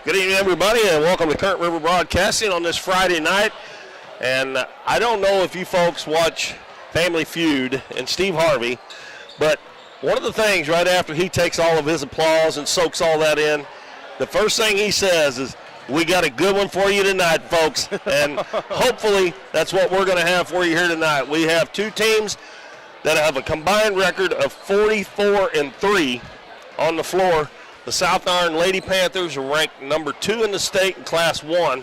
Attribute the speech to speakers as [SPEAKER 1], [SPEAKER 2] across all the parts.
[SPEAKER 1] Good evening, everybody, and welcome to Current River Broadcasting on this Friday night. And I don't know if you folks watch Family Feud and Steve Harvey, but one of the things right after he takes all of his applause and soaks all that in, the first thing he says is, "We got a good one for you tonight, folks." And hopefully that's what we're going to have for you here tonight. We have two teams that have a combined record of 44-3 on the floor. The South Iron Lady Panthers are ranked number 2 in the state in Class 1,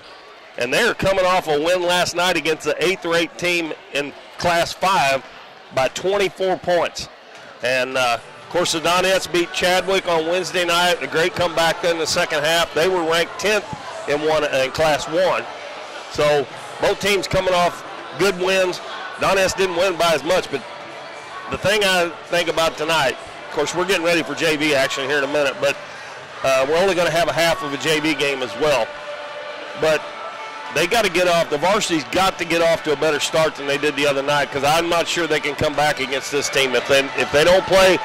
[SPEAKER 1] and they're coming off a win last night against the 8th-ranked team in Class 5 by 24 points. And, of course, the Donettes beat Chadwick on Wednesday night, a great comeback in the second half. They were ranked 10th in Class 1. So both teams coming off good wins. Donettes didn't win by as much, but the thing I think about tonight, of course, we're getting ready for JV action here in a minute, but we're only going to have a half of a JV game as well. But they got to get off, the varsity's got to get off to a better start than they did the other night, because I'm not sure they can come back against this team. If they don't play,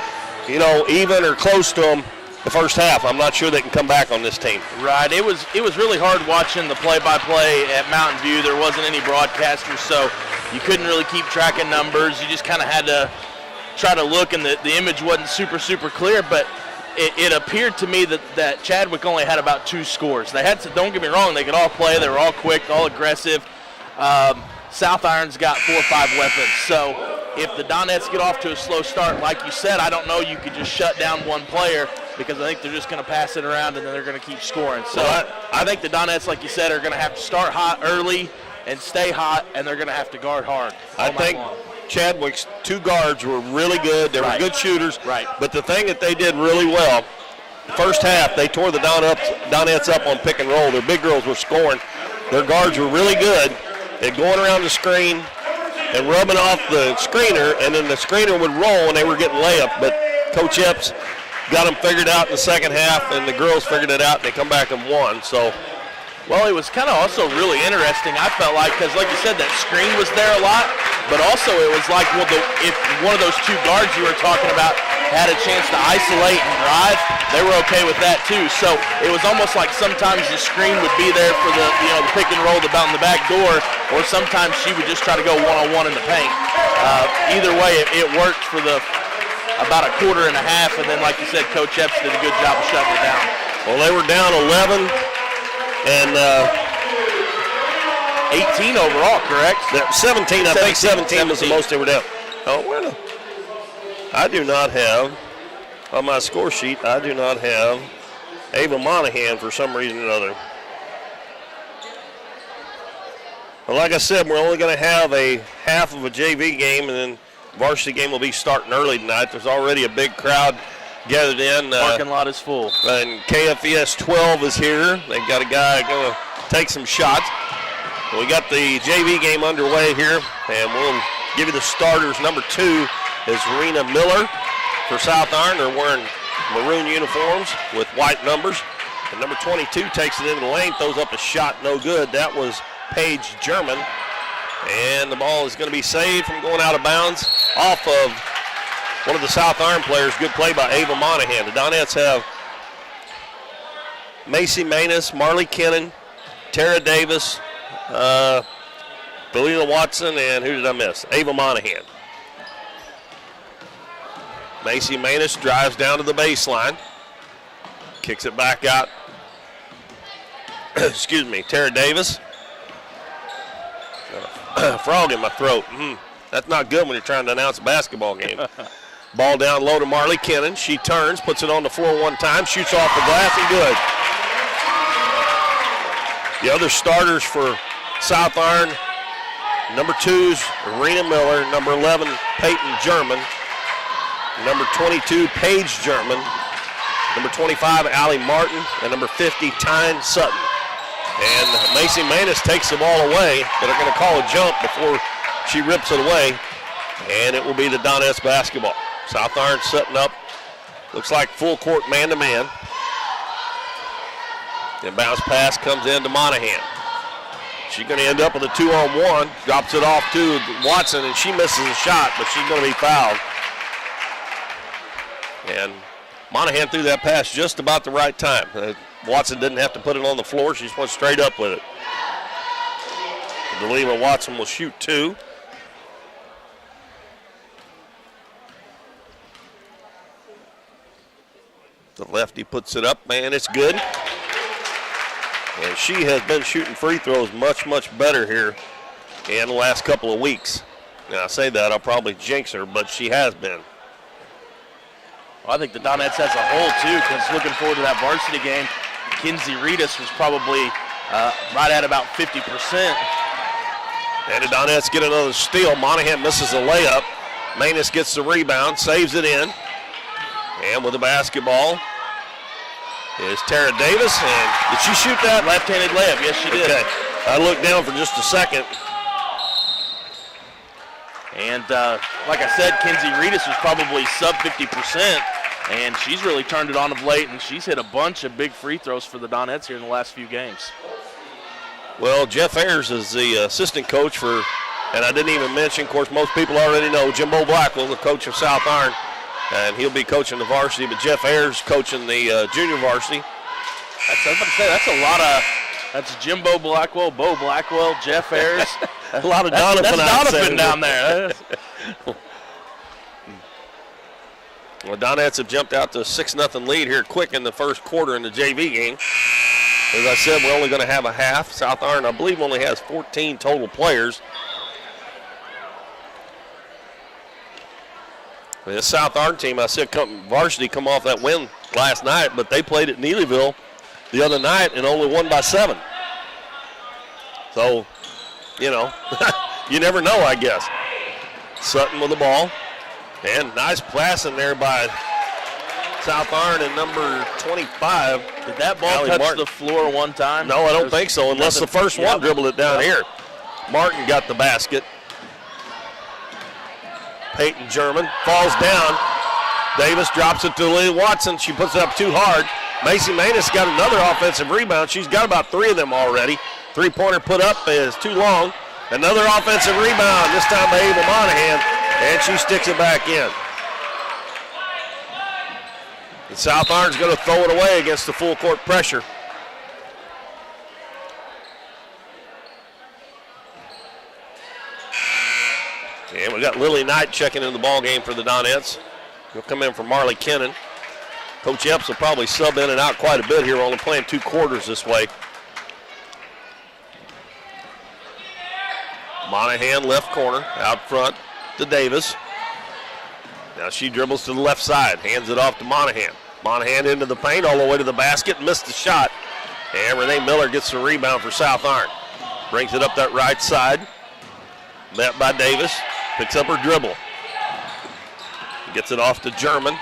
[SPEAKER 1] even or close to them the first half, I'm not sure they can come back on this team.
[SPEAKER 2] Right. It was really hard watching the play-by-play at Mountain View. There wasn't any broadcasters, so you couldn't really keep track of numbers. You just kind of had to try to look, and the image wasn't super clear, but it appeared to me that Chadwick only had about 2 scores. They had to, don't get me wrong, they could all play. They were all quick, all aggressive. South Iron's got 4 or 5 weapons. So if the Donettes get off to a slow start, like you said, I don't know you could just shut down one player, because I think they're just going to pass it around and then they're going to keep scoring. So I think the Donettes, like you said, are going to have to start hot early and stay hot, and they're going to have to guard hard.
[SPEAKER 1] I think Chadwick's 2 guards were really good. They were good shooters.
[SPEAKER 2] Right.
[SPEAKER 1] But the thing that they did really well, first half, they tore the Donettes up on pick and roll. Their big girls were scoring. Their guards were really good. They're going around the screen and rubbing off the screener, and then the screener would roll, and they were getting layup. But Coach Epps got them figured out in the second half, and the girls figured it out, and they come back and won. So,
[SPEAKER 2] well, it was kind of also really interesting, I felt like, because like you said, that screen was there a lot, but also it was like, well, if one of those 2 guards you were talking about had a chance to isolate and drive, they were okay with that too. So it was almost like sometimes the screen would be there for the pick and roll about in the back door, or sometimes she would just try to go one-on-one in the paint. Either way, it worked for about a quarter and a half, and then like you said, Coach Epps did a good job of shutting it down.
[SPEAKER 1] Well, they were down 11 and
[SPEAKER 2] 18 overall, correct?
[SPEAKER 1] 17, I think 17 was the most they were down. Oh, well, I do not have, on my score sheet, I do not have Ava Monahan for some reason or another. Well, like I said, we're only going to have a half of a JV game, and then varsity game will be starting early tonight. There's already a big crowd gathered in.
[SPEAKER 2] Parking lot is full.
[SPEAKER 1] And KFES 12 is here. They've got a guy going to take some shots. We got the JV game underway here, and we'll give you the starters. Number 2 is Rena Miller for South Iron. They're wearing maroon uniforms with white numbers. And number 22 takes it into the lane, throws up a shot, no good. That was Paige German. And the ball is going to be saved from going out of bounds off of one of the South Iron players. Good play by Ava Monahan. The Donettes have Macy Manus, Marley Kennan, Tara Davis, Belina Watson, and who did I miss? Ava Monahan. Macy Manus drives down to the baseline, kicks it back out. Excuse me, Tara Davis. Frog in my throat. That's not good when you're trying to announce a basketball game. Ball down low to Marley Kennan. She turns, puts it on the floor one time, shoots off the glass, and good. The other starters for South Iron, number 2's Rena Miller, number 11, Peyton German, number 22, Paige German, number 25, Allie Martin, and number 50, Tyne Sutton. And Macy Manus takes the ball away, but they're going to call a jump before she rips it away, and it will be the Donettes basketball. South Iron setting up, looks like full court man-to-man. And bounce pass comes in to Monahan. She's going to end up with a 2-on-1, drops it off to Watson, and she misses a shot, but she's going to be fouled. And Monahan threw that pass just about the right time. Watson didn't have to put it on the floor. She just went straight up with it. Delima Watson will shoot 2. The lefty puts it up, man, it's good. And she has been shooting free throws much, much better here in the last couple of weeks. Now, I say that, I'll probably jinx her, but she has been.
[SPEAKER 2] Well, I think the Donettes as a whole, too, because looking forward to that varsity game, Kinsey Reedus was probably right at about 50%.
[SPEAKER 1] And the Donettes get another steal. Monahan misses a layup. Manus gets the rebound, saves it in. And with the basketball is Tara Davis. And did she shoot that?
[SPEAKER 2] Left-handed layup, yes, she did.
[SPEAKER 1] Okay. I looked down for just a second.
[SPEAKER 2] And like I said, Kinsey Reedus was probably sub 50%, and she's really turned it on of late, and she's hit a bunch of big free throws for the Donettes here in the last few games.
[SPEAKER 1] Well, Jeff Ayers is the assistant coach for, and I didn't even mention, of course, most people already know, Jimbo Blackwell, the coach of South Iron, and he'll be coaching the varsity, but Jeff Ayers coaching the junior varsity.
[SPEAKER 2] I was about to say, that's a lot of, that's Jimbo Blackwell, Bo Blackwell, Jeff Ayers.
[SPEAKER 1] A lot of Doniphan
[SPEAKER 2] Doniphan down there.
[SPEAKER 1] Well, Donettes have jumped out to a 6-0 lead here quick in the first quarter in the JV game. As I said, we're only going to have a half. South Iron, I believe, only has 14 total players. This South Iron team, I said, varsity come off that win last night, but they played at Neelyville the other night and only won by 7. So, you know, you never know, I guess. Sutton with the ball. And nice passing there by South Iron and number 25.
[SPEAKER 2] Did that ball touch the floor one time?
[SPEAKER 1] No, I don't think so, unless the first one dribbled it down here. Martin got the basket. Peyton German falls down. Davis drops it to Lily Watson. She puts it up too hard. Macy Manus got another offensive rebound. She's got about 3 of them already. Three-pointer put up is too long. Another offensive rebound, this time by Ava Monahan, and she sticks it back in. And South Iron's going to throw it away against the full court pressure. And we got Lily Knight checking in the ball game for the Donettes. He'll come in for Marley Kennan. Coach Epps will probably sub in and out quite a bit here. We're only playing 2 quarters this way. Monahan left corner, out front to Davis. Now she dribbles to the left side, hands it off to Monahan. Monahan into the paint, all the way to the basket, missed the shot. And Renee Miller gets the rebound for South Iron. Brings it up that right side. Met by Davis, picks up her dribble. Gets it off to German.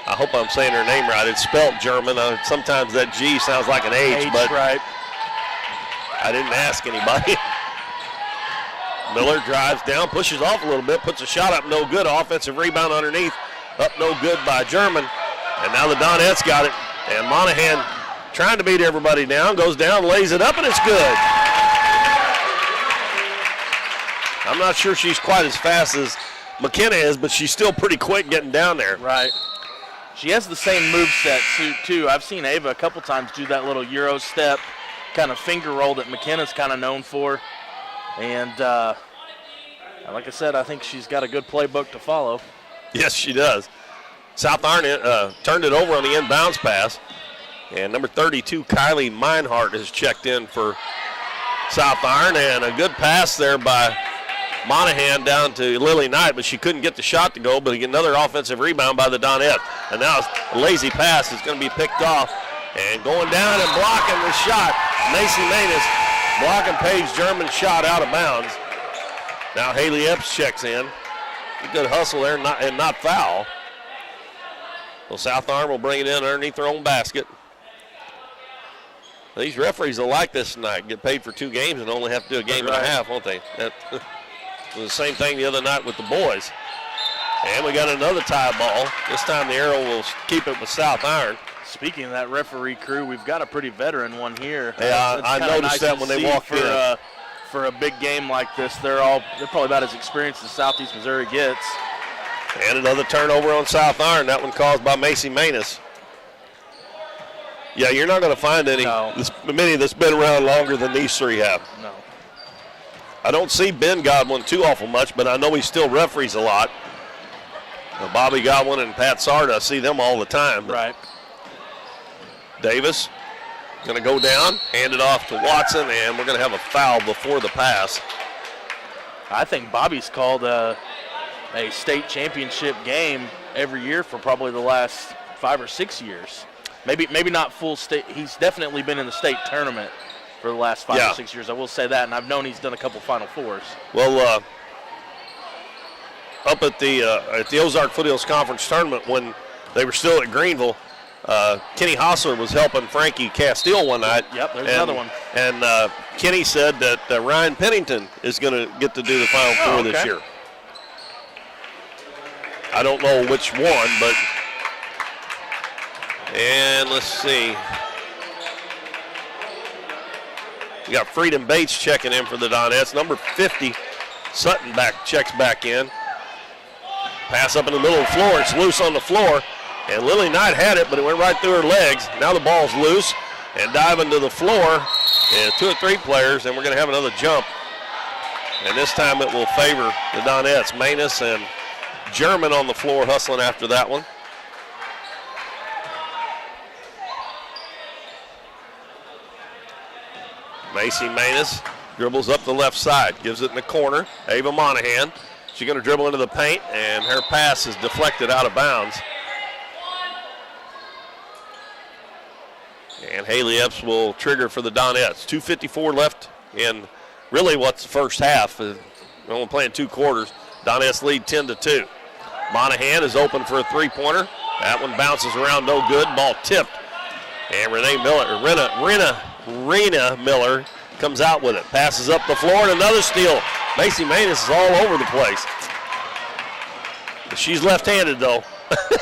[SPEAKER 1] I hope I'm saying her name right. It's spelled German. Sometimes that G sounds like an H, but
[SPEAKER 2] right.
[SPEAKER 1] I didn't ask anybody. Miller drives down, pushes off a little bit, puts a shot up, no good. Offensive rebound underneath, up no good by German. And now the Donettes got it. And Monahan trying to beat everybody down, goes down, lays it up, and it's good. I'm not sure she's quite as fast as McKenna is, but she's still pretty quick getting down there.
[SPEAKER 2] Right. She has the same moveset, too. I've seen Ava a couple times do that little Euro step, kind of finger roll that McKenna's kind of known for. And like I said, I think she's got a good playbook to follow.
[SPEAKER 1] Yes, she does. South Iron turned it over on the inbounds pass. And number 32, Kylie Meinhardt, has checked in for South Iron. And a good pass there by Monahan down to Lily Knight, but she couldn't get the shot to go, but another offensive rebound by the Donettes. And now a lazy pass is going to be picked off. And going down and blocking the shot, Macy Manus blocking Paige German's shot out of bounds. Now Haley Epps checks in. A good hustle there and not foul. Well, South Iron will bring it in underneath their own basket. These referees will like this tonight. Get paid for 2 games and only have to do a game and a half, won't they? That was the same thing the other night with the boys. And we got another tie ball. This time the arrow will keep it with South Iron.
[SPEAKER 2] Speaking of that referee crew, we've got a pretty veteran one here.
[SPEAKER 1] Yeah, I noticed nice that when they walked in.
[SPEAKER 2] For a big game like this, they're probably about as experienced as Southeast Missouri gets.
[SPEAKER 1] And another turnover on South Iron. That one caused by Macy Manus. Yeah, you're not going to find any many that's been around longer than these three have.
[SPEAKER 2] No.
[SPEAKER 1] I don't see Ben Godwin too awful much, but I know he still referees a lot. Bobby Godwin and Pat Sard, I see them all the time.
[SPEAKER 2] Right.
[SPEAKER 1] Davis going to go down, hand it off to Watson, and we're going to have a foul before the pass.
[SPEAKER 2] I think Bobby's called a state championship game every year for probably the last 5 or 6 years. Maybe not full state. He's definitely been in the state tournament for the last 5 or 6 years. I will say that, and I've known he's done a couple Final Fours.
[SPEAKER 1] Well, up at the Ozark Foothills Conference tournament when they were still at Greenville, Kenny Hostler was helping Frankie Castile one night.
[SPEAKER 2] Yep, there's another one.
[SPEAKER 1] And Kenny said that Ryan Pennington is going to get to do the Final Four this year. I don't know which one, but and let's see. We got Freedom Bates checking in for the Donettes. Number 50, Sutton checks back in. Pass up in the middle of the floor. It's loose on the floor. And Lily Knight had it, but it went right through her legs. Now the ball's loose and diving to the floor. And 2 or 3 players, and we're going to have another jump. And this time it will favor the Donettes. Manus and German on the floor hustling after that one. Macy Manus dribbles up the left side, gives it in the corner. Ava Monahan, she's going to dribble into the paint, and her pass is deflected out of bounds. And Haley Epps will trigger for the Donettes. 2:54 left in really what's the first half. We're only playing 2 quarters. Donettes lead 10-2. Monahan is open for a 3-pointer. That one bounces around, no good. Ball tipped. And Rena Miller comes out with it. Passes up the floor and another steal. Macy Manus is all over the place. She's left-handed though.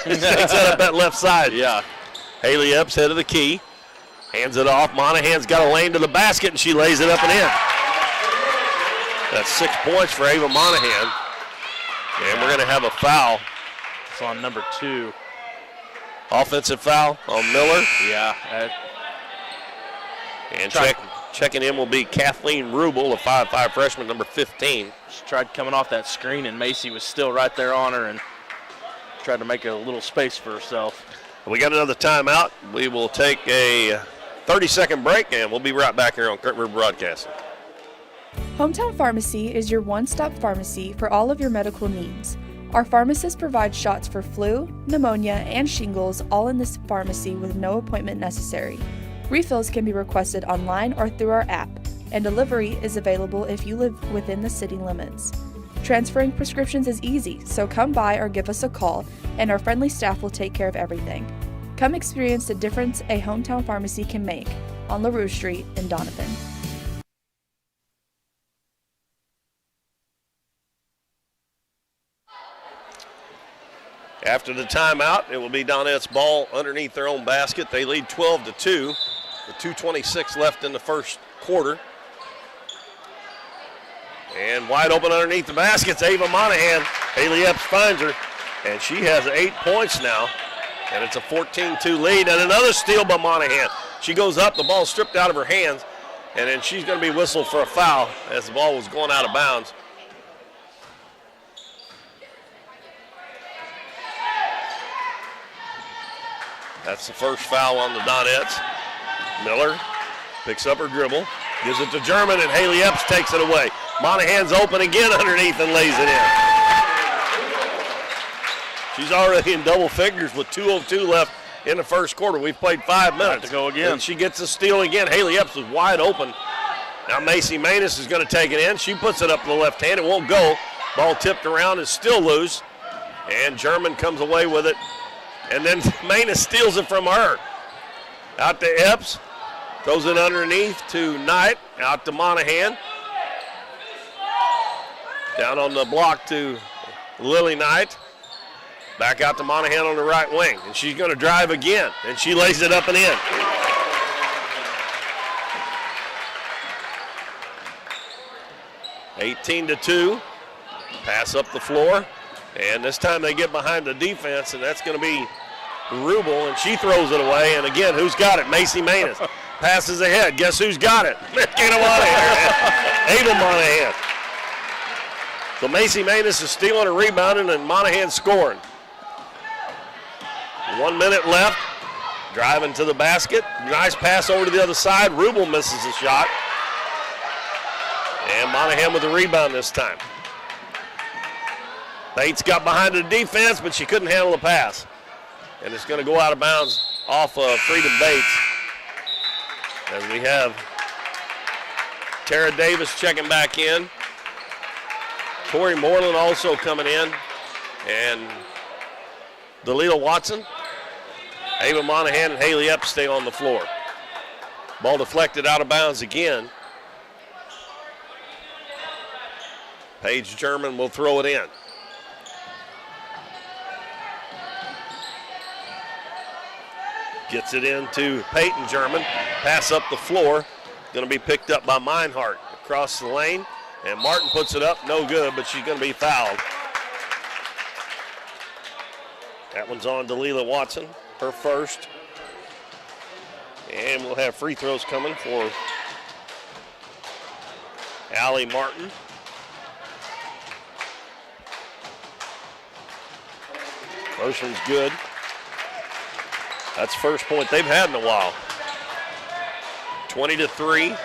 [SPEAKER 1] Takes that up that left side.
[SPEAKER 2] Yeah.
[SPEAKER 1] Haley Epps head of the key. Hands it off. Monahan's got a lane to the basket and she lays it up and in. That's 6 points for Ava Monahan. And we're going to have a foul.
[SPEAKER 2] It's on number 2.
[SPEAKER 1] Offensive foul on Miller.
[SPEAKER 2] Yeah.
[SPEAKER 1] And checking in will be Kathleen Rubel, a 5'5" freshman, number 15.
[SPEAKER 2] She tried coming off that screen, and Macy was still right there on her and tried to make a little space for herself.
[SPEAKER 1] We got another timeout. We will take a 30-second break, and we'll be right back here on Curtin River Broadcasting.
[SPEAKER 3] Hometown Pharmacy is your one-stop pharmacy for all of your medical needs. Our pharmacists provide shots for flu, pneumonia, and shingles all in this pharmacy with no appointment necessary. Refills can be requested online or through our app, and delivery is available if you live within the city limits. Transferring prescriptions is easy, so come by or give us a call, and our friendly staff will take care of everything. Come experience the difference a hometown pharmacy can make on LaRue Street in Doniphan.
[SPEAKER 1] After the timeout, it will be Donette's ball underneath their own basket. They lead 12-2 with 2:26 left in the first quarter. And wide open underneath the basket's Ava Monahan. Haley Epps finds her, and she has 8 points now. And it's a 14-2 lead, and another steal by Monahan. She goes up, the ball stripped out of her hands, and then she's going to be whistled for a foul as the ball was going out of bounds. That's the first foul on the Donettes. Miller picks up her dribble, gives it to German, and Haley Epps takes it away. Monahan's open again underneath and lays it in. She's already in double figures with 2:02 left in the first quarter. We've played 5 minutes.
[SPEAKER 2] To go again.
[SPEAKER 1] And she gets the steal again. Haley Epps is wide open. Now Macy Manus is going to take it in. She puts it up to the left hand. It won't go. Ball tipped around, is still loose. And German comes away with it. And then Manus steals it from her. Out to Epps. Throws it underneath to Knight. Out to Monahan. Down on the block to Lily Knight. Back out to Monahan on the right wing. And she's going to drive again. And she lays it up and in. (18-2). Pass up the floor. And this time they get behind the defense, and that's going to be Rubel, and she throws it away. And again, who's got it? Macy Manus. Passes ahead. Guess who's got it? Get him out of here. Ava Monahan. So Macy Manus is stealing and rebounding, and Monahan scoring. 1 minute left. Driving to the basket. Nice pass over to the other side. Rubel misses the shot. And Monahan with the rebound this time. Bates got behind the defense, but she couldn't handle the pass. And it's going to go out of bounds off of Freedom Bates. As we have Tara Davis checking back in. Tori Moreland also coming in. And Dalila Watson. Ava Monahan and Haley Epps stay on the floor. Ball deflected out of bounds again. Paige German will throw it in. Gets it into Peyton German. Pass up the floor. Going to be picked up by Meinhardt. Across the lane. And Martin puts it up. No good, but she's going to be fouled. That one's on Dalila Watson. Her first. And we'll have free throws coming for Allie Martin. First one's good. That's the first point they've had in a while. 20-3.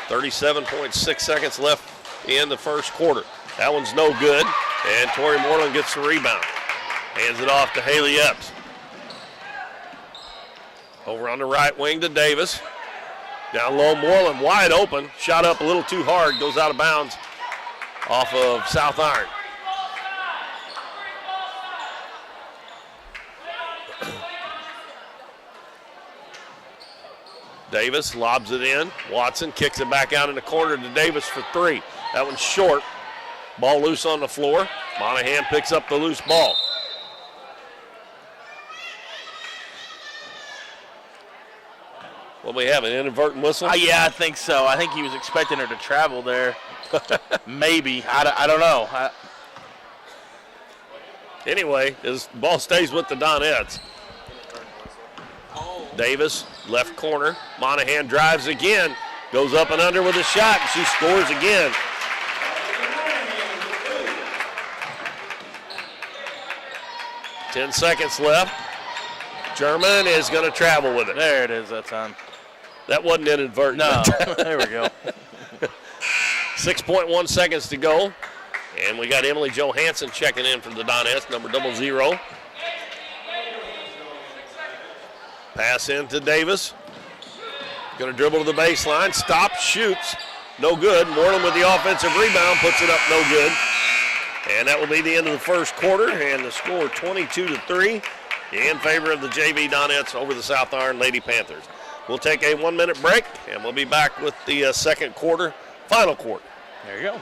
[SPEAKER 1] 37.6 seconds left in the first quarter. That one's no good. And Tori Moreland gets the rebound. Hands it off to Haley Epps. Over on the right wing to Davis. Down low, Moreland wide open. Shot up a little too hard. Goes out of bounds off of South Iron. Davis lobs it in. Watson kicks it back out in the corner to Davis for three. That one's short. Ball loose on the floor. Monahan picks up the loose ball. What do we have, an inadvertent whistle?
[SPEAKER 2] Yeah, I think so. I think he was expecting her to travel there. Maybe. I don't know.
[SPEAKER 1] Anyway, this ball stays with the Donettes. Davis, left corner. Monahan drives again. Goes up and under with a shot, and she scores again. Ten seconds left. German is going to travel with it.
[SPEAKER 2] There it is that time.
[SPEAKER 1] That wasn't inadvertent.
[SPEAKER 2] No, there we go.
[SPEAKER 1] 6.1 seconds to go. And we got Emily Johansson checking in from the Donettes, number 00. Pass into Davis. Going to dribble to the baseline. Stops, shoots. No good. Moreland with the offensive rebound. Puts it up, no good. And that will be the end of the first quarter. And the score 22-3 in favor of the JV Donettes over the South Iron Lady Panthers. We'll take a 1 minute break, and we'll be back with the second quarter, final quarter.
[SPEAKER 2] There you go.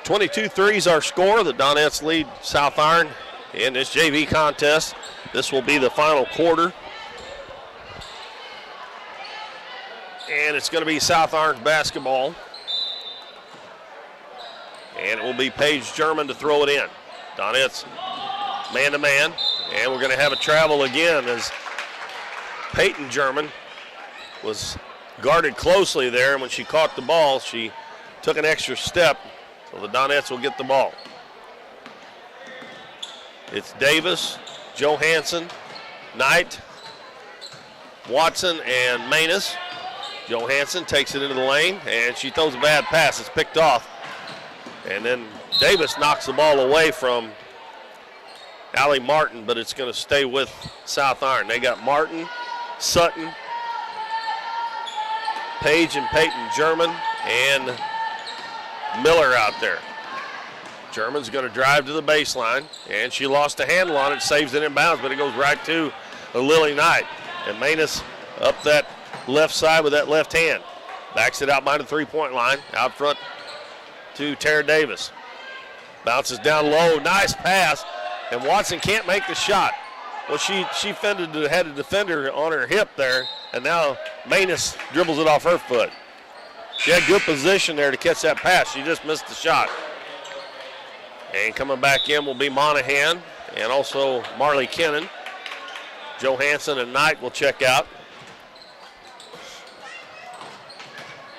[SPEAKER 1] .22-3 is our score. The Donettes lead South Iron in this JV contest. This will be the final quarter. And it's going to be South Iron basketball. And it will be Paige German to throw it in. Donettes man-to-man. And we're going to have a travel again as Peyton German was guarded closely there. And when she caught the ball, she took an extra step. So the Donettes will get the ball. It's Davis, Johansson, Knight, Watson and Manus. Johansson takes it into the lane, and she throws a bad pass. It's picked off. And then Davis knocks the ball away from Allie Martin, but it's going to stay with South Iron. They got Martin, Sutton, Page and Peyton German, and Miller out there. German's going to drive to the baseline, and she lost a handle on it, saves it in bounds, but it goes right to Lily Knight. And Manus up that left side with that left hand. Backs it out by the three-point line, out front to Tara Davis. Bounces down low, nice pass, and Watson can't make the shot. Well, she had a defender on her hip there, and now Manus dribbles it off her foot. She had good position there to catch that pass. She just missed the shot. And coming back in will be Monahan and also Marley Kennan. Johansson and Knight will check out.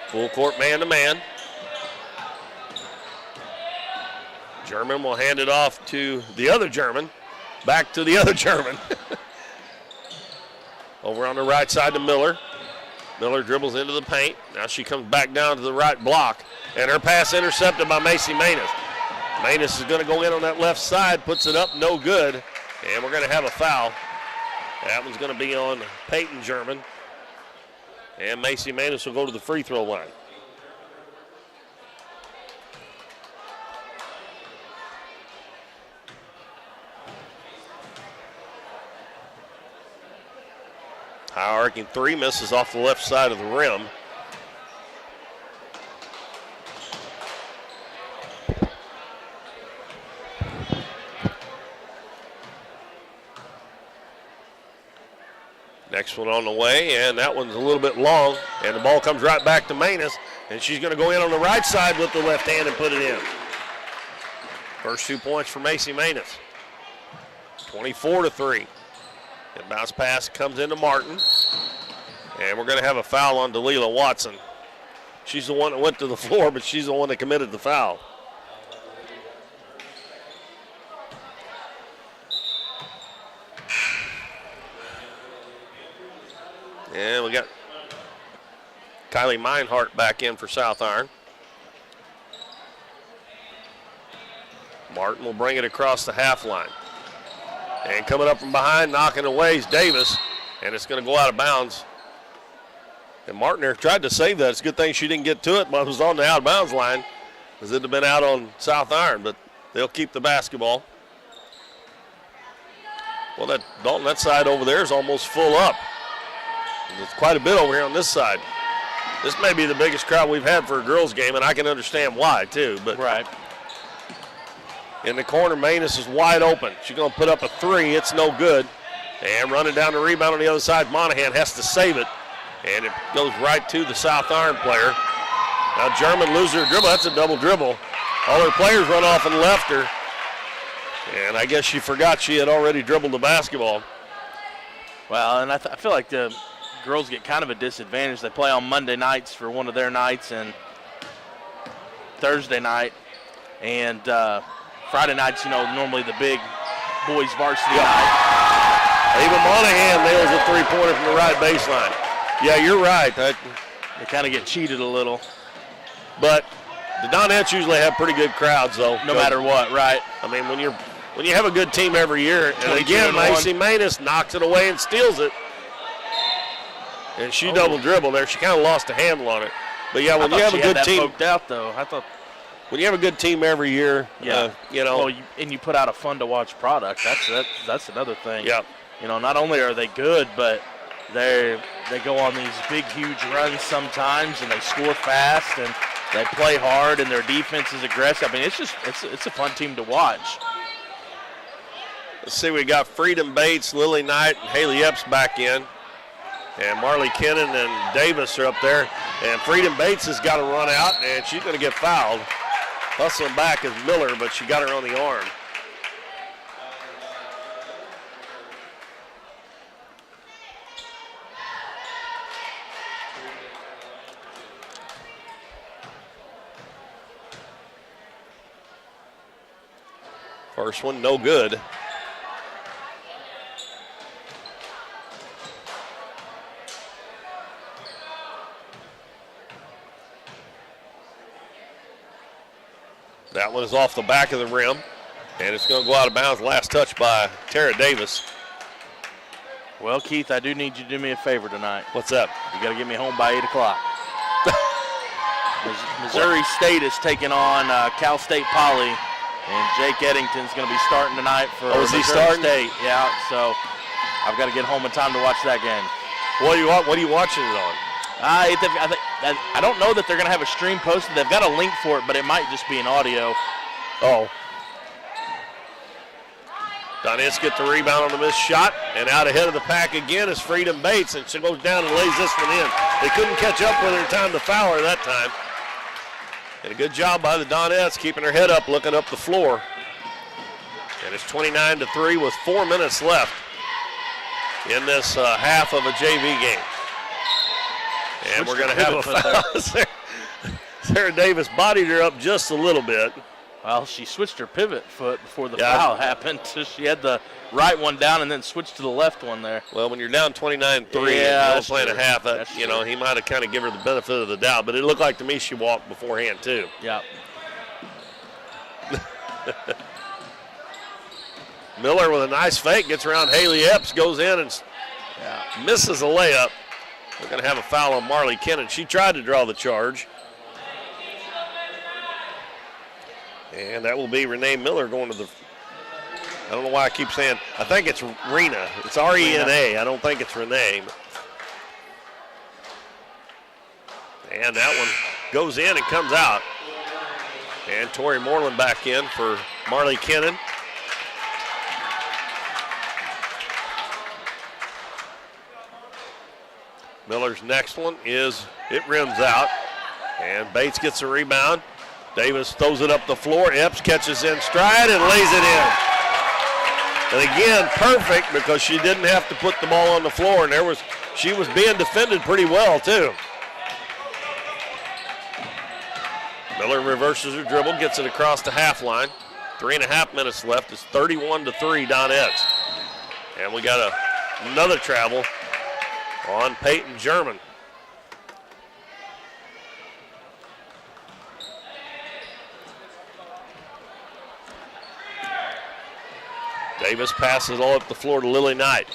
[SPEAKER 1] Full court man-to-man. German will hand it off to the other German. Back to the other German. Over on the right side to Miller. Miller dribbles into the paint. Now she comes back down to the right block. And her pass intercepted by Macy Manus. Manus is going to go in on that left side, puts it up, no good. And we're going to have a foul. That one's going to be on Peyton German. And Macy Manus will go to the free throw line. High arcing three, misses off the left side of the rim. Next one on the way, and that one's a little bit long, and the ball comes right back to Manus, and she's going to go in on the right side with the left hand and put it in. First 2 points for Macy Manus. 24-3. The bounce pass comes into Martin, and we're going to have a foul on Delilah Watson. She's the one that went to the floor, but she's the one that committed the foul. And we got Kylie Meinhardt back in for South Iron. Martin will bring it across the half line. And coming up from behind, knocking away is Davis. And it's going to go out of bounds. And Martin there tried to save that. It's a good thing she didn't get to it, but it was on the out of bounds line, because it'd have been out on South Iron, but they'll keep the basketball. Well, that Dalton, that side over there is almost full up. There's quite a bit over here on this side. This may be the biggest crowd we've had for a girls' game, and I can understand why, too. But
[SPEAKER 2] right.
[SPEAKER 1] In the corner, Manus is wide open. She's going to put up a three. It's no good. And running down the rebound on the other side, Monahan has to save it. And it goes right to the South Iron player. Now German loses her dribble. That's a double dribble. All her players run off and left her. And I guess she forgot she had already dribbled the basketball.
[SPEAKER 2] Well, and I feel like the girls get kind of a disadvantage. They play on Monday nights for one of their nights and Thursday night. And Friday nights, you know, normally the big boys varsity night.
[SPEAKER 1] Even Monahan nails a three-pointer from the right baseline. Yeah, you're right.
[SPEAKER 2] They kind of get cheated a little.
[SPEAKER 1] But the Donettes usually have pretty good crowds, though.
[SPEAKER 2] No matter what, right?
[SPEAKER 1] I mean, when you have a good team every year, and again, Macy Manus knocks it away and steals it. And she double dribbled there. She kind of lost a handle on it. But yeah, when you have a good team,
[SPEAKER 2] poked out though. I thought
[SPEAKER 1] when you have a good team every year, you know,
[SPEAKER 2] well, and you put out a fun to watch product. That's another thing.
[SPEAKER 1] Yeah.
[SPEAKER 2] You know, not only are they good, but they go on these big, huge runs sometimes, and they score fast, and they play hard, and their defense is aggressive. I mean, it's a fun team to watch.
[SPEAKER 1] Let's see, we got Freedom Bates, Lily Knight, and Haley Epps back in. And Marley Kennan and Davis are up there. And Freedom Bates has got to run out, and she's going to get fouled. Hustling back is Miller, but she got her on the arm. First one, no good. That one is off the back of the rim, and it's going to go out of bounds. Last touch by Tara Davis.
[SPEAKER 2] Well, Keith, I do need you to do me a favor tonight.
[SPEAKER 1] What's up?
[SPEAKER 2] You got to get me home by 8 o'clock. Missouri State is taking on Cal State Poly, and Jake Eddington's going to be starting tonight for
[SPEAKER 1] Missouri
[SPEAKER 2] State. Yeah, so I've got to get home in time to watch that game.
[SPEAKER 1] What are you watching it on?
[SPEAKER 2] I don't know that they're going to have a stream posted. They've got a link for it, but it might just be an audio.
[SPEAKER 1] Oh. Donettes get the rebound on the missed shot, and out ahead of the pack again is Freedom Bates, and she goes down and lays this one in. They couldn't catch up with her in time to foul her that time. And a good job by the Donettes keeping her head up, looking up the floor. And it's 29-3 with 4 minutes left in this half of a JV game. And we're going to have a foul. Sarah Davis bodied her up just a little bit.
[SPEAKER 2] Well, she switched her pivot foot before the foul happened. So she had the right one down and then switched to the left one there.
[SPEAKER 1] Well, when you're down 29-3 and you're playing a half, he might have kind of given her the benefit of the doubt. But it looked like to me she walked beforehand too.
[SPEAKER 2] Yeah.
[SPEAKER 1] Miller with a nice fake, gets around Haley Epps, goes in and misses a layup. We're going to have a foul on Marley Kennan. She tried to draw the charge. And that will be Renee Miller going to the, I don't know why I keep saying, I think it's Rena. It's R-E-N-A. I don't think it's Renee. And that one goes in and comes out. And Tori Moreland back in for Marley Kennan. Miller's next one it rims out. And Bates gets a rebound. Davis throws it up the floor. Epps catches in stride and lays it in. And again, perfect because she didn't have to put the ball on the floor, and she was being defended pretty well too. Miller reverses her dribble, gets it across the half line. 3.5 minutes left. It's 31-3 Donettes. And we got another travel on Peyton German. Davis passes all up the floor to Lily Knight.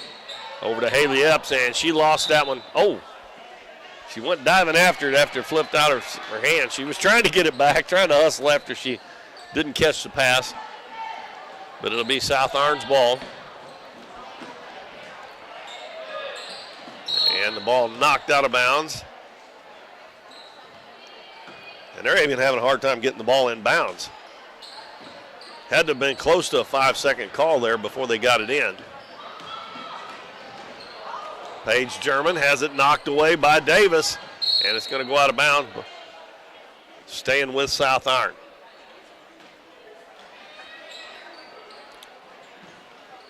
[SPEAKER 1] Over to Haley Epps, and she lost that one. Oh, she went diving after it after it flipped out her hand. She was trying to get it back, trying to hustle after she didn't catch the pass. But it'll be South Orange ball. And the ball knocked out of bounds. And they're even having a hard time getting the ball in bounds. Had to have been close to a 5-second call there before they got it in. Paige German has it knocked away by Davis, and it's going to go out of bounds, staying with South Iron.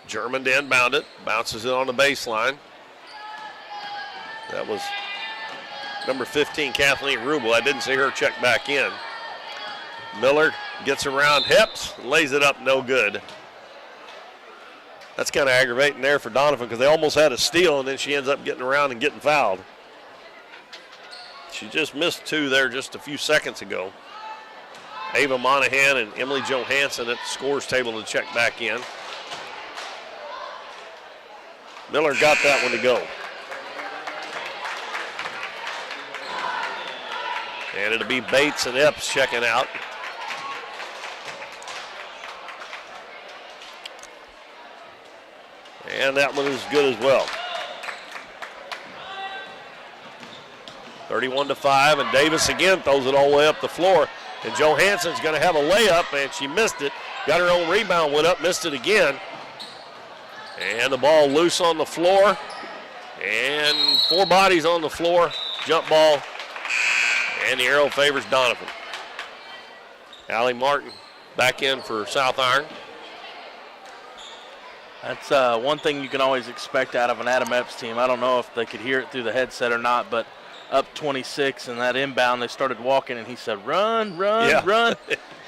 [SPEAKER 1] German to inbound it, bounces it on the baseline. That was number 15, Kathleen Rubel. I didn't see her check back in. Miller gets around Hips, lays it up, no good. That's kind of aggravating there for Doniphan because they almost had a steal, and then she ends up getting around and getting fouled. She just missed two there just a few seconds ago. Ava Monahan and Emily Johansson at the scores table to check back in. Miller got that one to go. And it'll be Bates and Epps checking out. And that one is good as well. 31-5, and Davis again throws it all the way up the floor. And Johansson's going to have a layup, and she missed it. Got her own rebound, went up, missed it again. And the ball loose on the floor. And 4 bodies on the floor. Jump ball. And the arrow favors Doniphan. Allie Martin back in for South Iron.
[SPEAKER 2] That's one thing you can always expect out of an Adam Epps team. I don't know if they could hear it through the headset or not, but up 26 and that inbound, they started walking, and he said, "Run, run, run."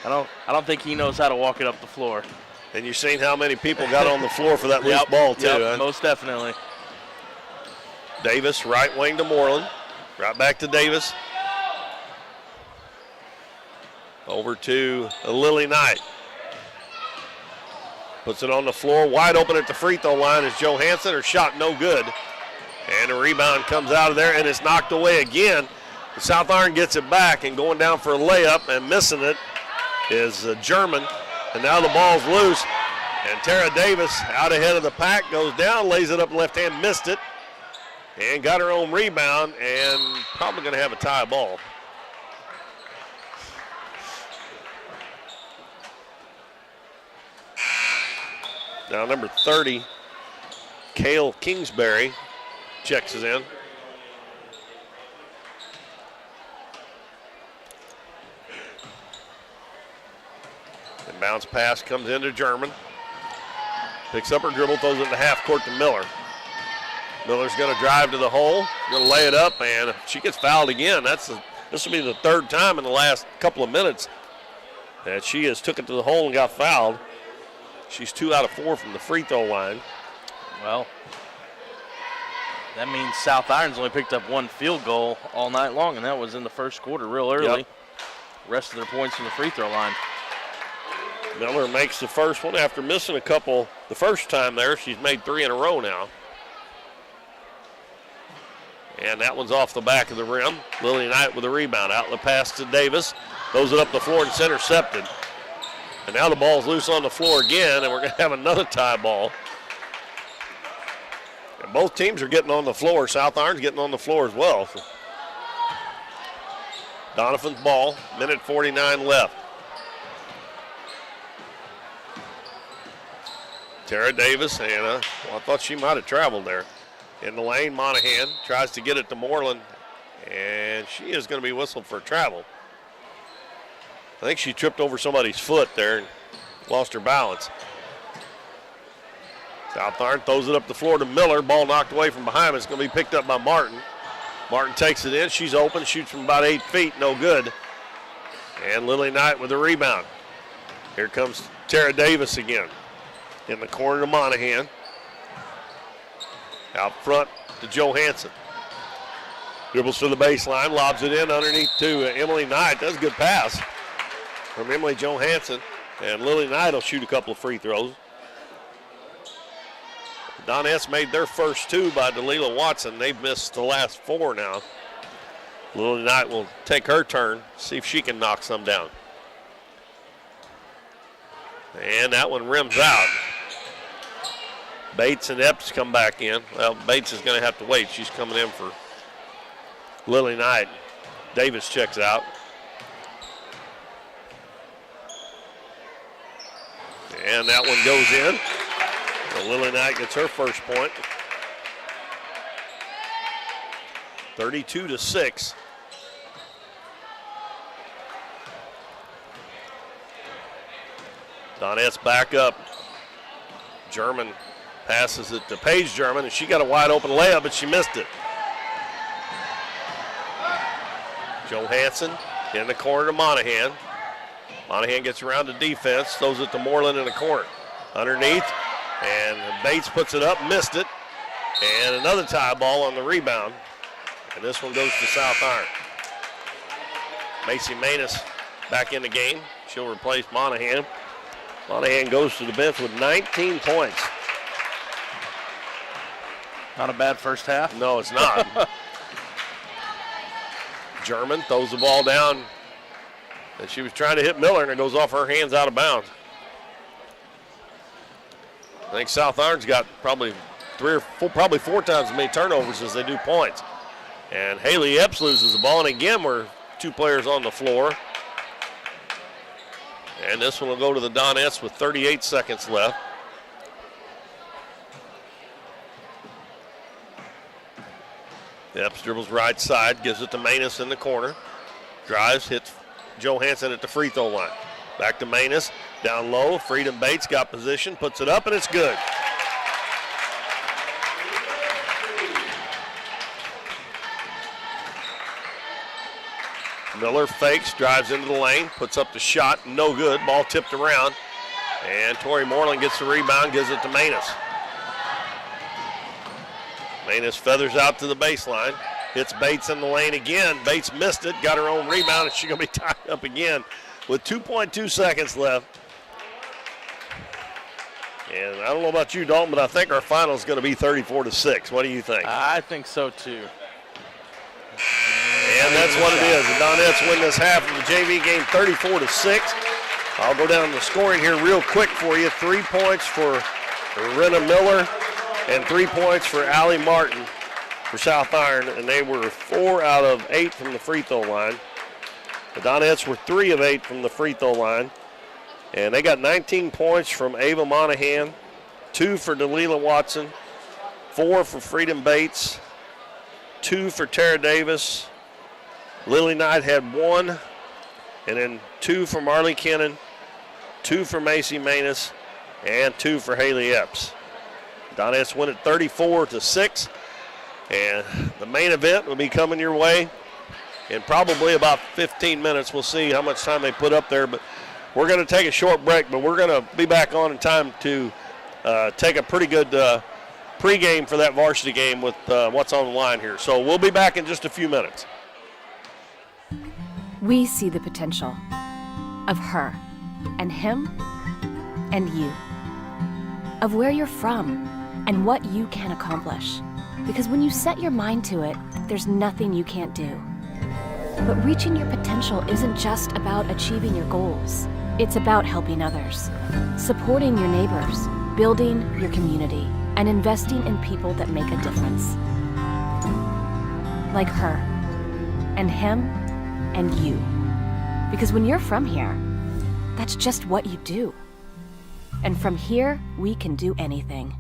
[SPEAKER 2] I don't think he knows how to walk it up the floor.
[SPEAKER 1] And you've seen how many people got on the floor for that loose ball too. Huh?
[SPEAKER 2] Most definitely.
[SPEAKER 1] Davis, right wing to Moreland. Right back to Davis. Over to Lily Knight. Puts it on the floor, wide open at the free throw line is Johansson. Her shot no good. And a rebound comes out of there, and it's knocked away again. South Iron gets it back, and going down for a layup and missing it is German. And now the ball's loose. And Tara Davis out ahead of the pack, goes down, lays it up left hand, missed it. And got her own rebound, and probably going to have a tie ball. Now number 30, Cale Kingsbury, checks us in. And bounce pass comes into German. Picks up her dribble, throws it into half court to Miller. Miller's going to drive to the hole, going to lay it up, and she gets fouled again. This will be the third time in the last couple of minutes that she has took it to the hole and got fouled. She's 2 out of 4 from the free throw line.
[SPEAKER 2] Well, that means South Iron's only picked up 1 field goal all night long, and that was in the first quarter real early.
[SPEAKER 1] Yep.
[SPEAKER 2] Rest of their points from the free throw line.
[SPEAKER 1] Miller makes the first one after missing a couple the first time there. She's made 3 in a row now. And that one's off the back of the rim. Lily Knight with a rebound. Outlet pass to Davis. Throws it up the floor and it's intercepted. And now the ball's loose on the floor again, and we're going to have another tie ball. And both teams are getting on the floor. South Iron's getting on the floor as well. So Doniphan's ball, minute 49 left. Tara Davis, and I thought she might have traveled there. In the lane, Monahan tries to get it to Moreland, and she is going to be whistled for travel. I think she tripped over somebody's foot there and lost her balance. South Iron throws it up the floor to Miller. Ball knocked away from behind him. It's going to be picked up by Martin. Martin takes it in. She's open, shoots from about 8 feet, no good. And Lily Knight with a rebound. Here comes Tara Davis again. In the corner to Monahan. Out front to Johansson. Dribbles to the baseline, lobs it in underneath to Emily Knight. That's a good pass from Emily Johansson. And Lily Knight will shoot a couple of free throws. Donettes made their first 2 by Delilah Watson. They've missed the last 4 now. Lily Knight will take her turn, see if she can knock some down. And that one rims out. Bates and Epps come back in. Well, Bates is going to have to wait. She's coming in for Lily Knight. Davis checks out. And that one goes in. So Lily Knight gets her first point. 32-6. Donettes back up. German passes it to Paige German, and she got a wide open layup, but she missed it. Johansson in the corner to Monahan. Monahan gets around to defense, throws it to Moreland in the corner. Underneath, and Bates puts it up, missed it. And another tie ball on the rebound. And this one goes to South Iron. Macy Manus back in the game. She'll replace Monahan. Monahan goes to the bench with 19 points.
[SPEAKER 2] Not a bad first half.
[SPEAKER 1] No, it's not. German throws the ball down, and she was trying to hit Miller, and it goes off her hands out of bounds. I think South Iron's got probably 4 times as many turnovers as they do points. And Haley Epps loses the ball, and again we're 2 players on the floor. And this one will go to the Donettes with 38 seconds left. Epps dribbles right side, gives it to Manus in the corner. Drives, hits Johansson at the free throw line. Back to Manus, down low. Freedom Bates got position, puts it up, and it's good. Miller fakes, drives into the lane, puts up the shot, no good. Ball tipped around, and Tori Moreland gets the rebound, gives it to Manus. Manus feathers out to the baseline, hits Bates in the lane again. Bates missed it, got her own rebound, and she's going to be tied up again. with 2.2 seconds left. And I don't know about you, Dalton, but I think our final is going to be 34-6. What do you think?
[SPEAKER 2] I think so too.
[SPEAKER 1] And that's what it is. The Donettes win this half of the JV game 34-6. I'll go down the scoring here real quick for you. 3 points for Renna Miller and 3 points for Allie Martin for South Iron, and they were 4 out of 8 from the free throw line. The Donettes were 3 of 8 from the free throw line, and they got 19 points from Ava Monahan, 2 for Delilah Watson, 4 for Freedom Bates, 2 for Tara Davis. Lily Knight had 1, and then 2 for Marley Kennan, 2 for Macy Manus, and 2 for Haley Epps. Donettes win it 34-6, and the main event will be coming your way in probably about 15 minutes. We'll see how much time they put up there, but we're going to take a short break, but we're going to be back on in time to take a pretty good pregame for that varsity game with what's on the line here. So we'll be back in just a few minutes.
[SPEAKER 4] We see the potential of her and him and you, of where you're from and what you can accomplish. Because when you set your mind to it, there's nothing you can't do. But reaching your potential isn't just about achieving your goals. It's about helping others, supporting your neighbors, building your community, and investing in people that make a difference. Like her, and him, and you. Because when you're from here, that's just what you do. And from here, we can do anything.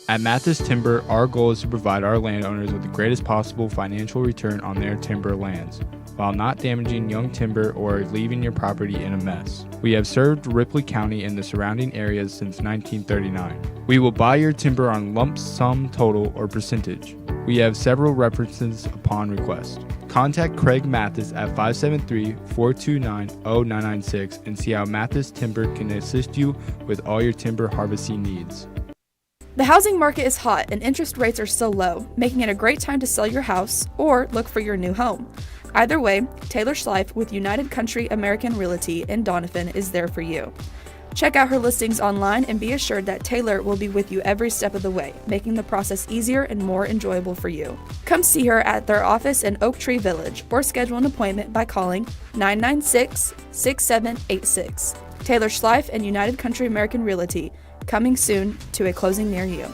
[SPEAKER 5] At Mathis Timber, our goal is to provide our landowners with the greatest possible financial return on their timber lands, while not damaging young timber or leaving your property in a mess. We have served Ripley County and the surrounding areas since 1939. We will buy your timber on lump sum total or percentage. We have several references upon request. Contact Craig Mathis at 573-429-0996 and see how Mathis Timber can assist you with all your timber harvesting needs.
[SPEAKER 3] The housing market is hot and interest rates are still low, making it a great time to sell your house or look for your new home. Either way, Taylor Schleif with United Country American Realty in Doniphan is there for you. Check out her listings online and be assured that Taylor will be with you every step of the way, making the process easier and more enjoyable for you. Come see her at their office in Oak Tree Village or schedule an appointment by calling 996-6786. Taylor Schleif and United Country American Realty, coming soon to a closing near you.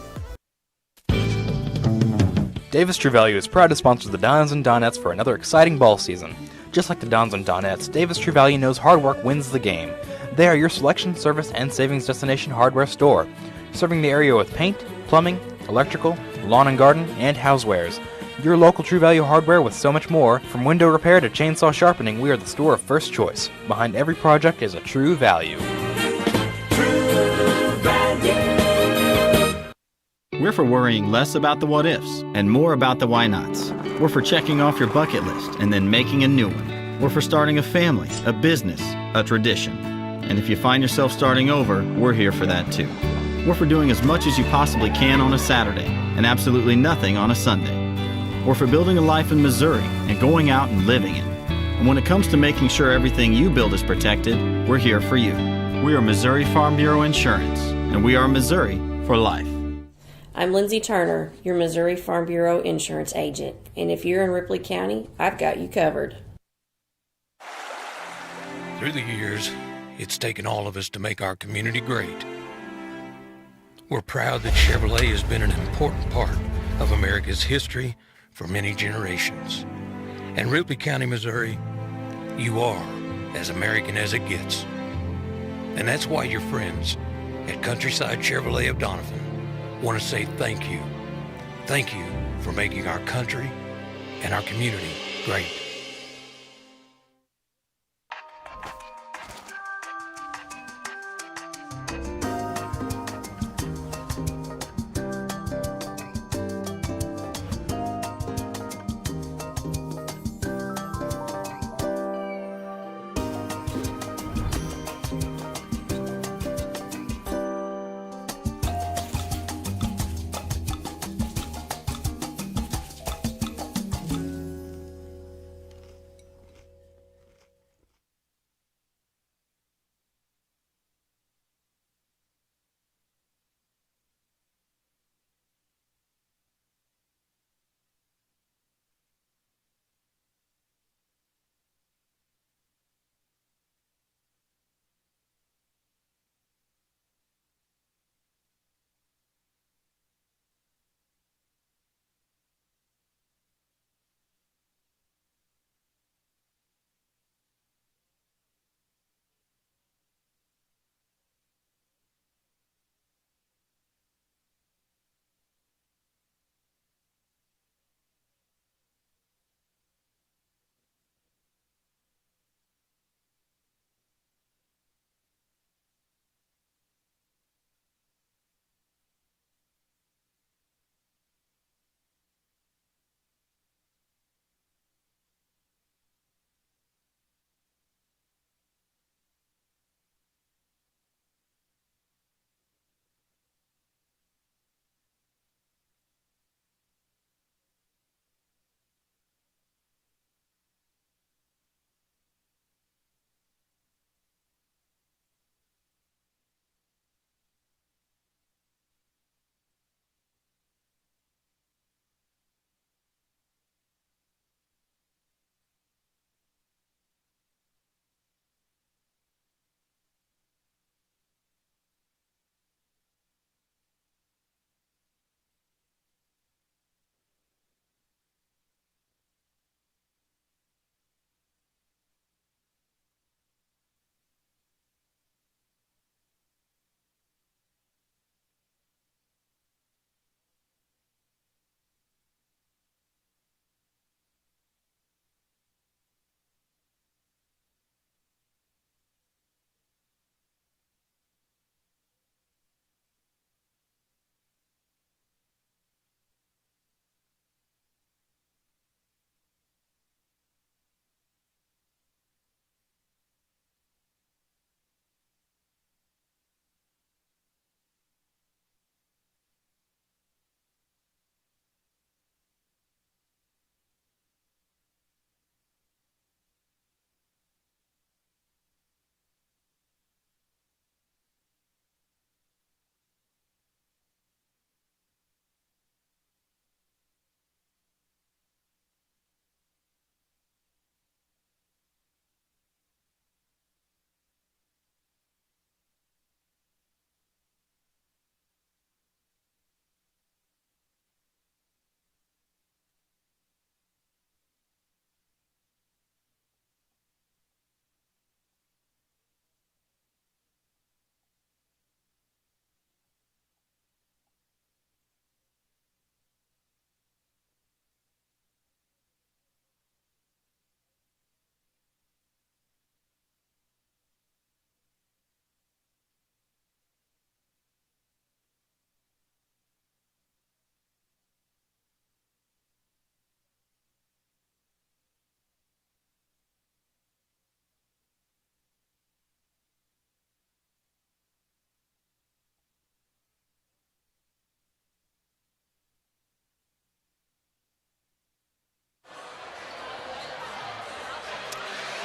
[SPEAKER 6] Davis True Value is proud to sponsor the Dons and Donettes for another exciting ball season. Just like the Dons and Donettes, Davis True Value knows hard work wins the game. They are your selection, service, and savings destination hardware store, serving the area with paint, plumbing, electrical, lawn and garden, and housewares. Your local True Value hardware with so much more. From window repair to chainsaw sharpening, we are the store of first choice. Behind every project is a True Value.
[SPEAKER 7] We're for worrying less about the what-ifs and more about the why-nots. We're for checking off your bucket list and then making a new one. We're for starting a family, a business, a tradition. And if you find yourself starting over, we're here for that too. We're for doing as much as you possibly can on a Saturday and absolutely nothing on a Sunday. We're for building a life in Missouri and going out and living it. And when it comes to making sure everything you build is protected, we're here for you. We are Missouri Farm Bureau Insurance, and we are Missouri for life.
[SPEAKER 8] I'm Lindsay Turner, your Missouri Farm Bureau insurance agent, and if you're in Ripley County, I've got you covered.
[SPEAKER 9] Through the years, it's taken all of us to make our community great. We're proud that Chevrolet has been an important part of America's history for many generations. And Ripley County, Missouri, you are as American as it gets. And that's why your friends at Countryside Chevrolet of Doniphan want to say thank you. Thank you for making our country and our community great.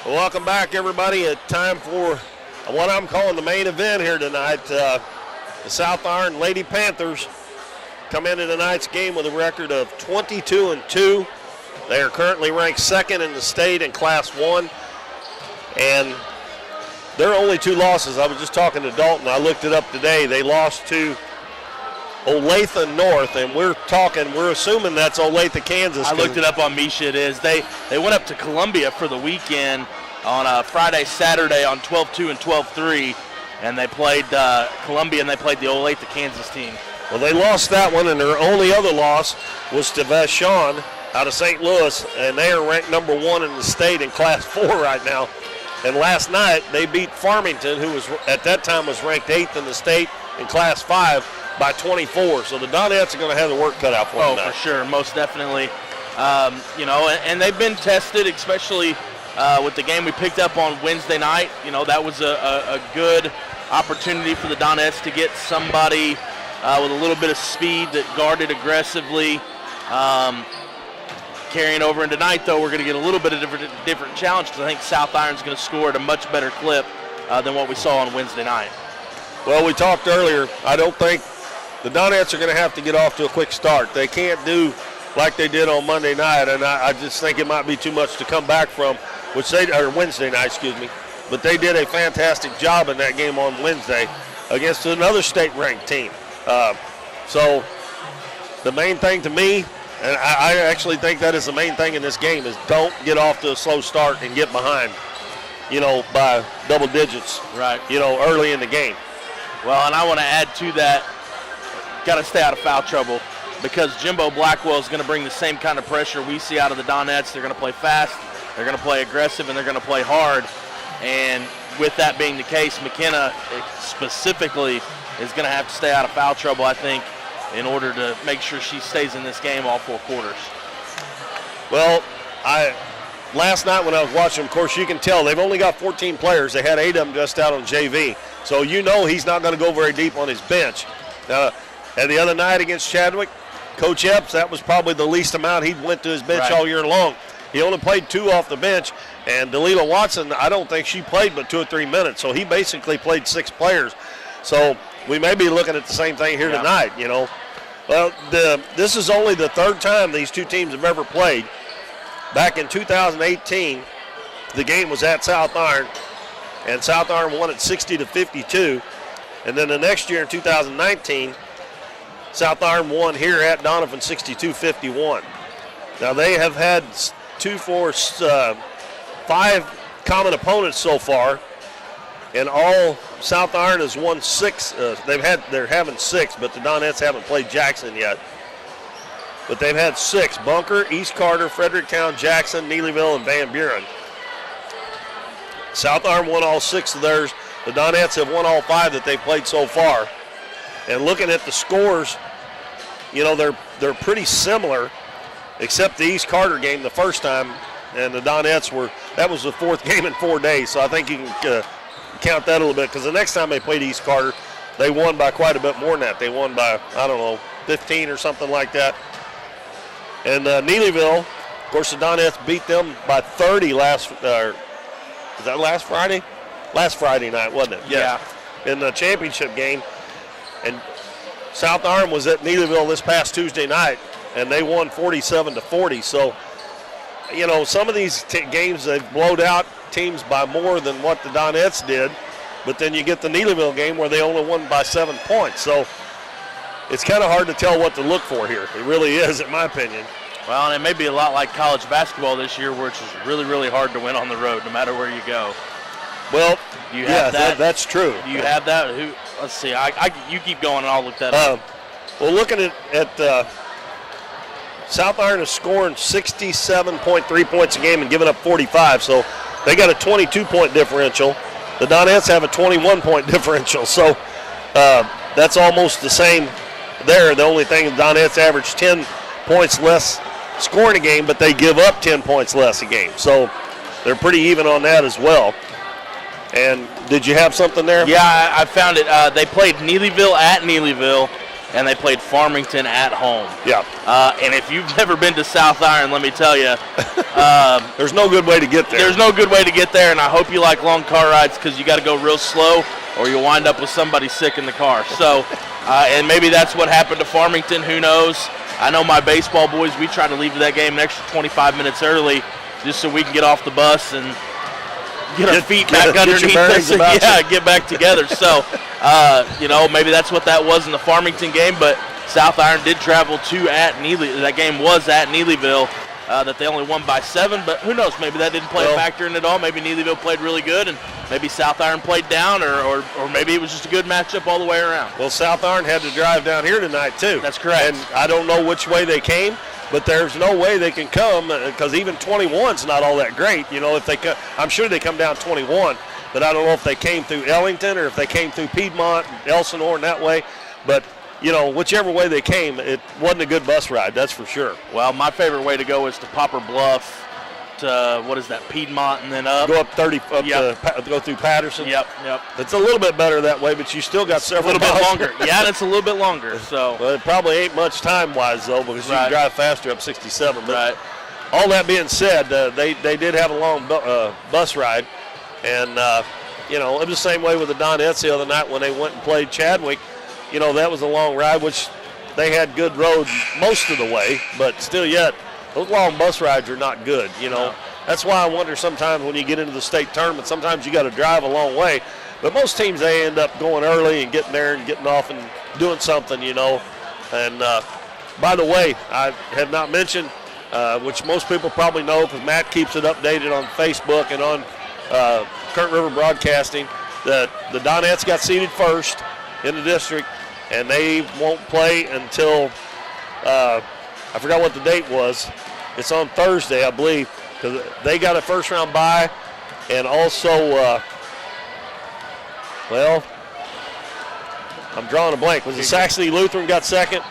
[SPEAKER 1] Welcome back, everybody. It's time for what I'm calling the main event here tonight. The South Iron Lady Panthers come into tonight's game with a record of 22-2. They are currently ranked second in the state in Class 1. And their only 2 losses, I was just talking to Dalton, I looked it up today. They lost to Olathe North, and we're assuming that's Olathe, Kansas.
[SPEAKER 2] I looked it up on Misha. It is. They went up to Columbia for the weekend on a Friday, Saturday on 12-2 and 12-3, and they played Columbia and they played the Olathe, Kansas team.
[SPEAKER 1] Well, they lost that one, and their only other loss was to Vashon out of St. Louis, and they are ranked number 1 in the state in Class 4 right now. And last night they beat Farmington, who was at that time was ranked 8th in the state in Class 5, by 24. So the Donettes are going to have the work cut out for them.
[SPEAKER 2] Oh, for sure, most definitely. And they've been tested, especially with the game we picked up on Wednesday night. That was a good opportunity for the Donettes to get somebody with a little bit of speed that guarded aggressively. Carrying over into tonight, though, we're going to get a little bit of different challenge because I think South Iron's going to score at a much better clip than what we saw on Wednesday night.
[SPEAKER 1] Well, we talked earlier. I don't think the Donettes are going to have to get off to a quick start. They can't do like they did on Monday night, and I just think it might be too much to come back from, or Wednesday night, excuse me. But they did a fantastic job in that game on Wednesday against another state-ranked team. So the main thing to me, and I actually think that is the main thing in this game, is don't get off to a slow start and get behind, by double digits,
[SPEAKER 2] right?
[SPEAKER 1] Early in the game.
[SPEAKER 2] Well, and I want to add to that, got to stay out of foul trouble because Jimbo Blackwell is going to bring the same kind of pressure we see out of the Donettes. They're going to play fast, they're going to play aggressive, and they're going to play hard. And with that being the case, McKenna specifically is going to have to stay out of foul trouble, I think, in order to make sure she stays in this game all 4 quarters.
[SPEAKER 1] Well, last night when I was watching, of course, you can tell they've only got 14 players. They had 8 of them just out on JV. So he's not going to go very deep on his bench. Now, and the other night against Chadwick, Coach Epps, that was probably the least amount he went to his bench all year long. He only played 2 off the bench, and Delilah Watson, I don't think she played but 2 or 3 minutes. So he basically played 6 players. So we may be looking at the same thing here tonight, Well, this is only the 3rd time these 2 teams have ever played. Back in 2018, the game was at South Iron, and South Iron won it 60-52. And then the next year in 2019, South Iron won here at Doniphan 62-51. Now they have had 5 common opponents so far, and all South Iron has won 6. They're having 6, but the Donettes haven't played Jackson yet. But they've had 6: Bunker, East Carter, Fredericktown, Jackson, Neelyville, and Van Buren. South Iron won all 6 of theirs. The Donettes have won all 5 that they've played so far. And looking at the scores, they're pretty similar, except the East Carter game the first time, and the Donettes that was the 4th game in 4 days. So I think you can count that a little bit, because the next time they played East Carter, they won by quite a bit more than that. They won by, 15 or something like that. And Neelyville, of course, the Donettes beat them by 30 was that last Friday? Last Friday night, wasn't it?
[SPEAKER 2] Yeah.
[SPEAKER 1] In the championship game. And South Iron was at Neelyville this past Tuesday night, and they won 47-40. So, some of these games, they've blowed out teams by more than what the Donettes did. But then you get the Neelyville game where they only won by 7 points. So it's kind of hard to tell what to look for here. It really is, in my opinion.
[SPEAKER 2] Well, and it may be a lot like college basketball this year, where it's just really, really hard to win on the road, no matter where you go.
[SPEAKER 1] Well,
[SPEAKER 2] you have
[SPEAKER 1] that's true.
[SPEAKER 2] Do you have that? Let's see. You keep going, and I'll look that up.
[SPEAKER 1] Well, looking at South Iron is scoring 67.3 points a game and giving up 45, so they got a 22-point differential. The Donettes have a 21-point differential, so that's almost the same there. The only thing, the Donettes average 10 points less scoring a game, but they give up 10 points less a game. So they're pretty even on that as well. And did you have something there?
[SPEAKER 2] Yeah, I found it. They played Neelyville at Neelyville, and they played Farmington at home.
[SPEAKER 1] Yeah.
[SPEAKER 2] And if you've never been to South Iron, let me tell you,
[SPEAKER 1] there's no good way to get there.
[SPEAKER 2] There's no good way to get there, and I hope you like long car rides because you got to go real slow or you'll wind up with somebody sick in the car. So, and maybe that's what happened to Farmington. Who knows? I know my baseball boys, we try to leave that game an extra 25 minutes early just so we can get off the bus and get our feet back underneath us and get back together. So, maybe that's what that was in the Farmington game, but South Iron did travel to at Neely. That game was at Neelyville. That they only won by 7, but who knows? Maybe that didn't play a factor in it all. Maybe Neelyville played really good, and maybe South Iron played down, or maybe it was just a good matchup all the way around.
[SPEAKER 1] Well, South Iron had to drive down here tonight, too.
[SPEAKER 2] That's correct.
[SPEAKER 1] And I don't know which way they came, but there's no way they can come because even 21's not all that great. If they I'm sure they come down 21, but I don't know if they came through Ellington or if they came through Piedmont, Elsinore, and that way. But whichever way they came, it wasn't a good bus ride, that's for sure.
[SPEAKER 2] Well, my favorite way to go is to Popper Bluff, to Piedmont, and then up.
[SPEAKER 1] Go up 30, go through Patterson.
[SPEAKER 2] Yep.
[SPEAKER 1] It's a little bit better that way, but you still got several
[SPEAKER 2] miles. A little bit longer. Yeah, it's a little bit longer. So.
[SPEAKER 1] Well, it probably ain't much time-wise, though, because you can drive faster up 67. But all that being said, they did have a long bus ride, and, it was the same way with the Donettes the other night when they went and played Chadwick. That was a long ride, which they had good roads most of the way, but still yet, those long bus rides are not good, No. That's why I wonder sometimes when you get into the state tournament, sometimes you got to drive a long way. But most teams, they end up going early and getting there and getting off and doing something, And by the way, I have not mentioned, which most people probably know because Matt keeps it updated on Facebook and on Current River Broadcasting, that the Donettes got seeded first in the district, and they won't play until I forgot what the date was. It's on Thursday, I believe, because they got a first-round bye, and also, I'm drawing a blank. Was it Saxony Lutheran got second?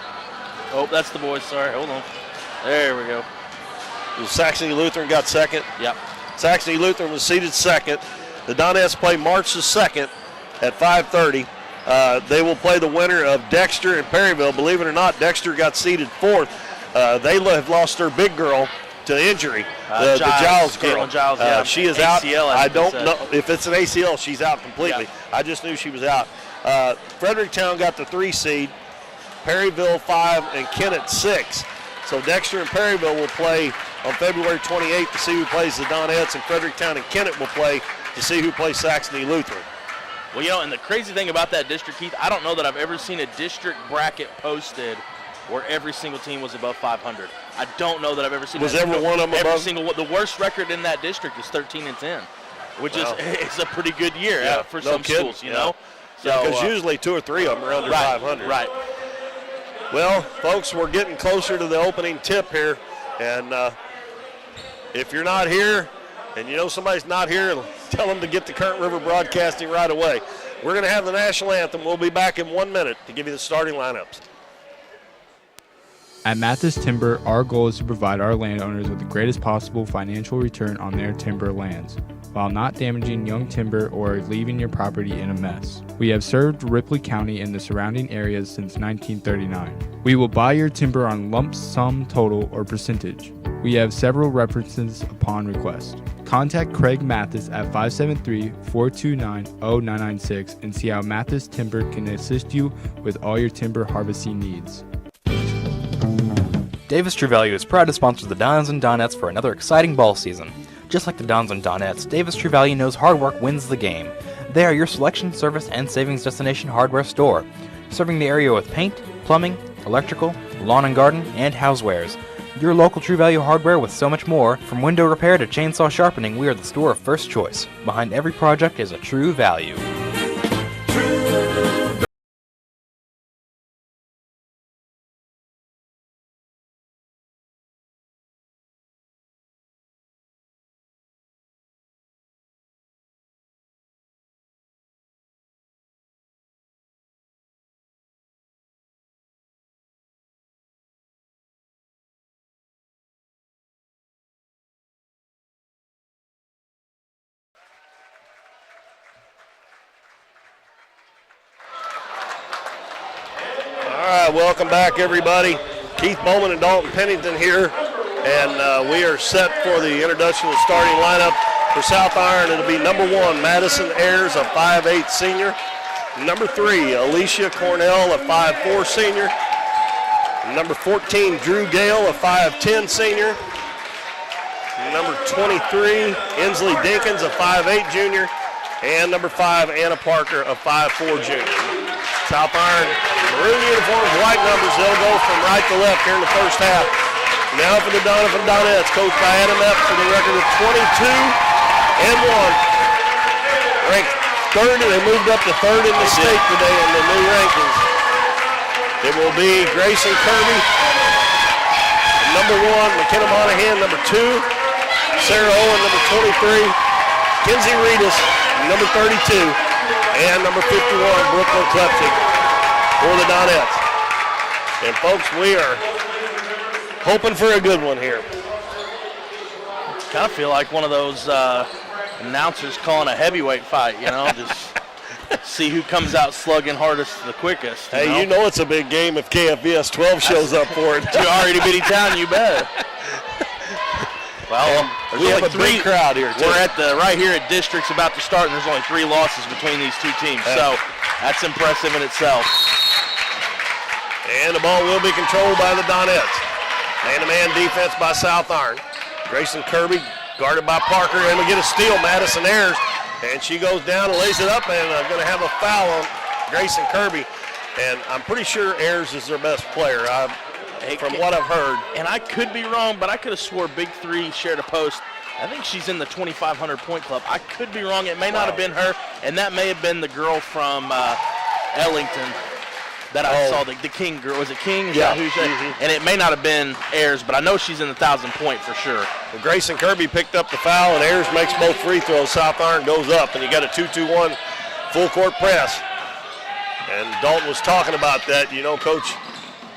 [SPEAKER 2] Oh, that's the boys. Sorry, hold on. There we go.
[SPEAKER 1] Saxony Lutheran got second?
[SPEAKER 2] Yep.
[SPEAKER 1] Saxony Lutheran was seeded second. The Donettes play March the 2nd at 5:30. They will play the winner of Dexter and Perryville. Believe it or not, Dexter got seeded 4th. They have lost their big girl to injury, the Giles girl.
[SPEAKER 2] Giles,
[SPEAKER 1] she is
[SPEAKER 2] ACL,
[SPEAKER 1] out. I don't know if it's an ACL. She's out completely.
[SPEAKER 2] Yeah.
[SPEAKER 1] I just knew she was out. Fredericktown got the 3 seed, Perryville 5, and Kennett 6. So Dexter and Perryville will play on February 28th to see who plays the Donettes, and Fredericktown and Kennett will play to see who plays Saxony Lutheran.
[SPEAKER 2] Well, and the crazy thing about that district, Keith, I don't know that I've ever seen a district bracket posted where every single team was above 500. I don't know that I've ever seen.
[SPEAKER 1] Was every one of them above?
[SPEAKER 2] The worst record in that district is 13-10, which is a pretty good year for some schools, So,
[SPEAKER 1] because usually 2 or 3 of them are under 500.
[SPEAKER 2] Right.
[SPEAKER 1] Well, folks, we're getting closer to the opening tip here, and if you're not here and somebody's not here, tell them to get to Current River Broadcasting right away. We're going to have the national anthem. We'll be back in 1 minute to give you the starting lineups.
[SPEAKER 5] At Mathis Timber, our goal is to provide our landowners with the greatest possible financial return on their timber lands, while not damaging young timber or leaving your property in a mess. We have served Ripley County and the surrounding areas since 1939. We will buy your timber on lump sum total or percentage. We have several references upon request. Contact Craig Mathis at 573-429-0996 and see how Mathis Timber can assist you with all your timber harvesting needs.
[SPEAKER 6] Davis True Value is proud to sponsor the Dons and Donettes for another exciting ball season. Just like the Dons and Donettes, Davis True Value knows hard work wins the game. They are your selection, service, and savings destination hardware store, serving the area with paint, plumbing, electrical, lawn and garden, and housewares. Your local True Value hardware with so much more. From window repair to chainsaw sharpening, we are the store of first choice. Behind every project is a True Value.
[SPEAKER 1] right, welcome back, everybody. Keith Bowman and Dalton Pennington here, and we are set for the introduction of the starting lineup for South Iron. It'll be number 1, Madison Ayers, a 5'8 senior. Number 3, Alicia Cornell, a 5'4 senior. Number 14, Drew Gale, a 5'10 senior. Number 23, Inslee Dinkins, a 5'8 junior. And number 5, Anna Parker, a 5'4 junior. South Iron, maroon uniforms, white numbers. They'll go from right to left here in the first half. Now for the Doniphan Donettes, coached by Adam Epps, for the record of 22-1. Ranked third, they moved up to third in the state today in the new rankings. It will be Grayson Kirby, number 1, McKenna Monahan, number 2, Sarah Owen, number 23, Kenzie Reedus, number 32, and number 51, Brooklyn Klepsik for the Donettes. And folks, we are hoping for a good one here.
[SPEAKER 2] Kind of feel like one of those announcers calling a heavyweight fight, just see who comes out slugging hardest the quickest.
[SPEAKER 1] You know it's a big game if KFBS 12 shows up for it.
[SPEAKER 2] You already bitty town, you bet. Well,
[SPEAKER 1] we have a big crowd here, too.
[SPEAKER 2] We're right here at districts about to start, and there's only 3 losses between these two teams. So that's impressive in itself.
[SPEAKER 1] And the ball will be controlled by the Donettes. Man-to-man defense by South Iron. Grayson Kirby guarded by Parker, and we get a steal, Madison Ayers. And she goes down and lays it up, and going to have a foul on Grayson Kirby. And I'm pretty sure Ayers is their best player. From what I've heard.
[SPEAKER 2] And I could be wrong, but I could have swore Big 3 shared a post. I think she's in the 2,500 point club. I could be wrong. It may not have been her, and that may have been the girl from Ellington that I saw, the King girl. Was it King?
[SPEAKER 1] Yeah.
[SPEAKER 2] And it may not have been Ayers, but I know she's in the 1,000 point for sure.
[SPEAKER 1] Well, Grayson Kirby picked up the foul, and Ayers makes both free throws. South Iron goes up, and you got a 2-2-1 full court press. And Dalton was talking about that, Coach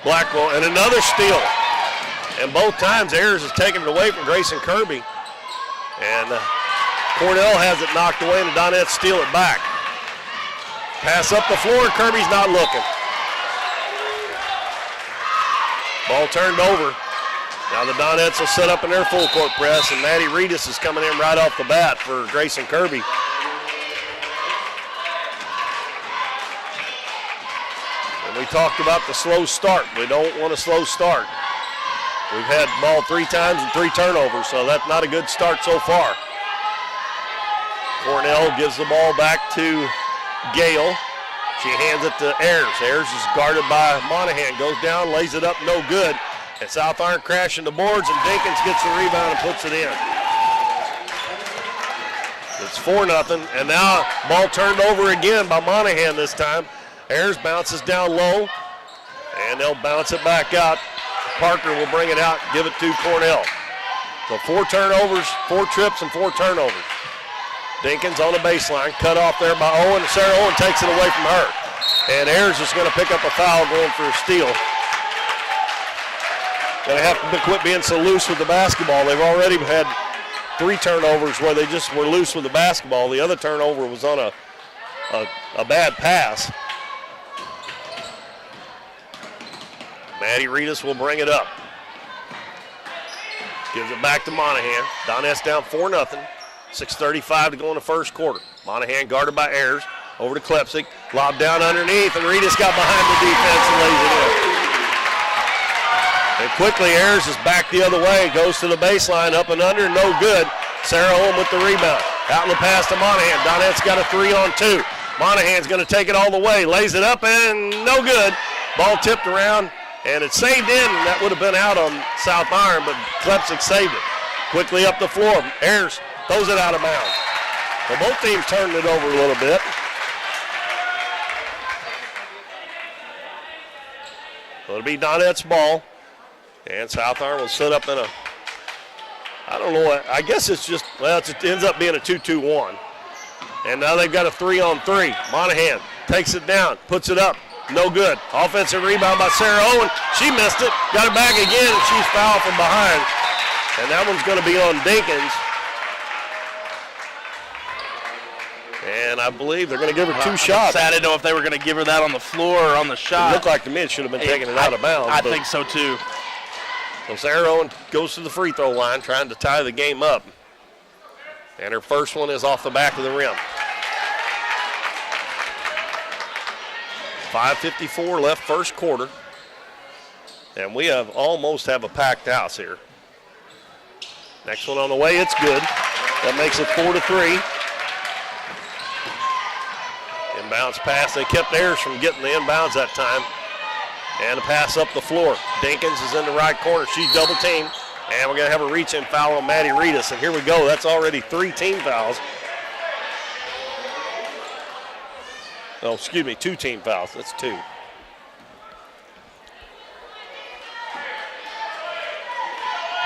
[SPEAKER 1] Blackwell, and another steal. And both times Ayers has taken it away from Grayson Kirby. And Cornell has it knocked away, and the Donettes steal it back. Pass up the floor, Kirby's not looking. Ball turned over. Now the Donettes will set up in their full court press, and Maddie Reedus is coming in right off the bat for Grayson Kirby. We talked about the slow start. We don't want a slow start. We've had ball 3 times and 3 turnovers, so that's not a good start so far. Cornell gives the ball back to Gale. She hands it to Ayers. Ayers is guarded by Monahan. Goes down, lays it up, no good. And South Iron crashing the boards, and Dinkins gets the rebound and puts it in. It's 4-0, and now ball turned over again by Monahan this time. Ayers bounces down low, and they'll bounce it back out. Parker will bring it out, give it to Cornell. So 4 turnovers, 4 trips, and 4 turnovers. Dinkins on the baseline, cut off there by Owen. Sarah Owen takes it away from her. And Ayers is going to pick up a foul going for a steal. Going to have to quit being so loose with the basketball. They've already had 3 turnovers where they just were loose with the basketball. The other turnover was on a bad pass. Maddie Reedus will bring it up. Gives it back to Monahan. Donettes down 4-0. 6:35 to go in the first quarter. Monahan guarded by Ayers. Over to Klepsik. Lob down underneath, and Reedus got behind the defense and lays it in. And quickly, Ayers is back the other way. Goes to the baseline, up and under, no good. Sarah Owen with the rebound. Out in the pass to Monahan. Donettes got a 3-on-2. Monahan's going to take it all the way. Lays it up, and no good. Ball tipped around. And it's saved in, and that would have been out on South Iron, but Klepsik saved it. Quickly up the floor. Ayers throws it out of bounds. Well, both teams turned it over a little bit. So it'll be Donette's ball. And South Iron will set up in a, I don't know, I guess it's just, well, it ends up being a 2-2-1. And now they've got a 3-on-3. Monahan takes it down, puts it up. No good. Offensive rebound by Sarah Owen. She missed it. Got it back again, and she's fouled from behind. And that one's going to be on Dinkins. And I believe they're going to give her 2 shots.
[SPEAKER 2] I didn't know if they were going to give her that on the floor or on the shot.
[SPEAKER 1] It looked like to me it should have been taking it out of bounds.
[SPEAKER 2] I think so too.
[SPEAKER 1] So Sarah Owen goes to the free throw line trying to tie the game up. And her first one is off the back of the rim. 5:54 left first quarter. And we almost have a packed house here. Next one on the way, it's good. That makes it 4-3. Inbounds pass. They kept Ayers from getting the inbounds that time. And a pass up the floor. Dinkins is in the right corner. She's double teamed. And we're going to have a reach-in foul on Maddie Reedus. And here we go. That's already 3 team fouls. Oh, excuse me, 2 team fouls. That's 2.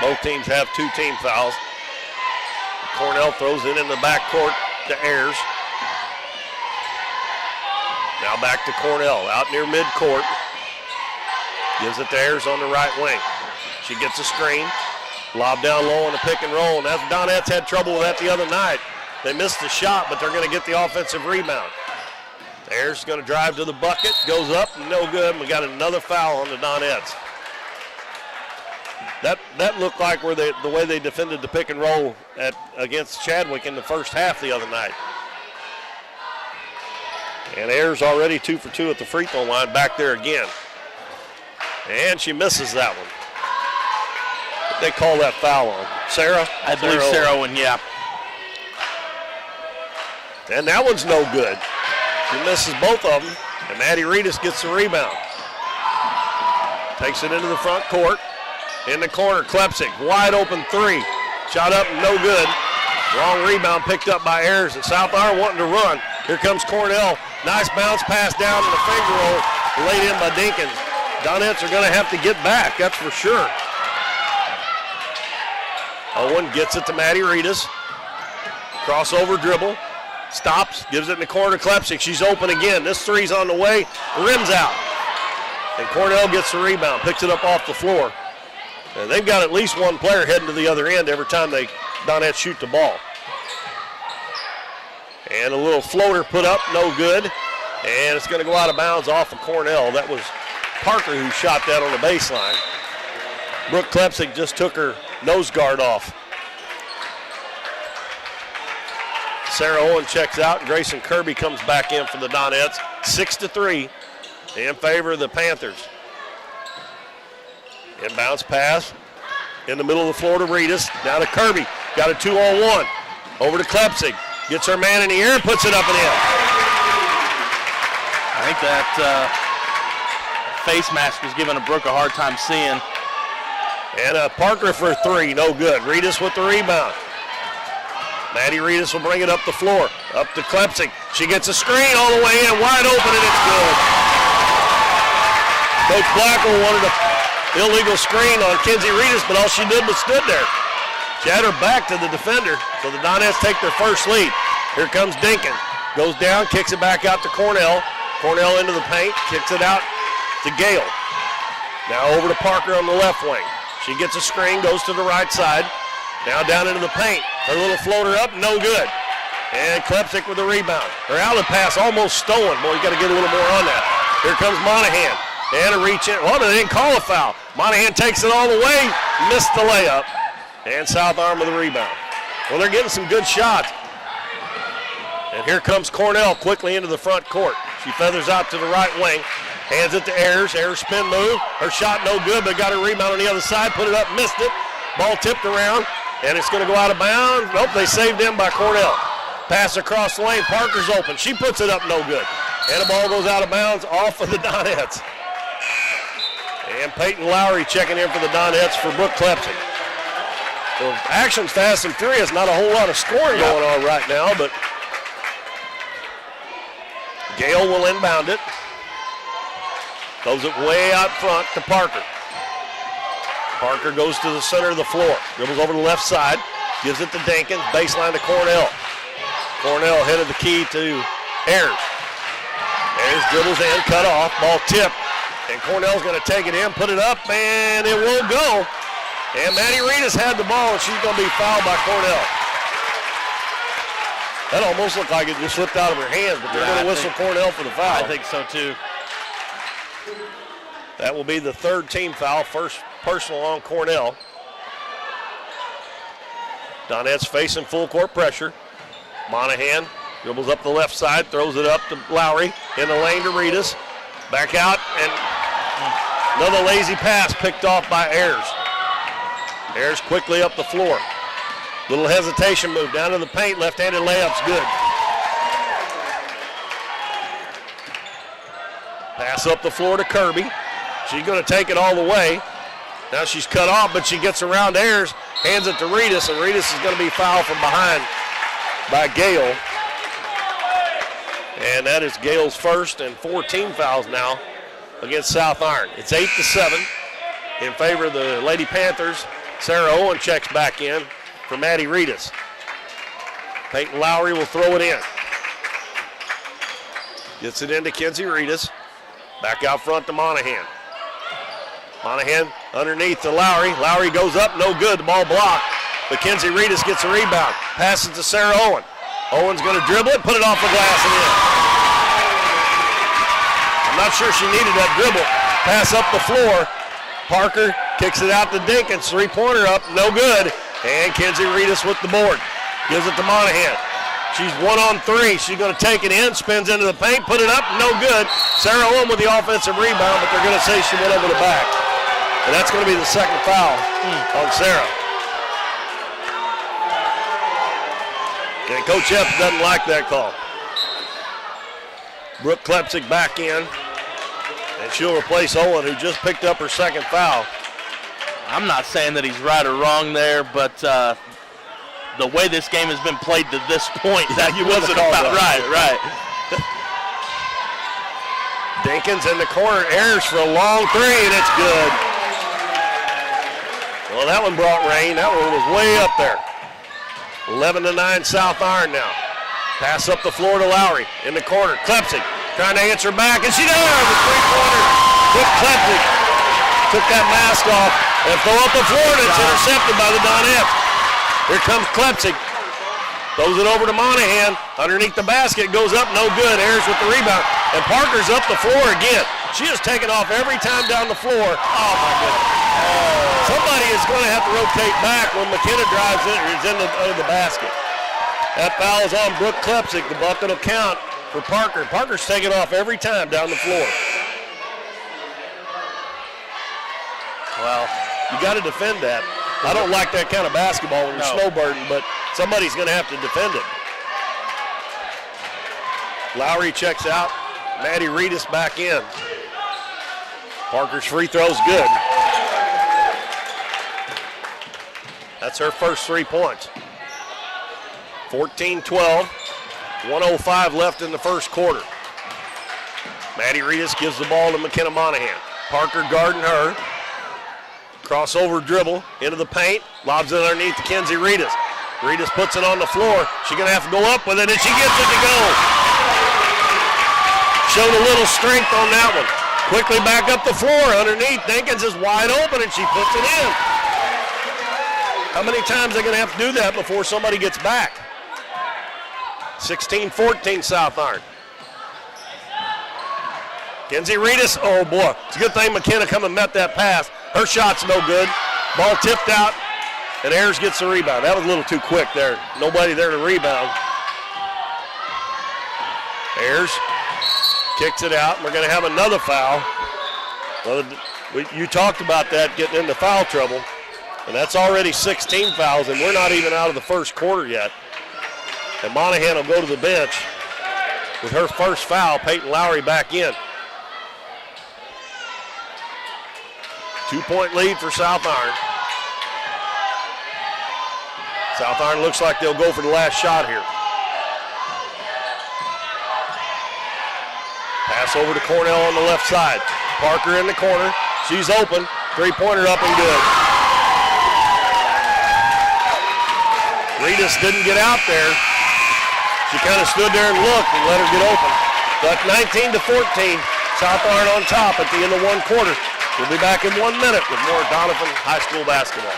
[SPEAKER 1] Both teams have 2 team fouls. Cornell throws it in the backcourt to Ayers. Now back to Cornell, out near midcourt. Gives it to Ayers on the right wing. She gets a screen. Lob down low on the pick and roll. And that's Donettes had trouble with that the other night. They missed the shot, but they're going to get the offensive rebound. Ayers is going to drive to the bucket. Goes up, no good. We got another foul on the Donettes. That looked like where the way they defended the pick and roll against Chadwick in the first half the other night. And Ayers already 2 for 2 at the free throw line, back there again. And she misses that one. They call that foul on Sarah?
[SPEAKER 2] I believe Sarah Owen, yeah.
[SPEAKER 1] And that one's no good. She misses both of them, and Maddie Reedus gets the rebound. Takes it into the front court. In the corner, Klepsik, wide open 3. Shot up, no good. Long rebound picked up by Ayers, and South Arm wanting to run. Here comes Cornell. Nice bounce pass down to the finger roll, laid in by Dinkins. Donettes are going to have to get back, that's for sure. Owen gets it to Maddie Reedus. Crossover dribble. Stops, gives it in the corner to Klepsik. She's open again. This 3's on the way. Rim's out. And Cornell gets the rebound, picks it up off the floor. And they've got at least one player heading to the other end every time Donettes shoot the ball. And a little floater put up, no good. And it's going to go out of bounds off of Cornell. That was Parker who shot that on the baseline. Brooke Klepsik just took her nose guard off. Sarah Owen checks out, and Grayson Kirby comes back in for the Donettes. 6-3 in favor of the Panthers. Inbounds pass in the middle of the floor to Reedus. Down to Kirby. Got a 2-on-1. Over to Klepsik. Gets her man in the air and puts it up and in.
[SPEAKER 2] I think that face mask was giving Brooke a hard time seeing.
[SPEAKER 1] And Parker for 3. No good. Reedus with the rebound. Maddie Reedus will bring it up the floor. Up to Klepsik. She gets a screen all the way in. Wide open, and it's good. Coach Blackwell wanted a illegal screen on Kenzie Reedus, but all she did was stood there. She had her back to the defender, so the Donettes take their first lead. Here comes Dinkins. Goes down, kicks it back out to Cornell. Cornell into the paint, kicks it out to Gale. Now over to Parker on the left wing. She gets a screen, goes to the right side. Now down into the paint. Her little floater up, no good. And Klepsik with the rebound. Her outlet pass almost stolen. Boy, you got to get a little more on that. Here comes Monahan. And a reach in. Well, they didn't call a foul. Monahan takes it all the way. Missed the layup. And South Arm with the rebound. Well, they're getting some good shots. And here comes Cornell quickly into the front court. She feathers out to the right wing. Hands it to Ayers. Ayers spin move. Her shot no good, but got a rebound on the other side. Put it up, missed it. Ball tipped around. And it's going to go out of bounds. Nope, they saved him by Cornell. Pass across the lane. Parker's open. She puts it up, no good. And the ball goes out of bounds off of the Donettes. And Peyton Lowry checking in for the Donettes for Brooke Klepsik. Well, action's fast and furious. Not a whole lot of scoring going on right now, but Gale will inbound it. Throws it way out front to Parker. Parker goes to the center of the floor. Dribbles over to the left side. Gives it to Dinkins. Baseline to Cornell. Cornell headed the key to Ayers. Ayers dribbles in, cut off. Ball tipped. And Cornell's going to take it in, put it up, and it will go. And Maddie Reedus had the ball, and she's going to be fouled by Cornell. That almost looked like it just slipped out of her hands, but they're going to whistle Cornell for the foul.
[SPEAKER 2] I think so too.
[SPEAKER 1] That will be the third team foul, first personal on Cornell. Donettes facing full court pressure. Monahan dribbles up the left side, throws it up to Lowry, in the lane to Reedus. Back out, and another lazy pass picked off by Ayers. Ayers quickly up the floor. Little hesitation move down to the paint, left-handed layup's good. Pass up the floor to Kirby. She's going to take it all the way. Now she's cut off, but she gets around Ayers, hands it to Reedus, and Reedus is going to be fouled from behind by Gale. And that is Gale's first and 14 fouls now against South Iron. It's 8-7 in favor of the Lady Panthers. Sarah Owen checks back in for Maddie Reedus. Peyton Lowry will throw it in. Gets it into Kenzie Reedus. Back out front to Monahan. Monahan underneath to Lowry. Lowry goes up, no good. The ball blocked. But Kenzie Reedus gets a rebound. Passes to Sarah Owen. Owen's going to dribble it, put it off the glass and in. I'm not sure she needed that dribble. Pass up the floor. Parker kicks it out to Dinkins. Three-pointer up, no good. And Kenzie Reedus with the board. Gives it to Monahan. She's 1-on-3. She's going to take it in, spins into the paint, put it up, no good. Sarah Owen with the offensive rebound, but they're going to say she went over the back. And that's going to be the second foul on Sarah. And Coach Epps doesn't like that call. Brooke Klepsik back in, and she'll replace Owen, who just picked up her second foul.
[SPEAKER 2] I'm not saying that he's right or wrong there, but the way this game has been played to this point, that
[SPEAKER 1] you wouldn't
[SPEAKER 2] wasn't
[SPEAKER 1] have called
[SPEAKER 2] about
[SPEAKER 1] that.
[SPEAKER 2] right.
[SPEAKER 1] Dinkins in the corner, Ayers for a long three, and it's good. Well, that one brought rain. That one was way up there. 11-9 South Iron now. Pass up the floor to Lowry in the corner. Klepsik trying to answer back, and she does. A three-pointer. Quick Klepsik took that mask off and throw up the floor, and it's intercepted by the Donettes. Here comes Klepsik. Throws it over to Monahan. Underneath the basket, goes up, no good. Ayers with the rebound. And Parker's up the floor again. She is taking off every time down the floor. Oh, my goodness. Somebody is going to have to rotate back when McKenna drives in or is in the basket. That foul is on Brooke Klepsik. The bucket will count for Parker. Parker's taking off every time down the floor. Well, you got to defend that. I don't like that kind of basketball when you're snowbirding, but somebody's going to have to defend it. Lowry checks out. Maddie Reedus back in. Parker's free throw's good. That's her first 3 points. 14-12. 1:05 left in the first quarter. Maddie Reedus gives the ball to McKenna Monahan. Parker guarding her. Crossover dribble into the paint. Lobs it underneath to Kenzie Reedus. Reedus puts it on the floor. She's going to have to go up with it, and she gets it to go. Showed a little strength on that one. Quickly back up the floor underneath. Dinkins is wide open, and she puts it in. How many times are they going to have to do that before somebody gets back? 16-14 South Iron. Kenzie Reedus, oh boy. It's a good thing McKenna come and met that pass. Her shot's no good. Ball tipped out, and Ayers gets the rebound. That was a little too quick there. Nobody there to rebound. Ayers kicks it out, and we're going to have another foul. Well, you talked about that getting into foul trouble, and that's already 16 fouls, and we're not even out of the first quarter yet. And Monahan will go to the bench with her first foul. Peyton Lowry back in. 2-point lead for South Iron. South Iron looks like they'll go for the last shot here. Pass over to Cornell on the left side. Parker in the corner. She's open. Three-pointer up and good. Reedus didn't get out there. She kind of stood there and looked and let her get open. But 19-14, South Iron on top at the end of one quarter. We'll be back in 1 minute with more Doniphan High School basketball.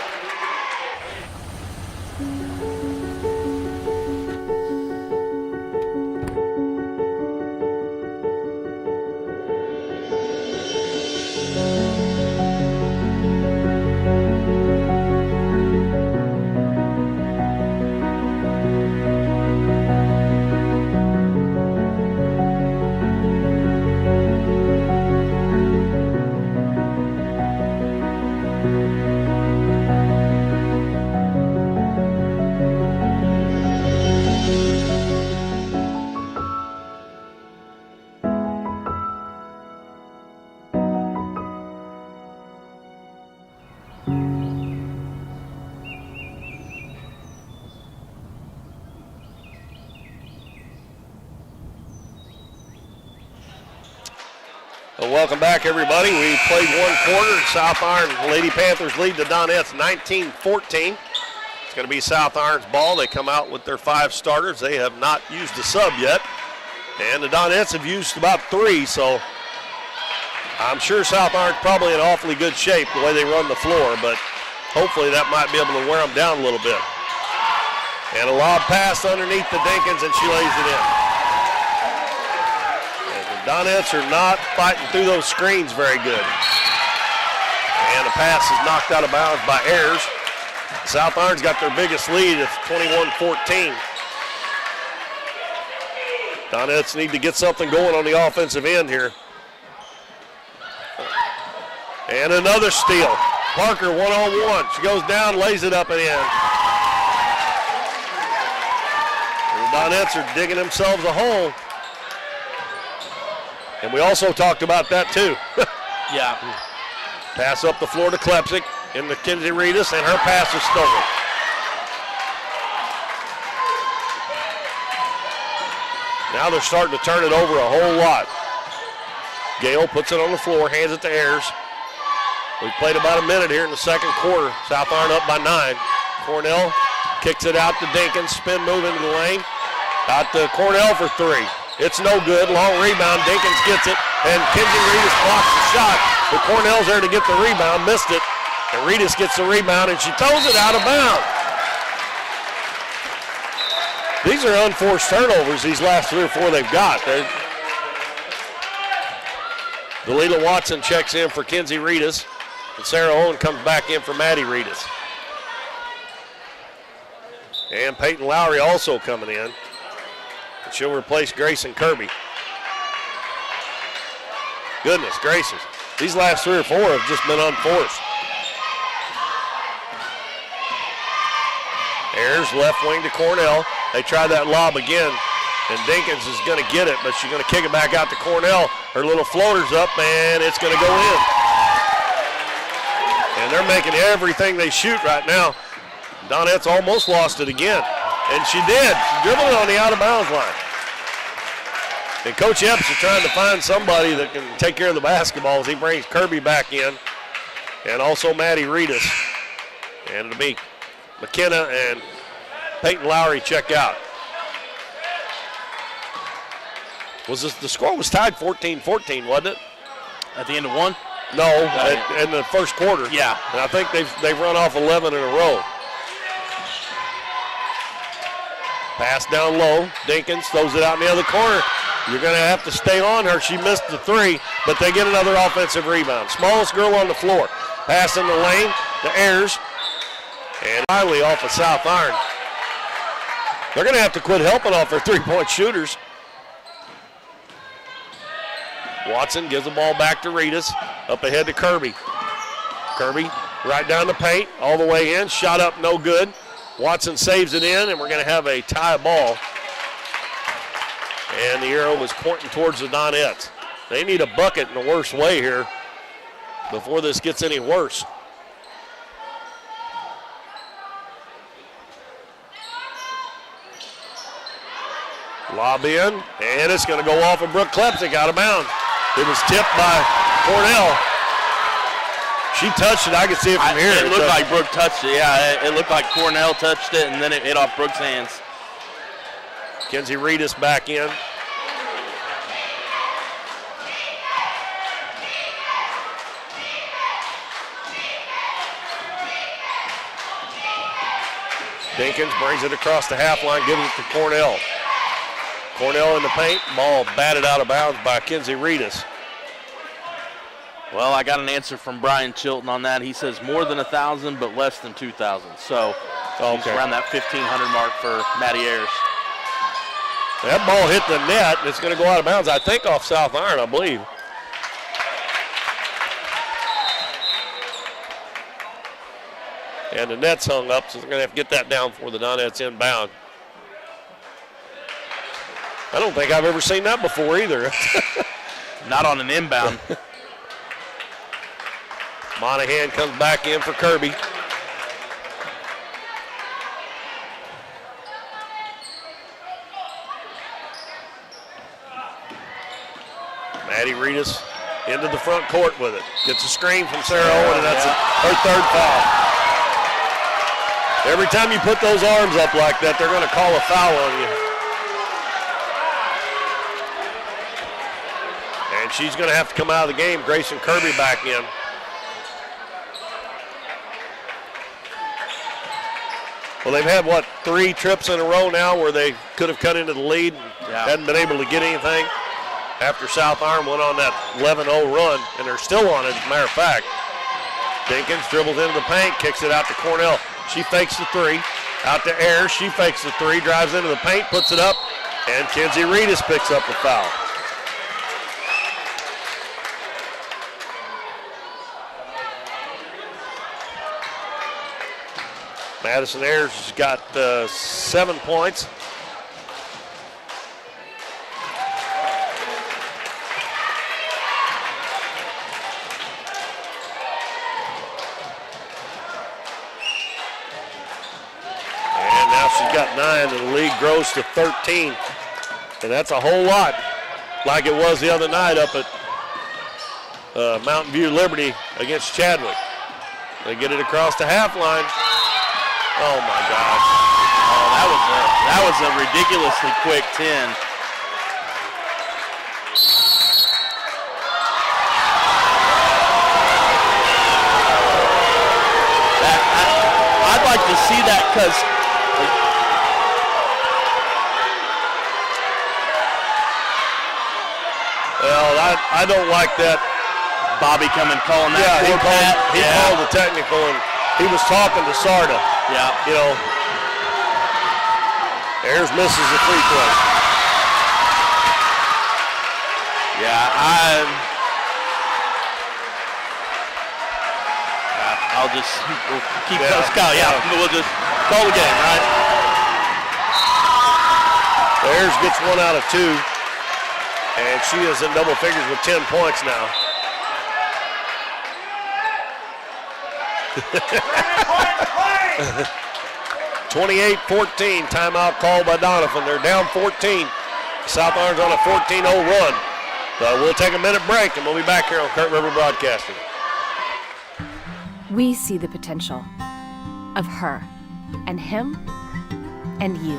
[SPEAKER 1] Well, welcome back, everybody. We played one quarter. South Iron Lady Panthers lead the Donettes 19-14. It's going to be South Iron's ball. They come out with their 5 starters. They have not used a sub yet. And the Donettes have used about 3, so I'm sure South Iron's probably in awfully good shape the way they run the floor, but hopefully that might be able to wear them down a little bit. And a lob pass underneath the Dinkins, and she lays it in. Donettes are not fighting through those screens very good. And the pass is knocked out of bounds by Ayers. South Iron's got their biggest lead of 21-14. Donettes need to get something going on the offensive end here. And another steal. Parker one-on-one. She goes down, lays it up and in. And the Donettes are digging themselves a hole. And we also talked about that too.
[SPEAKER 2] Yeah.
[SPEAKER 1] Pass up the floor to Klepsik and Mackenzie Reedus, and her pass is stolen. Now they're starting to turn it over a whole lot. Gale puts it on the floor, hands it to Ayers. We've played about a minute here in the second quarter. South Iron up by 9. Cornell kicks it out to Dinkins, spin move into the lane. Out to Cornell for 3. It's no good. Long rebound. Dinkins gets it. And Kenzie Reedus blocks the shot. But Cornell's there to get the rebound. Missed it. And Reedus gets the rebound, and she throws it out of bounds. These are unforced turnovers, these last 3 or 4 they've got. Delila Watson checks in for Kenzie Reedus. And Sarah Owen comes back in for Maddie Reedus. And Peyton Lowry also coming in. She'll replace Grayson Kirby. Goodness gracious. These last 3 or 4 have just been unforced. Ayers left wing to Cornell. They try that lob again, and Dinkins is going to get it, but she's going to kick it back out to Cornell. Her little floater's up, and it's going to go in. And they're making everything they shoot right now. Donette's almost lost it again. And she did. She dribbled it on the out-of-bounds line. And Coach Epps is trying to find somebody that can take care of the basketball as he brings Kirby back in. And also Maddie Reedus. And it'll be McKenna and Peyton Lowry check out. The score was tied 14-14, wasn't it?
[SPEAKER 2] At the end of 1?
[SPEAKER 1] No, in the first quarter.
[SPEAKER 2] Yeah.
[SPEAKER 1] And I think they've run off 11 in a row. Pass down low. Dinkins throws it out in the other corner. You're going to have to stay on her. She missed the 3, but they get another offensive rebound. Smallest girl on the floor. Pass in the lane to Ayers. And Riley off of South Iron. They're going to have to quit helping off their 3-point shooters. Watson gives the ball back to Reedus. Up ahead to Kirby. Kirby right down the paint, all the way in. Shot up, no good. Watson saves it in, and we're going to have a tie ball. And the arrow was pointing towards the Donettes. They need a bucket in the worst way here before this gets any worse. Lob in, and it's going to go off of Brooke Klepsik out of bounds. It was tipped by Cornell. She touched it. I could see it from here.
[SPEAKER 2] It looked like Brooke touched it. Yeah, it looked like Cornell touched it, and then it hit off Brooke's hands.
[SPEAKER 1] Kenzie Reedus back in. Dinkins brings it across the half line, gives it to Cornell. Cornell in the paint, ball batted out of bounds by Kenzie Reedus.
[SPEAKER 2] Well, I got an answer from Brian Chilton on that. He says more than 1,000, but less than 2,000. So he's around that 1,500 mark for Maddie Ayers.
[SPEAKER 1] That ball hit the net, and it's going to go out of bounds, I think, off South Iron, I believe. And the net's hung up, so they're going to have to get that down for the Donettes inbound. I don't think I've ever seen that before either.
[SPEAKER 2] Not on an inbound.
[SPEAKER 1] Monahan comes back in for Kirby. Maddie Reedus into the front court with it. Gets a screen from Sarah Owen, and that's her third foul. Every time you put those arms up like that, they're going to call a foul on you. And she's going to have to come out of the game. Grayson Kirby back in. Well, they've had, 3 trips in a row now where they could have cut into the lead and hadn't been able to get anything after South Arm went on that 11-0 run, and they're still on it, as a matter of fact. Dinkins dribbles into the paint, kicks it out to Cornell. She fakes the 3. Out to Ayers. She fakes the 3, drives into the paint, puts it up, and Kenzie Reedus picks up the foul. Madison Ayers has got 7 points. And now she's got 9, and the lead grows to 13. And that's a whole lot, like it was the other night up at Mountain View Liberty against Chadwick. They get it across the half line. Oh my gosh.
[SPEAKER 2] Oh, that was a ridiculously quick 10. I'd like to see that because
[SPEAKER 1] well, I don't like that.
[SPEAKER 2] Bobby coming calling that.
[SPEAKER 1] Yeah, he called the technical, and he was talking to Sarda.
[SPEAKER 2] Yeah.
[SPEAKER 1] You know, Ayers misses the free throw.
[SPEAKER 2] Yeah, I'll just keep those calls. Yeah, we'll just call the game, right?
[SPEAKER 1] Ayers gets 1 out of 2, and she is in double figures with 10 points now. 28-14, timeout called by Doniphan. They're down 14. South Orange on a 14-0 run. So we'll take a minute break, and we'll be back here on Kurt River Broadcasting.
[SPEAKER 4] We see the potential of her and him and you,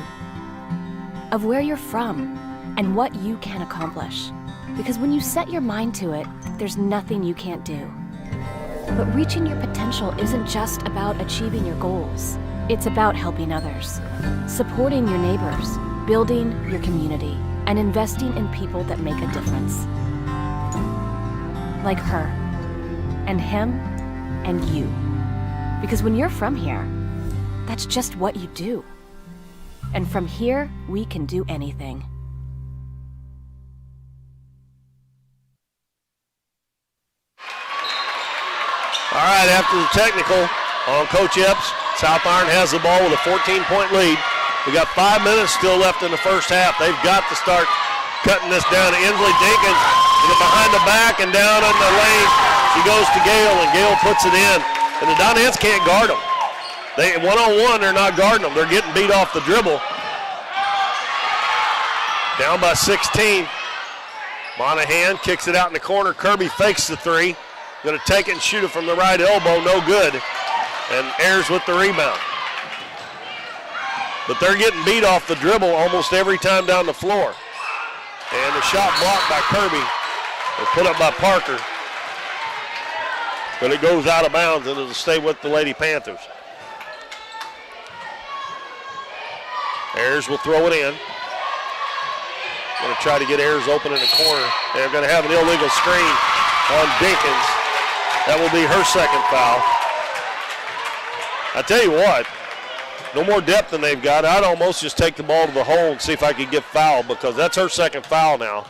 [SPEAKER 4] of where you're from and what you can accomplish. Because when you set your mind to it, there's nothing you can't do. But reaching your potential isn't just about achieving your goals. It's about helping others, supporting your neighbors, building your community, and investing in people that make a difference. Like her, and him, and you. Because when you're from here, that's just what you do. And from here, we can do anything.
[SPEAKER 1] All right, after the technical on Coach Epps, South Iron has the ball with a 14-point lead. We got 5 minutes still left in the first half. They've got to start cutting this down to Inslee Dinkins. Get behind the back and down in the lane. She goes to Gale, and Gale puts it in. And the Donettes can't guard them. They one-on-one, they're not guarding them. They're getting beat off the dribble. Down by 16. Monahan kicks it out in the corner. Kirby fakes the 3. Going to take it and shoot it from the right elbow. No good. And Ayers with the rebound. But they're getting beat off the dribble almost every time down the floor. And the shot blocked by Kirby. Or put up by Parker. But it goes out of bounds and it'll stay with the Lady Panthers. Ayers will throw it in. Going to try to get Ayers open in the corner. They're going to have an illegal screen on Dinkins. That will be her second foul. I tell you what, no more depth than they've got. I'd almost just take the ball to the hole and see if I could get fouled, because that's her second foul now.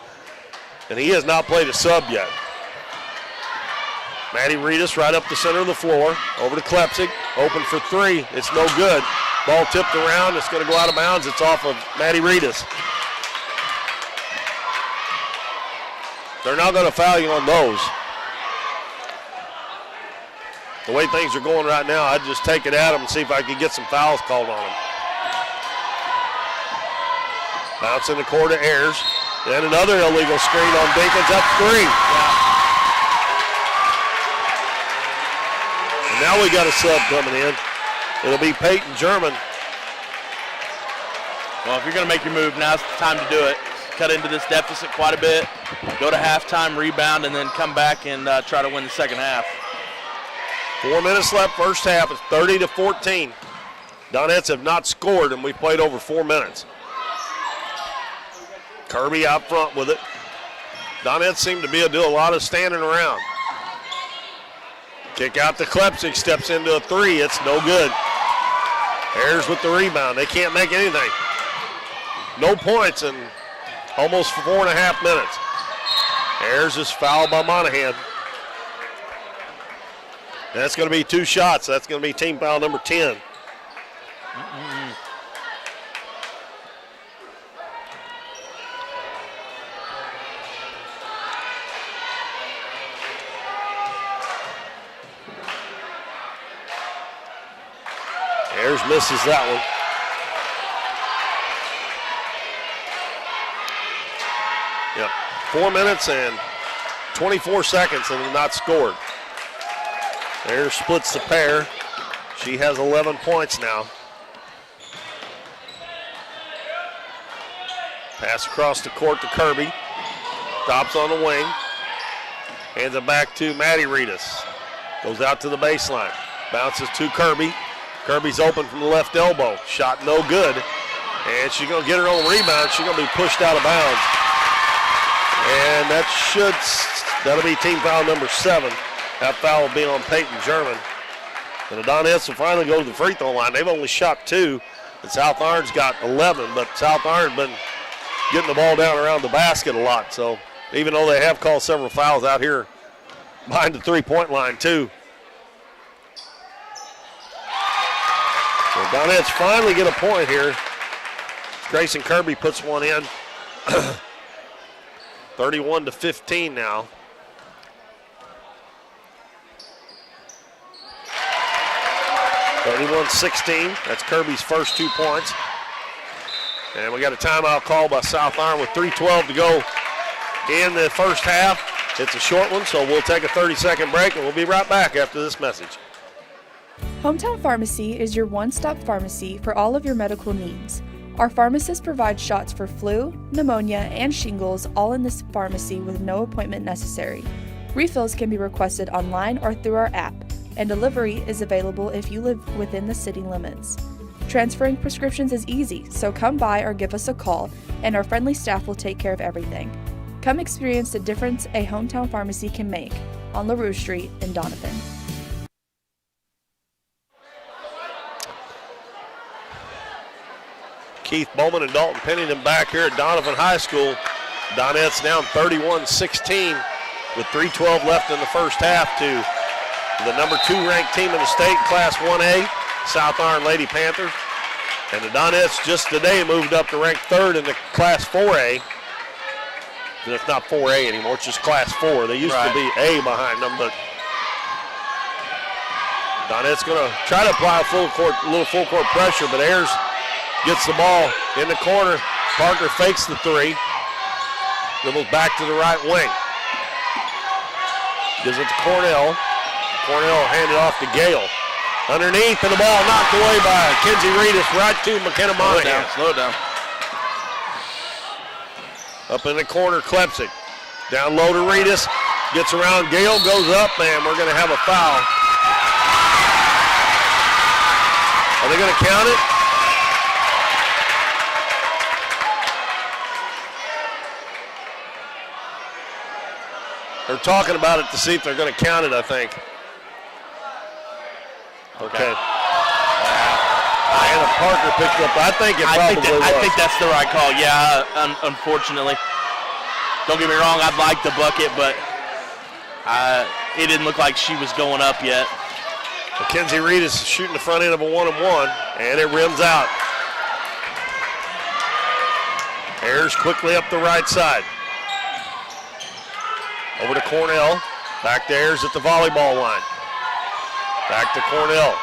[SPEAKER 1] And he has not played a sub yet. Maddie Reedus right up the center of the floor. Over to Klepsig. Open for 3. It's no good. Ball tipped around. It's going to go out of bounds. It's off of Maddie Reedus. They're not going to foul you on those. The way things are going right now, I'd just take it at them and see if I could get some fouls called on them. Bounce in the court to Ayers. Then another illegal screen on Dinkins, up 3. Now we got a sub coming in. It'll be Peyton German.
[SPEAKER 2] Well, if you're going to make your move, now's the time to do it. Cut into this deficit quite a bit, go to halftime, rebound, and then come back and try to win the second half.
[SPEAKER 1] 4 minutes left, first half. It's 30-14. Donettes have not scored, and we played over 4 minutes. Kirby out front with it. Donettes seem to be able to do a lot of standing around. Kick out to Klepsik, steps into a three. It's no good. Ayers with the rebound. They can't make anything. No points in almost 4.5 minutes. Ayers is fouled by Monahan. That's going to be 2 shots. That's going to be team foul number 10. Ayers misses that one. Yep, 4 minutes and 24 seconds and they've not scored. Ayers splits the pair. She has 11 points now. Pass across the court to Kirby. Stops on the wing. Hands it back to Maddie Reedus. Goes out to the baseline. Bounces to Kirby. Kirby's open from the left elbow. Shot no good. And she's going to get her own rebound. She's going to be pushed out of bounds. And that'll be team foul number 7. That foul will be on Peyton German. And the Donettes will finally go to the free throw line. They've only shot 2. And South Iron's got 11, but South Iron's been getting the ball down around the basket a lot. So even though they have called several fouls out here behind the three-point line too. So Donettes finally get a point here. Grayson Kirby puts one in. 31-15 now. (31-16). That's Kirby's first 2 points. And we got a timeout call by South Iron with 3:12 to go in the first half. It's a short one, so we'll take a 30-second break, and we'll be right back after this message.
[SPEAKER 3] Hometown Pharmacy is your one-stop pharmacy for all of your medical needs. Our pharmacists provide shots for flu, pneumonia, and shingles all in this pharmacy with no appointment necessary. Refills can be requested online or through our app, and delivery is available if you live within the city limits. Transferring prescriptions is easy, so come by or give us a call, and our friendly staff will take care of everything. Come experience the difference a hometown pharmacy can make on LaRue Street in Doniphan.
[SPEAKER 1] Keith Bowman and Dalton Pennington back here at Doniphan High School. Donettes down 31-16 with 3:12 left in the first half to the number 2 ranked team in the state, Class 1A, South Iron Lady Panthers. And the Donettes just today moved up to rank 3rd in the Class 4A. And it's not 4A anymore, it's just Class 4. They used to be A behind them, but Donettes going to try to apply a little full court pressure, but Ayers gets the ball in the corner. Parker fakes the 3. Dribbles back to the right wing. Gives it to Cornell. Cornell handed off to Gale. Underneath, and the ball knocked away by Kenzie Reedus right to McKenna Monahan.
[SPEAKER 2] Slow down.
[SPEAKER 1] Up in the corner, Klepsik. Down low to Reedus. Gets around, Gale goes up, and we're going to have a foul. Are they going to count it? They're talking about it to see if they're going to count it, I think. Okay. Anna Parker picked up. I think it probably was.
[SPEAKER 2] I think that's the right call. Yeah, unfortunately. Don't get me wrong, I'd like the bucket, but it didn't look like she was going up yet.
[SPEAKER 1] Mackenzie Reedus shooting the front end of a 1-and-1, and it rims out. Ayers quickly up the right side. Over to Cornell. Back to Ayers at the volleyball line. Back to Cornell.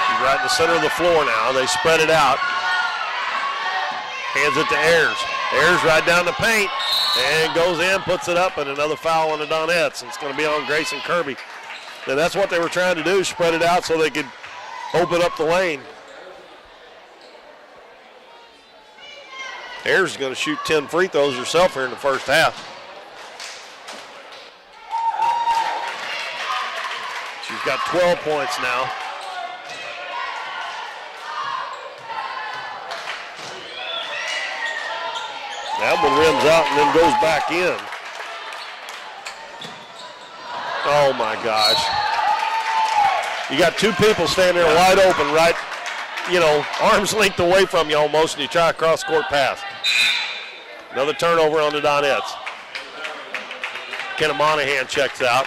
[SPEAKER 1] She's right in the center of the floor now. They spread it out. Hands it to Ayers. Ayers right down the paint and goes in, puts it up, and another foul on the Donettes. It's going to be on Grayson Kirby. And that's what they were trying to do, spread it out so they could open up the lane. Ayers is going to shoot 10 free throws herself here in the first half. She's got 12 points now. That one rims out and then goes back in. Oh my gosh. You got two people standing there wide open, right, arm's length away from you almost, and you try a cross-court pass. Another turnover on the Donettes. Kenna Monahan checks out.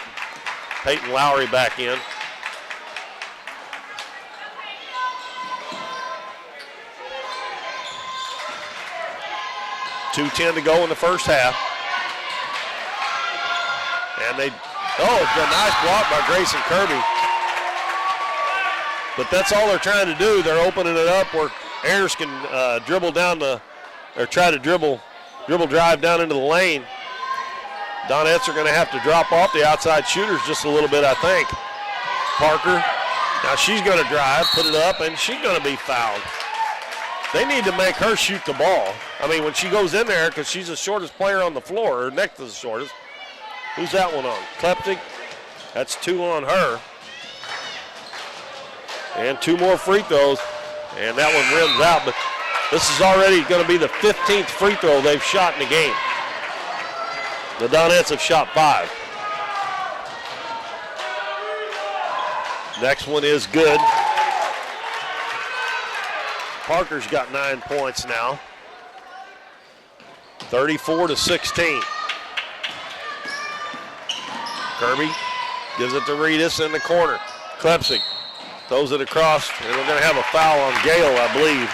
[SPEAKER 1] Peyton Lowry back in. .210 to go in the first half. And it's a nice block by Grayson Kirby. But that's all they're trying to do. They're opening it up where Ayers can dribble down or try to dribble drive down into the lane. Donettes are going to have to drop off the outside shooters just a little bit, I think. Parker, now she's going to drive, put it up, and she's going to be fouled. They need to make her shoot the ball. I mean, when she goes in there, because she's the shortest player on the floor, or next to the shortest. Who's that one on? Kleptic. That's 2 on her. And 2 more free throws. And that one rims out. But this is already going to be the 15th free throw they've shot in the game. The Donettes have shot 5. Next one is good. Parker's got 9 points now. 34-16. Kirby gives it to Reedus in the corner. Klepsig throws it across, and we're going to have a foul on Gale, I believe.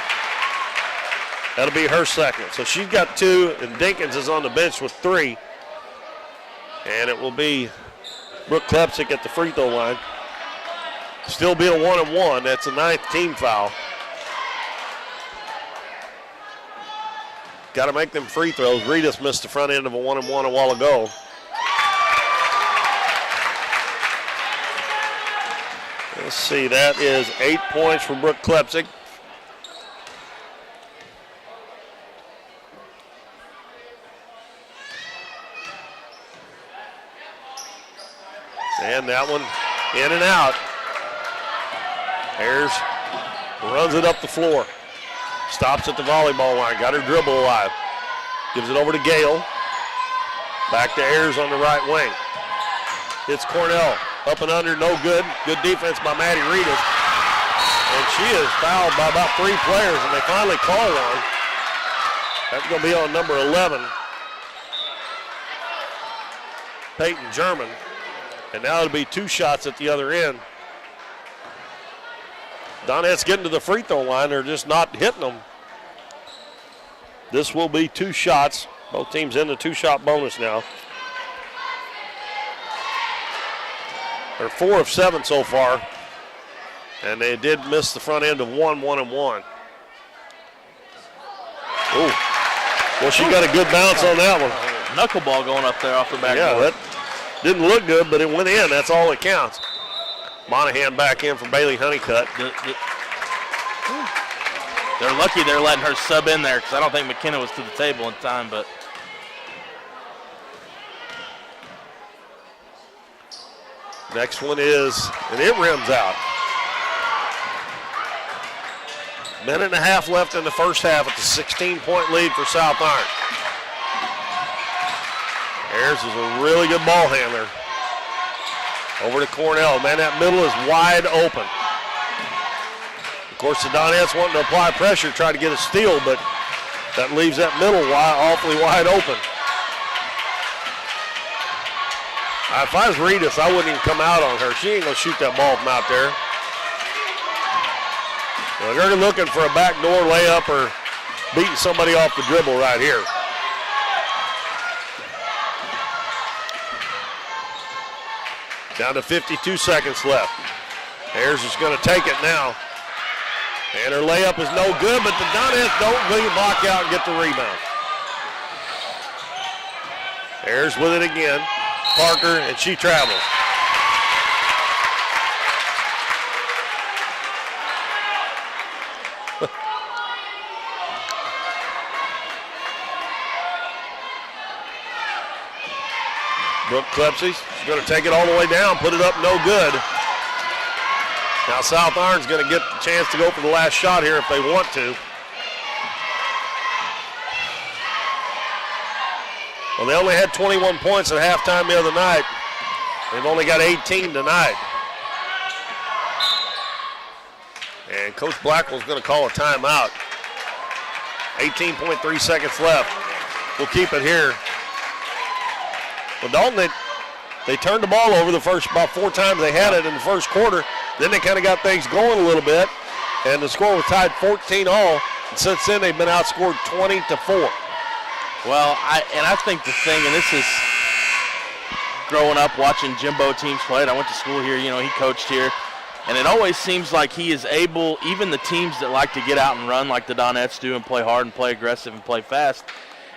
[SPEAKER 1] That'll be her second. So she's got 2, and Dinkins is on the bench with 3. And it will be Brooke Klepsig at the free throw line. Still be a 1-and-1. That's a 9th team foul. Got to make them free throws. Reedus missed the front end of a 1-and-1 a while ago. Let's see, that is 8 points for Brooke Klepsig. And that one in and out. Ayers runs it up the floor. Stops at the volleyball line. Got her dribble alive. Gives it over to Gale. Back to Ayers on the right wing. It's Cornell. Up and under, no good. Good defense by Maddie Reedus. And she is fouled by about 3 players, and they finally call one. That's going to be on number 11, Peyton German. And now it'll be 2 shots at the other end. Donettes getting to the free throw line. They're just not hitting them. This will be 2 shots. Both teams in the 2-shot bonus now. They're 4 of 7 so far. And they did miss the front end of 1-1-1. Ooh. Well, she got a good bounce on that one.
[SPEAKER 2] Knuckleball going up there off the backboard.
[SPEAKER 1] Yeah, that didn't look good, but it went in. That's all that counts. Monahan back in for Bailey Honeycutt.
[SPEAKER 2] They're lucky they're letting her sub in there because I don't think McKenna was to the table in time, but.
[SPEAKER 1] Next one is, and it rims out. Minute and a half left in the first half. It's a 16-point lead for South Iron. Ayers is a really good ball handler. Over to Cornell. Man, that middle is wide open. Of course, the Donettes wanting to apply pressure, try to get a steal, but that leaves that middle awfully wide open. If I was Reedus, I wouldn't even come out on her. She ain't going to shoot that ball from out there. Well, they're looking for a backdoor layup or beating somebody off the dribble right here. Down to 52 seconds left. Ayers is going to take it now. And her layup is no good, but the Donettes don't really block out and get the rebound. Ayers with it again. Parker, and she travels. Brooke Klepsey's going to take it all the way down, put it up, no good. Now South Iron's going to get the chance to go for the last shot here if they want to. Well, they only had 21 points at halftime the other night. They've only got 18 tonight. And Coach Blackwell's going to call a timeout. 18.3 seconds left. We'll keep it here. Well, Dalton, they turned the ball over the first about 4 times they had it in the first quarter. Then they kind of got things going a little bit, and the score was tied 14-all. And since then, they've been outscored 20-4.
[SPEAKER 2] Well, I think the thing, and this is growing up watching Jimbo teams play. I went to school here, he coached here. And it always seems like he is able, even the teams that like to get out and run like the Donettes do and play hard and play aggressive and play fast,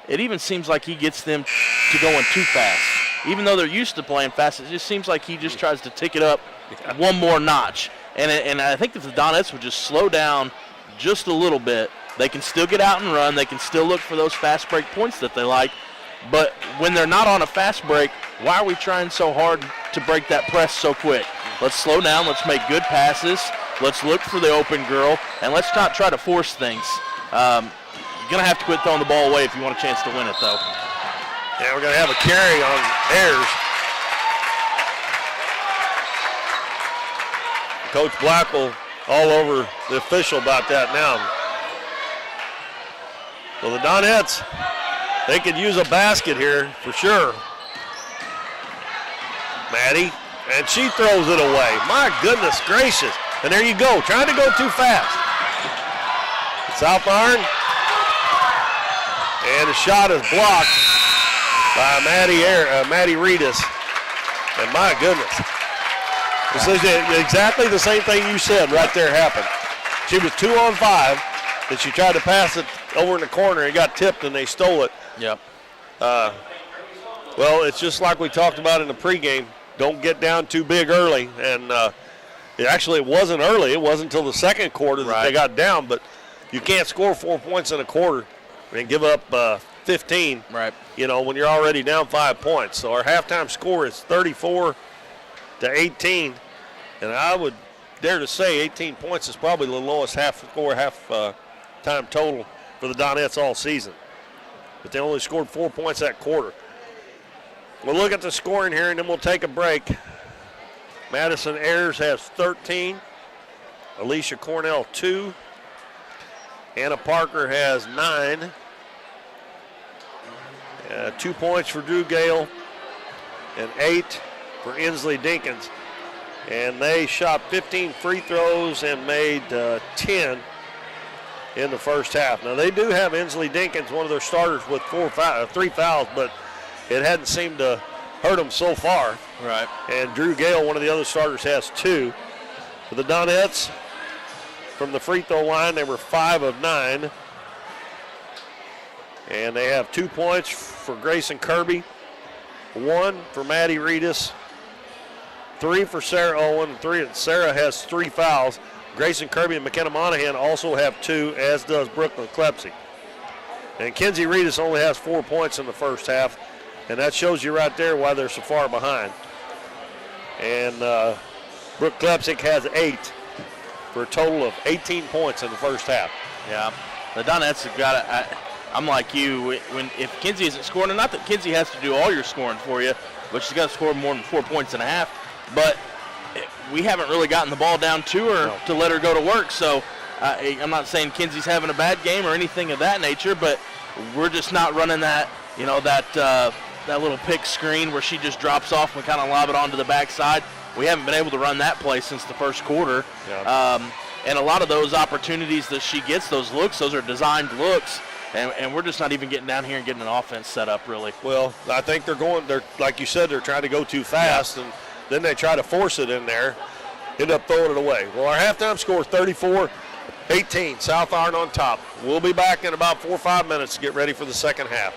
[SPEAKER 2] it even seems like he gets them to going too fast. Even though they're used to playing fast, it just seems like he just tries to tick it up one more notch. And I think if the Donettes would just slow down just a little bit, they can still get out and run. They can still look for those fast break points that they like. But when they're not on a fast break, why are we trying so hard to break that press so quick? Let's slow down. Let's make good passes. Let's look for the open girl, and let's not try to force things. You're going to have to quit throwing the ball away if you want a chance to win it, though.
[SPEAKER 1] Yeah, we're going to have a carry on Ayers. Coach Blackwell all over the official about that now. Well, the Donettes, they could use a basket here for sure. Maddie, and she throws it away. My goodness gracious. And there you go, trying to go too fast. South Iron. And the shot is blocked by Maddie Reedus. And my goodness. This is exactly the same thing you said right there happened. She was 2 on 5, and she tried to pass it over in the corner and got tipped and they stole it.
[SPEAKER 2] Yep.
[SPEAKER 1] Well, it's just like we talked about in the pregame. Don't get down too big early. And it wasn't early. It wasn't until the second quarter that they got down. But you can't score 4 points in a quarter and give up 15, when you're already down 5 points. So our halftime score is 34-18. And I would dare to say 18 points is probably the lowest time total for the Donettes all season. But they only scored 4 points that quarter. We'll look at the scoring here, and then we'll take a break. Madison Ayers has 13. Alicia Cornell, 2. Anna Parker has 9. 2 points for Drew Gale and 8 for Inslee Dinkins. And they shot 15 free throws and made 10 in the first half. Now, they do have Inslee Dinkins, one of their starters, with 3 fouls, but it hadn't seemed to hurt them so far.
[SPEAKER 2] Right.
[SPEAKER 1] And Drew Gale, one of the other starters, has 2. For the Donettes, from the free throw line, they were 5 of 9. And they have 2 points for Grayson Kirby, 1 for Maddie Reedus, 3 for Sarah Owen, and Sarah has 3 fouls. Grayson Kirby and McKenna Monahan also have 2, as does Brooklyn Klepsey. And Kenzie Reedus only has 4 points in the first half, and that shows you right there why they're so far behind. And Brooke Klepsey has 8 for a total of 18 points in the first half.
[SPEAKER 2] Yeah, the Donettes have got it. I'm like you. If Kenzie isn't scoring, and not that Kenzie has to do all your scoring for you, but she's got to score more than 4 points and a half. But we haven't really gotten the ball down to her to let her go to work. So I'm not saying Kenzie's having a bad game or anything of that nature, but we're just not running that, that little pick screen where she just drops off and kind of lob it onto the backside. We haven't been able to run that play since the first quarter. Yeah. And a lot of those opportunities that she gets, those looks, those are designed looks. And we're just not even getting down here and getting an offense set up, really.
[SPEAKER 1] Well, I think they're like you said, they're trying to go too fast, and then they try to force it in there, end up throwing it away. Well, our halftime score is 34-18, South Iron on top. We'll be back in about 4 or 5 minutes to get ready for the second half.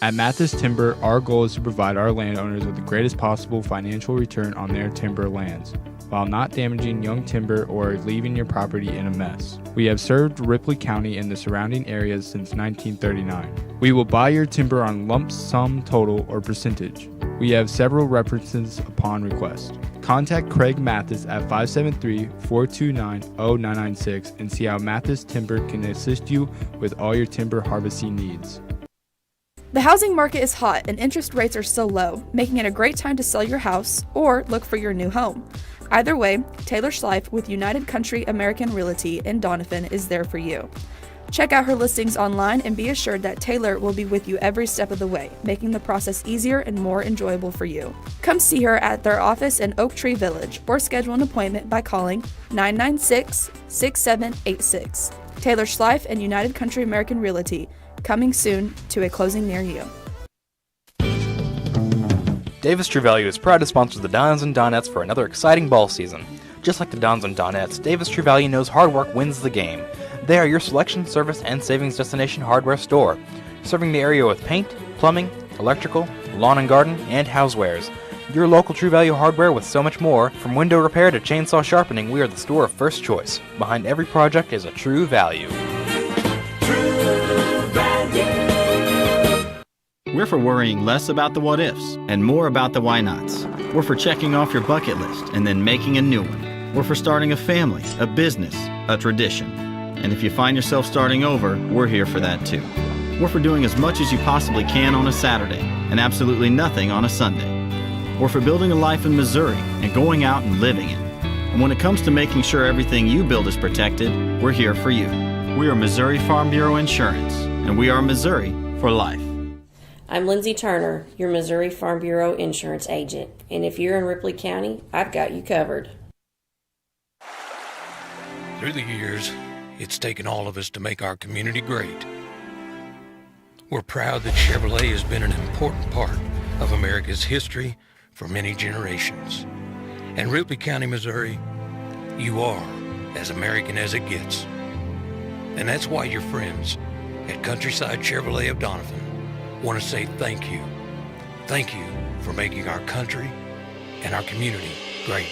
[SPEAKER 5] At Mathis Timber, our goal is to provide our landowners with the greatest possible financial return on their timber lands, while not damaging young timber or leaving your property in a mess. We have served Ripley County and the surrounding areas since 1939. We will buy your timber on lump sum total or percentage. We have several references upon request. Contact Craig Mathis at 573-429-0996 and see how Mathis Timber can assist you with all your timber harvesting needs.
[SPEAKER 3] The housing market is hot and interest rates are so low, making it a great time to sell your house or look for your new home. Either way, Taylor Schleif with United Country American Realty in Doniphan is there for you. Check out her listings online and be assured that Taylor will be with you every step of the way, making the process easier and more enjoyable for you. Come see her at their office in Oak Tree Village or schedule an appointment by calling 996-6786. Taylor Schleif and United Country American Realty, coming soon to a closing near you.
[SPEAKER 6] Davis True Value is proud to sponsor the Dons and Donettes for another exciting ball season. Just like the Dons and Donettes, Davis True Value knows hard work wins the game. They are your selection, service, and savings destination hardware store, serving the area with paint, plumbing, electrical, lawn and garden, and housewares. Your local True Value hardware with so much more. From window repair to chainsaw sharpening, we are the store of first choice. Behind every project is a True Value.
[SPEAKER 7] We're for worrying less about the what-ifs and more about the why-nots. We're for checking off your bucket list and then making a new one. We're for starting a family, a business, a tradition. And if you find yourself starting over, we're here for that too. We're for doing as much as you possibly can on a Saturday and absolutely nothing on a Sunday. We're for building a life in Missouri and going out and living it. And when it comes to making sure everything you build is protected, we're here for you. We are Missouri Farm Bureau Insurance, and we are Missouri for life.
[SPEAKER 8] I'm Lindsay Turner, your Missouri Farm Bureau insurance agent, and if you're in Ripley County, I've got you covered.
[SPEAKER 9] Through the years, it's taken all of us to make our community great. We're proud that Chevrolet has been an important part of America's history for many generations. And Ripley County, Missouri, you are as American as it gets. And that's why your friends at Countryside Chevrolet of Doniphan want to say thank you. Thank you for making our country and our community great.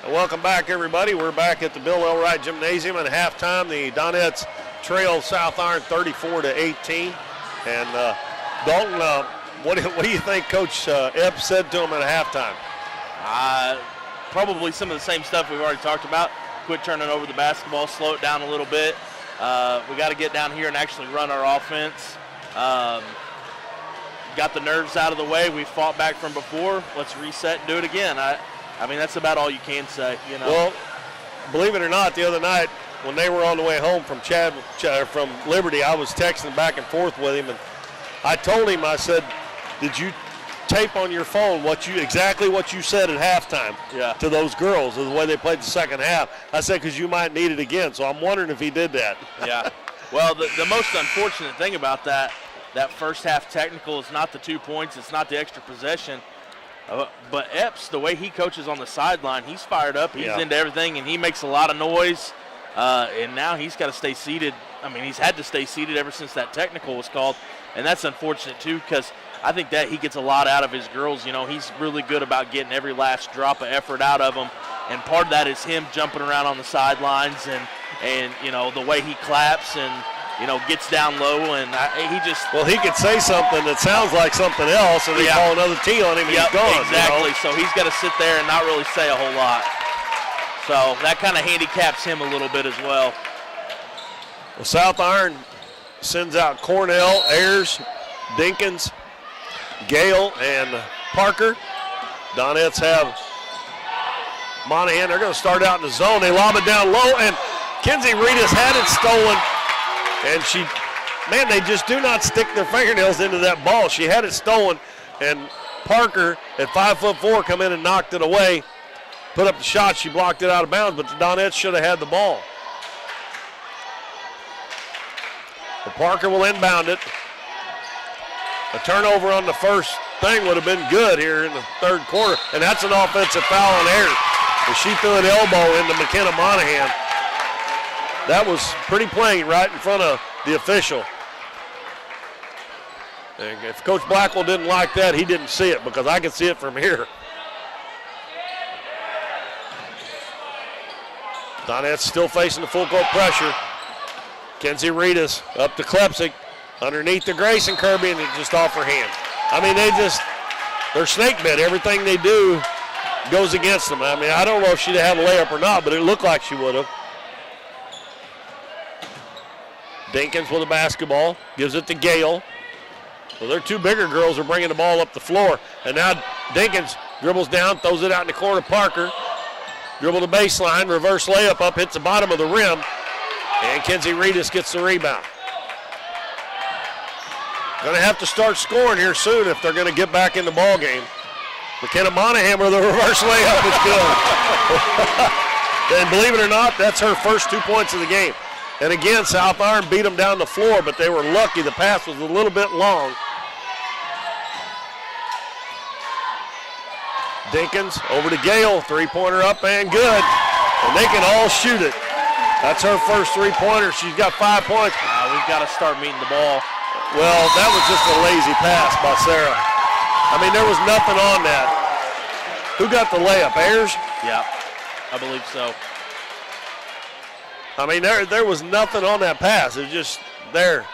[SPEAKER 1] Welcome back, everybody. We're back at the Bill Elwright Gymnasium at halftime. The Donettes trail South Iron 34-18. And Dalton, what do you think Coach Epps said to him at halftime?
[SPEAKER 2] Probably some of the same stuff we've already talked about. Quit turning over the basketball, slow it down a little bit. We got to get down here and actually run our offense. Got the nerves out of the way. We fought back from before. Let's reset and do it again. I mean, that's about all you can say, you know.
[SPEAKER 1] Well, believe it or not, the other night when they were on the way home from from Liberty, I was texting back and forth with him, and I told him, I said, did you tape on your phone exactly what you said at halftime to those girls, the way they played the second half? I said, because you might need it again. So I'm wondering if he did that.
[SPEAKER 2] Yeah. Well, the most unfortunate thing about that first half technical is not the 2 points, it's not the extra possession. But Epps, the way he coaches on the sideline, he's fired up, he's into everything, and he makes a lot of noise. And now he's got to stay seated. I mean, he's had to stay seated ever since that technical was called. And that's unfortunate, too, because I think that he gets a lot out of his girls. You know, he's really good about getting every last drop of effort out of them. And part of that is him jumping around on the sidelines and you know, the way he claps and, you know, gets down low. And he just –
[SPEAKER 1] Well, he could say something that sounds like something else, and they call another T on him, and he's gone.
[SPEAKER 2] Exactly.
[SPEAKER 1] You know?
[SPEAKER 2] So he's got to sit there and not really say a whole lot. So that kind of handicaps him a little bit as well.
[SPEAKER 1] Well, South Iron sends out Cornell, Ayers, Dinkins, Gale, and Parker. Donettes have Monahan. They're going to start out in the zone. They lob it down low, and Kenzie Reedus had it stolen. And they just do not stick their fingernails into that ball. She had it stolen, and Parker at 5'4" come in and knocked it away. Put up the shot. She blocked it out of bounds, but the Donettes should have had the ball. But Parker will inbound it. A turnover on the first thing would have been good here in the third quarter, and that's an offensive foul on Ayers. And she threw an elbow into McKenna Monahan. That was pretty plain right in front of the official. And if Coach Blackwell didn't like that, he didn't see it, because I could see it from here. Donettes still facing the full court pressure. Kenzie Reedus up to Klepsik, underneath the Grayson Kirby, and it's just off her hand. I mean, they're snake bit. Everything they do goes against them. I mean, I don't know if she'd have had a layup or not, but it looked like she would have. Dinkins with a basketball, gives it to Gale. Well, their two bigger girls are bringing the ball up the floor. And now Dinkins dribbles down, throws it out in the corner to Parker. Dribble the baseline, reverse layup up, hits the bottom of the rim. And Kenzie Reedus gets the rebound. Going to have to start scoring here soon if they're going to get back in the ball game. McKenna Monahan with a reverse layup is good. And believe it or not, that's her first 2 points of the game. And again, South Iron beat them down the floor, but they were lucky. The pass was a little bit long. Dinkins over to Gale, three-pointer up and good. And they can all shoot it. That's her first three-pointer. She's got 5 points.
[SPEAKER 2] We've got to start meeting the ball.
[SPEAKER 1] Well, that was just a lazy pass by Sarah. I mean, there was nothing on that. Who got the layup, Ayers?
[SPEAKER 2] Yeah, I believe so.
[SPEAKER 1] I mean, there was nothing on that pass. It was just there.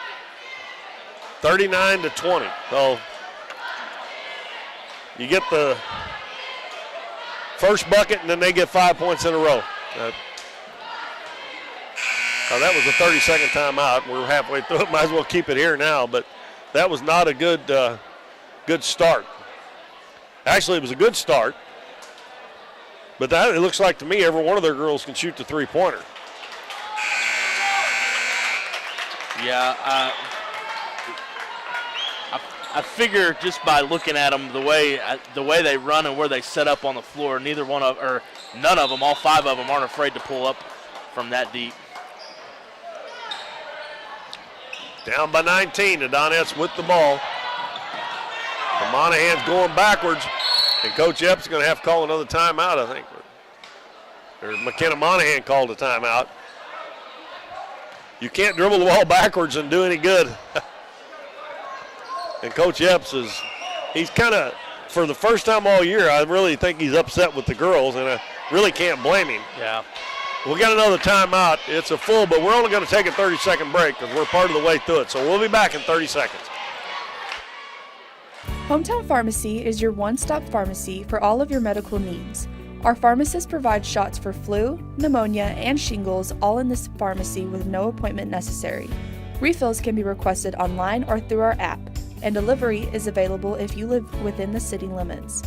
[SPEAKER 1] 39-20. So you get the first bucket, and then they get 5 points in a row. That was a 30-second timeout. We're halfway through it. Might as well keep it here now, but that was not a good start. Actually, it was a good start, but it looks like to me every one of their girls can shoot the three-pointer.
[SPEAKER 2] Yeah, I figure just by looking at them, the way they run and where they set up on the floor, none of them, all five of them, aren't afraid to pull up from that deep.
[SPEAKER 1] Down by 19, the Donettes with the ball. And Monahan's going backwards, and Coach Epps is going to have to call another timeout, I think. Or McKenna Monahan called a timeout. You can't dribble the ball backwards and do any good. And Coach Epps he's kind of for the first time all year, I really think he's upset with the girls, and I really can't blame him.
[SPEAKER 2] Yeah.
[SPEAKER 1] We got another timeout. It's a full, but we're only going to take a 30-second break because we're part of the way through it. So we'll be back in 30 seconds.
[SPEAKER 3] Hometown Pharmacy is your one-stop pharmacy for all of your medical needs. Our pharmacists provide shots for flu, pneumonia, and shingles all in this pharmacy with no appointment necessary. Refills can be requested online or through our app, and delivery is available if you live within the city limits.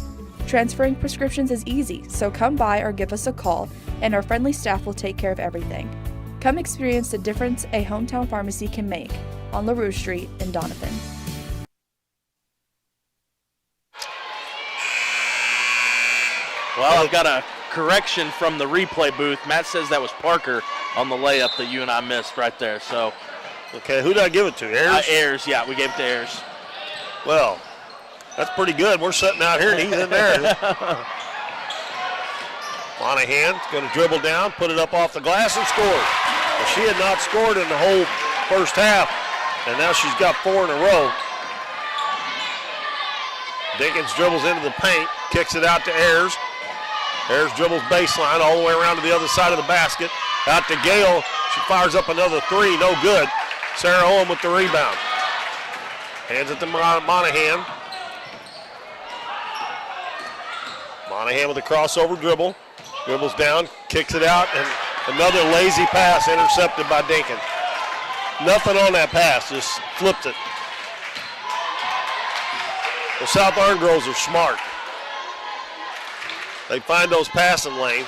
[SPEAKER 3] Transferring prescriptions is easy, so come by or give us a call, and our friendly staff will take care of everything. Come experience the difference a hometown pharmacy can make on LaRue Street in Doniphan.
[SPEAKER 2] Well, I've got a correction from the replay booth. Matt says that was Parker on the layup that you and I missed right there. So,
[SPEAKER 1] okay, who did I give it to? Ayers?
[SPEAKER 2] Ayers, yeah, we gave it to Ayers.
[SPEAKER 1] Well, that's pretty good. We're sitting out here and he's in there. Monahan's going to dribble down, put it up off the glass, and score. Well, she had not scored in the whole first half, and now she's got 4 in a row. Dinkins dribbles into the paint, kicks it out to Ayers. Ayers dribbles baseline all the way around to the other side of the basket. Out to Gale. She fires up another 3, no good. Sarah Owen with the rebound. Hands it to Monahan. Monahan with a crossover dribble. Dribbles down, kicks it out, and another lazy pass intercepted by Dinkins. Nothing on that pass, just flipped it. The South Arm girls are smart. They find those passing lanes.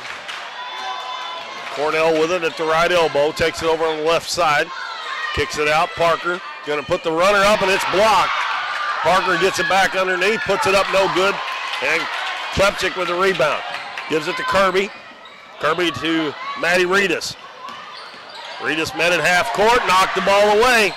[SPEAKER 1] Cornell with it at the right elbow, takes it over on the left side, kicks it out. Parker going to put the runner up, and it's blocked. Parker gets it back underneath, puts it up, no good, and Klepchik with the rebound. Gives it to Kirby. Kirby to Maddie Reedus. Reedus met at half court, knocked the ball away,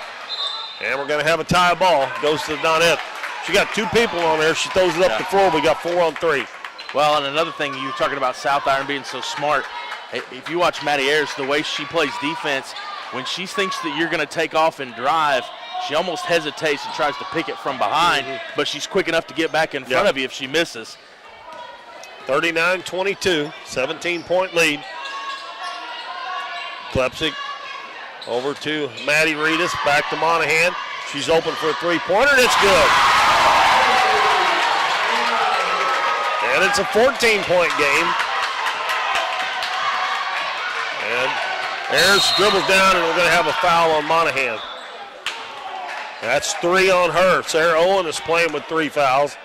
[SPEAKER 1] and we're going to have a tie ball. Goes to the Donettes. She got 2 people on there. She throws it up the floor. We got 4 on 3.
[SPEAKER 2] Well, and another thing, you were talking about South Iron being so smart. If you watch Maddie Ayers, the way she plays defense, when she thinks that you're going to take off and drive, she almost hesitates and tries to pick it from behind, but she's quick enough to get back in front of you if she misses.
[SPEAKER 1] 39-22, 17-point lead. Klepchik over to Maddie Reedus, back to Monahan. She's open for a 3-pointer, and it's good. And it's a 14-point game. And Ayers dribbles down, and we're going to have a foul on Monahan. That's 3 on her. Sarah Owen is playing with 3 fouls.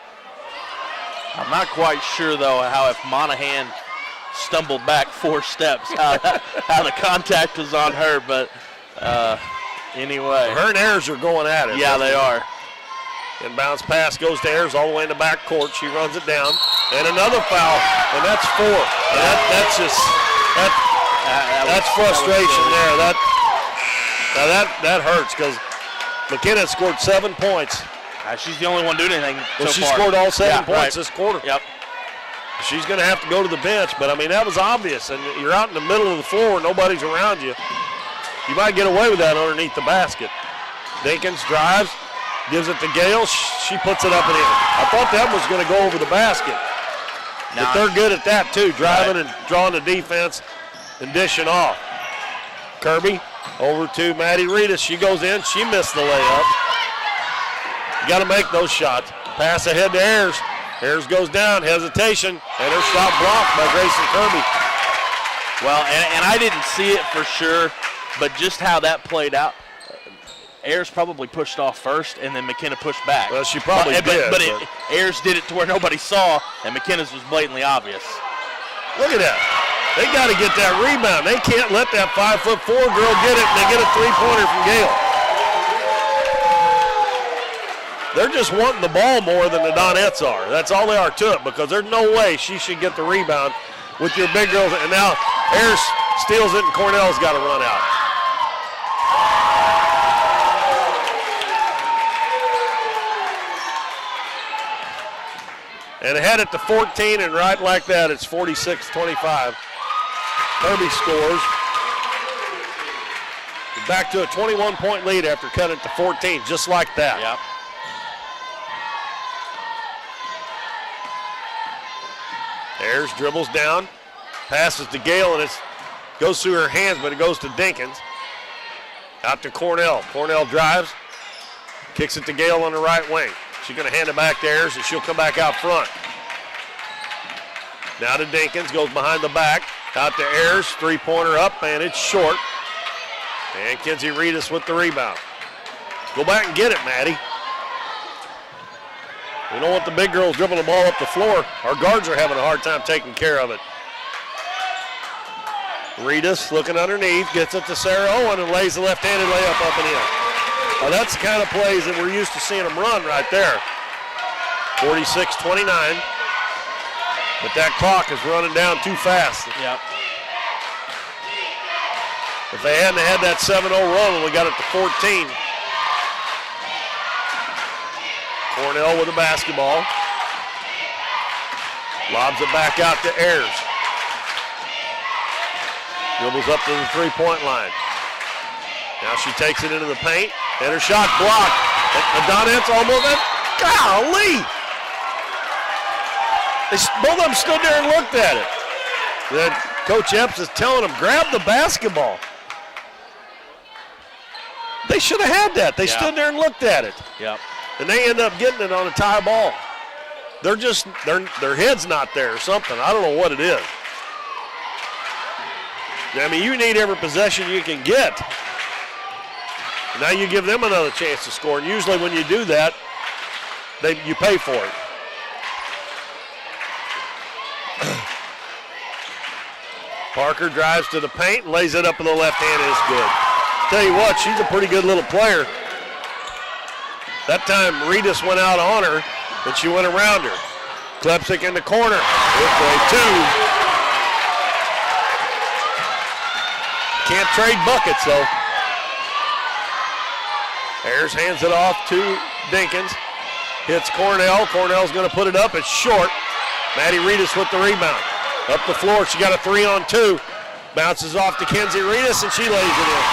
[SPEAKER 2] I'm not quite sure, though, how if Monahan stumbled back 4 steps, how the contact was on her, but anyway.
[SPEAKER 1] Her and Ayers are going at it.
[SPEAKER 2] Yeah, they are.
[SPEAKER 1] Inbounds pass goes to Ayers all the way in the back court. She runs it down. And another foul, and that's 4. And that's frustration there. That hurts because McKenna scored 7 points.
[SPEAKER 2] She's the only one doing anything
[SPEAKER 1] Well,
[SPEAKER 2] so
[SPEAKER 1] she
[SPEAKER 2] far.
[SPEAKER 1] scored all 7 points this quarter.
[SPEAKER 2] Yep.
[SPEAKER 1] She's going to have to go to the bench, but, I mean, that was obvious. And you're out in the middle of the floor where nobody's around you. You might get away with that underneath the basket. Dinkins drives, gives it to Gale. She puts it up and in. I thought that was going to go over the basket. But they're good at that, too, driving and drawing the defense and dishing off. Kirby over to Maddie Reedus. She goes in. She missed the layup. You got to make those shots. Pass ahead to Ayers. Ayers goes down, hesitation, and her shot blocked by Grayson Kirby.
[SPEAKER 2] Well, and I didn't see it for sure, but just how that played out, Ayers probably pushed off first, and then McKenna pushed back.
[SPEAKER 1] Well, she probably did.
[SPEAKER 2] But Ayers did it to where nobody saw, and McKenna's was blatantly obvious.
[SPEAKER 1] Look at that. They got to get that rebound. They can't let that 5'4" girl get it, and they get a 3-pointer from Gale. They're just wanting the ball more than the Donettes are. That's all they are to it, because there's no way she should get the rebound with your big girls. And now Ayers steals it, and Cornell's got to run out. And ahead at the 14, and right like that, it's 46-25. Kirby scores. Back to a 21-point lead after cutting it to 14, just like that.
[SPEAKER 2] Yep.
[SPEAKER 1] Ayers dribbles down, passes to Gale, and it goes through her hands, but it goes to Dinkins. Out to Cornell. Cornell drives, kicks it to Gale on the right wing. She's going to hand it back to Ayers, and she'll come back out front. Now to Dinkins, goes behind the back. Out to Ayers, three-pointer up, and it's short. And Kenzie Reedus with the rebound. Go back and get it, Maddie. We don't want the big girls dribbling the ball up the floor. Our guards are having a hard time taking care of it. Reedus looking underneath, gets it to Sarah Owen and lays the left-handed layup up and in. Now that's the kind of plays that we're used to seeing them run right there. 46-29. But that clock is running down too fast.
[SPEAKER 2] Yep.
[SPEAKER 1] If they hadn't had that 7-0 run when we got it to 14. Cornell with the basketball. Lobs it back out to Ayers. Dribbles up to the three-point line. Now she takes it into the paint, and her shot blocked. The Donettes almost, golly! Both of them stood there and looked at it. Then Coach Epps is telling them, grab the basketball. They should have had that. They stood there and looked at it.
[SPEAKER 2] Yep.
[SPEAKER 1] And they end up getting it on a tie ball. They're just, their head's not there or something. I don't know what it is. I mean, you need every possession you can get. Now you give them another chance to score. And usually when you do that, you pay for it. Parker drives to the paint and lays it up in the left hand. It's good. Tell you what, she's a pretty good little player. That time Reedus went out on her, and she went around her. Klepsik in the corner. With a two. Can't trade buckets, though. Ayers hands it off to Dinkins. Hits Cornell. Cornell's going to put it up. It's short. Maddie Reedus with the rebound. Up the floor. She got a 3-on-2. Bounces off to Kenzie Reedus, and she lays it in.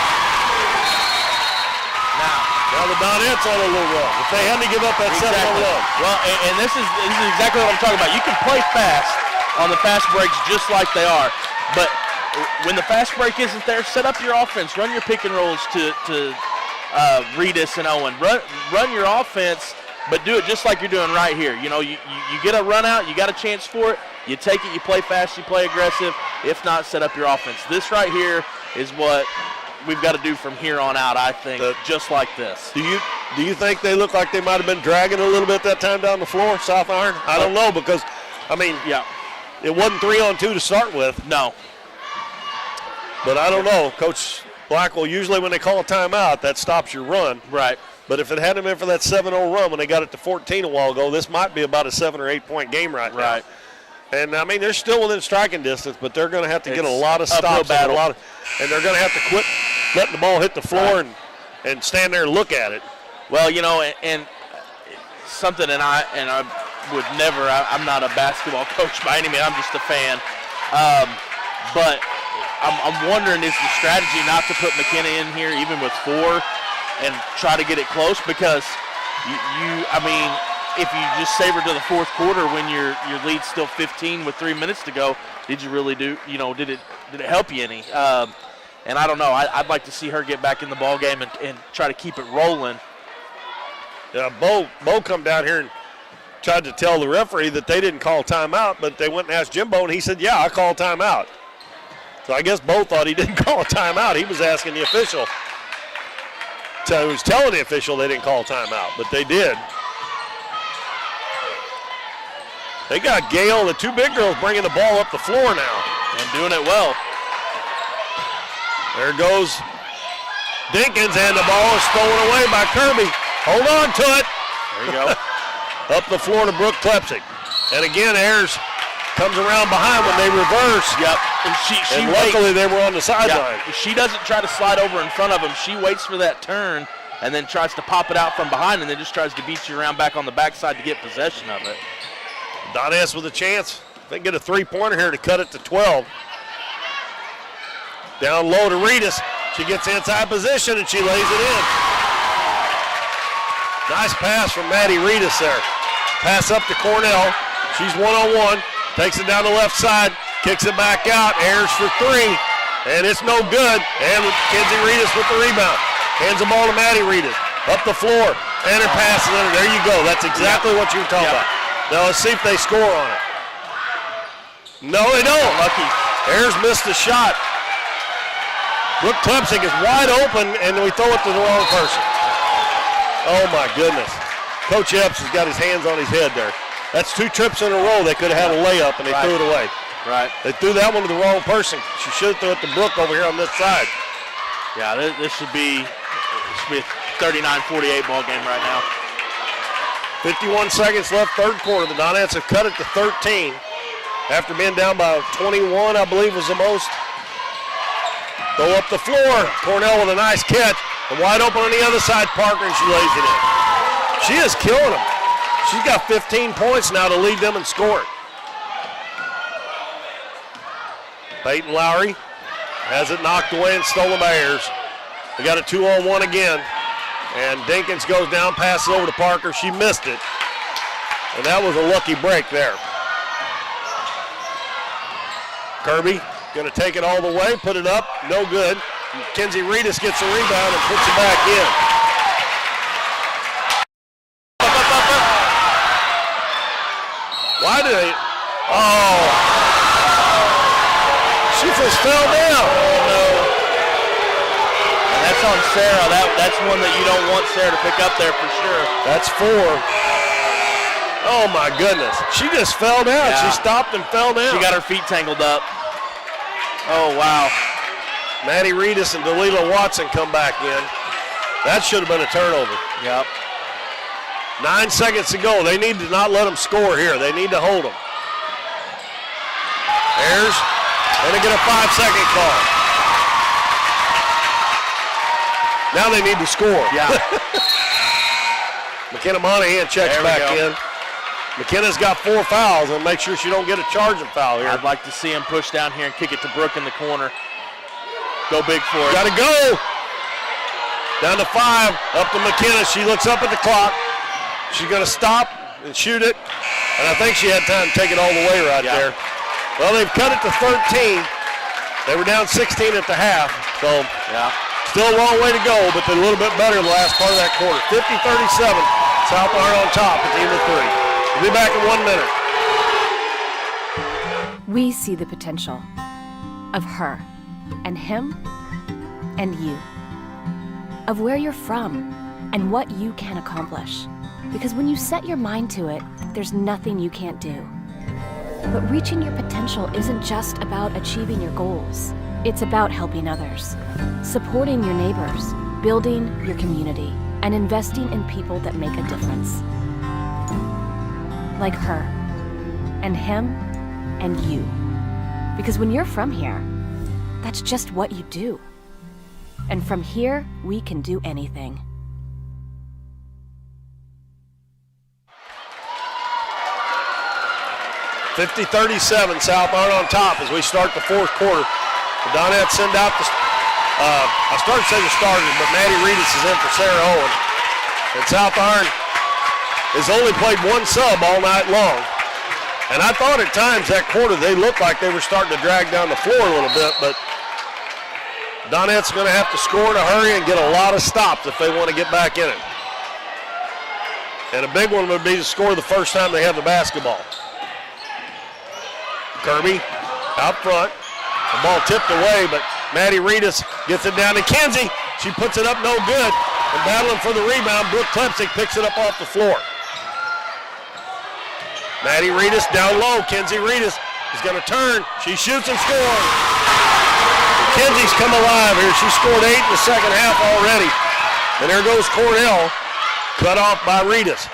[SPEAKER 1] Now the Donettes on a little run. If they had to give up that 7-0 run.
[SPEAKER 2] Well, and this is exactly what I'm talking about. You can play fast on the fast breaks just like they are, but when the fast break isn't there, set up your offense. Run your pick and rolls to Reedus and Owen. Run your offense, but do it just like you're doing right here. You know, you get a run out, you got a chance for it. You take it, you play fast, you play aggressive. If not, set up your offense. This right here is what we've got to do from here on out, I think, just like this.
[SPEAKER 1] Do you think they look like they might have been dragging a little bit that time down the floor, South Iron? I don't know, because, I mean, it wasn't 3-on-2 to start with.
[SPEAKER 2] No.
[SPEAKER 1] But I don't know. Coach Blackwell, usually when they call a timeout, that stops your run.
[SPEAKER 2] Right.
[SPEAKER 1] But if it hadn't been for that 7-0 run when they got it to 14 a while ago, this might be about a 7 or 8 point game right now.
[SPEAKER 2] Right.
[SPEAKER 1] And, I mean, they're still within striking distance, but they're going to have to get a lot of stops and they're going to have to quit letting the ball hit the floor and stand there and look at it.
[SPEAKER 2] Well, you know, and something, and I would never, I'm not a basketball coach by any means, I'm just a fan. But I'm wondering, is the strategy not to put McKenna in here even with 4 and try to get it close? Because I mean, if you just savor to the fourth quarter when your lead's still 15 with 3 minutes to go, did you really do, you know, did it help you any? And I don't know. I'd like to see her get back in the ball game and try to keep it rolling.
[SPEAKER 1] Yeah, Bo come down here and tried to tell the referee that they didn't call timeout, but they went and asked Jimbo, and he said, yeah, I called timeout. So I guess Bo thought he didn't call a timeout. He was asking the official. So he was telling the official they didn't call timeout, but they did. They got Gale, the two big girls, bringing the ball up the floor now.
[SPEAKER 2] And doing it well.
[SPEAKER 1] There goes Dinkins, and the ball is stolen away by Kirby. Hold on to it.
[SPEAKER 2] There you go.
[SPEAKER 1] Up the floor to Brooke Klepsik. And again, Ayers comes around behind when they reverse.
[SPEAKER 2] Yep. And
[SPEAKER 1] luckily they were on the sideline.
[SPEAKER 2] Yep. She doesn't try to slide over in front of them. She waits for that turn and then tries to pop it out from behind and then just tries to beat you around back on the backside to get possession of it.
[SPEAKER 1] Donettes with a chance. They get a three-pointer here to cut it to 12. Down low to Reedus. She gets inside position and she lays it in. Nice pass from Maddie Reedus there. Pass up to Cornell. She's one-on-one. Takes it down the left side, kicks it back out, airs for three, and it's no good. And Kenzie Reedus with the rebound. Hands the ball to Maddie Reedus. Up the floor, and her pass is in. There you go. That's exactly what you were talking about. Now let's see if they score on it. No, they don't.
[SPEAKER 2] Lucky.
[SPEAKER 1] Ayers missed the shot. Brooke Klepsik is wide open, and we throw it to the wrong person. Oh, my goodness. Coach Epps has got his hands on his head there. That's 2 trips in a row. They could have had a layup, and they threw it away.
[SPEAKER 2] Right.
[SPEAKER 1] They threw that one to the wrong person. She should have threw it to Brooke over here on this side.
[SPEAKER 2] Yeah, this should be a 39-48 ball game right now.
[SPEAKER 1] 51 seconds left, third quarter. The Donettes have cut it to 13. After being down by 21, I believe was the most. Throw up the floor. Cornell with a nice catch. And wide open on the other side, Parker, and she lays it in. She is killing them. She's got 15 points now to lead them in scoring. Peyton Lowry has it knocked away and stolen by Ayers. We got a 2-on-1 again. And Dinkins goes down, passes over to Parker. She missed it. And that was a lucky break there. Kirby going to take it all the way, put it up, no good. Kenzie Reedus gets a rebound and puts it back in. Why did they? Oh. She just fell down.
[SPEAKER 2] Oh, no. And that's on Sarah. That's one that you don't want Sarah to pick up there for sure.
[SPEAKER 1] That's 4. Oh, my goodness. She just fell down.
[SPEAKER 2] Yeah.
[SPEAKER 1] She stopped and fell down.
[SPEAKER 2] She got her feet tangled up. Oh, wow.
[SPEAKER 1] Maddie Reedus and Delila Watson come back in. That should have been a turnover.
[SPEAKER 2] Yep.
[SPEAKER 1] 9 seconds to go. They need to not let them score here. They need to hold them. Ayers going to get a 5-second call. Now they need to score.
[SPEAKER 2] Yeah.
[SPEAKER 1] McKenna Monahan checks back in. McKenna's got 4 fouls, and make sure she don't get a charging foul here.
[SPEAKER 2] I'd like to see him push down here and kick it to Brooke in the corner. Go big for it.
[SPEAKER 1] Got to go. Down to 5. Up to McKenna. She looks up at the clock. She's going to stop and shoot it. And I think she had time to take it all the way right there. Well, they've cut it to 13. They were down 16 at the half. So, still a long way to go, but they're a little bit better in the last part of that quarter. 50-37. South Arn on top at the end of 3. We'll be back in 1 minute.
[SPEAKER 4] We see the potential of her and him and you, of where you're from and what you can accomplish. Because when you set your mind to it, there's nothing you can't do. But reaching your potential isn't just about achieving your goals. It's about helping others, supporting your neighbors, building your community, and investing in people that make a difference. Like her, and him, and you. Because when you're from here, that's just what you do. And from here, we can do anything.
[SPEAKER 1] (50-37), South Arn on top as we start the 4th quarter. The Donettes send out the, I started to say the starters, but Maddie Reedus is in for Sarah Owen. And South Arn has only played 1 sub all night long. And I thought at times that quarter they looked like they were starting to drag down the floor a little bit, but Donettes are going to have to score in a hurry and get a lot of stops if they want to get back in it. And a big one would be to score the first time they have the basketball. Kirby out front. The ball tipped away, but Maddie Reedus gets it down to Kenzie. She puts it up no good. And battling for the rebound, Brooke Klepsik picks it up off the floor. Maddie Reedus down low. Kenzie Reedus is going to turn. She shoots and scores. Kenzie's come alive here. She scored 8 in the second half already. And there goes Cornell, cut off by Reedus.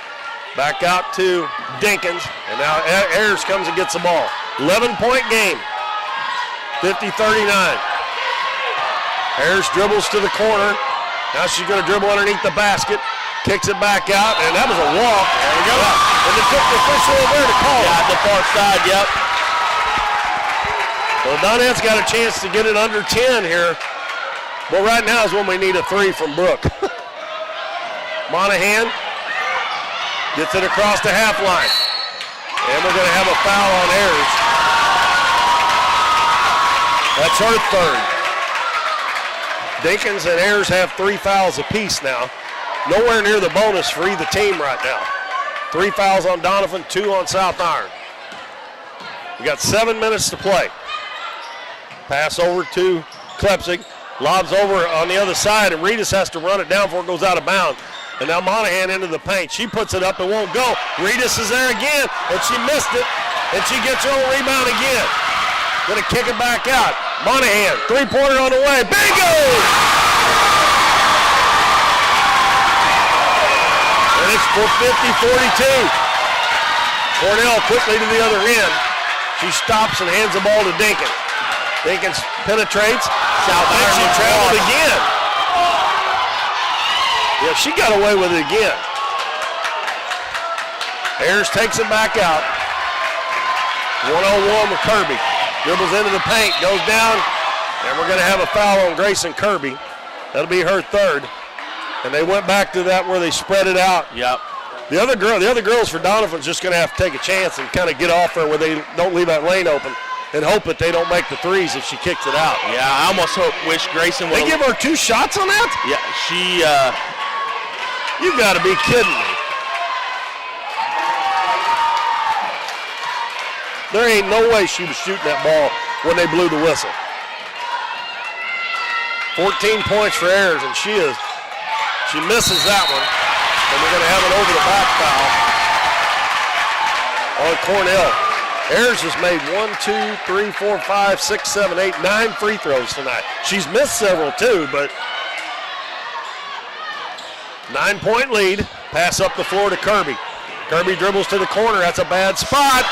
[SPEAKER 1] Back out to Dinkins, and now Ayers comes and gets the ball. 11-point game, 50-39. Ayers dribbles to the corner. Now she's going to dribble underneath the basket, kicks it back out, and that was a walk. There we go. And they took the official over there to call it.
[SPEAKER 2] Yeah, the far side, yep.
[SPEAKER 1] Well, Donettes got a chance to get it under 10 here. Well, right now is when we need a 3 from Brooke. Monahan gets it across the half line. And we're going to have a foul on Ayers. That's her third. Dinkins and Ayers have 3 fouls apiece now. Nowhere near the bonus for either team right now. 3 fouls on Doniphan, 2 on South Iron. We got 7 minutes to play. Pass over to Klepsig. Lobs over on the other side, and Reedus has to run it down before it goes out of bounds. And now Monahan into the paint. She puts it up and won't go. Reedus is there again, and she missed it. And she gets her own rebound again. Gonna kick it back out. Monahan, 3-pointer on the way. Bingo! And it's 50-42. Cornell quickly to the other end. She stops and hands the ball to Dinkins. Dinkins penetrates.
[SPEAKER 2] South
[SPEAKER 1] And she traveled again. Yeah, she got away with it again. Ayers takes it back out. 1-on-1 with Kirby. Dribbles into the paint, goes down, and we're going to have a foul on Grayson Kirby. That'll be her third. And they went back to that where they spread it out.
[SPEAKER 2] Yep.
[SPEAKER 1] The other girls for Doniphan's just going to have to take a chance and kind of get off there where they don't leave that lane open and hope that they don't make the threes if she kicks it out.
[SPEAKER 2] Yeah, I almost wish Grayson would.
[SPEAKER 1] They give her 2 shots on that?
[SPEAKER 2] Yeah, she.
[SPEAKER 1] You got to be kidding me. There ain't no way she was shooting that ball when they blew the whistle. 14 points for Ayers, and she misses that one. And we're going to have an over-the-back foul on Cornell. Ayers has made 1, 2, 3, 4, 5, 6, 7, 8, 9 free throws tonight. She's missed several too, but 9-point lead. Pass up the floor to Kirby. Kirby dribbles to the corner. That's a bad spot.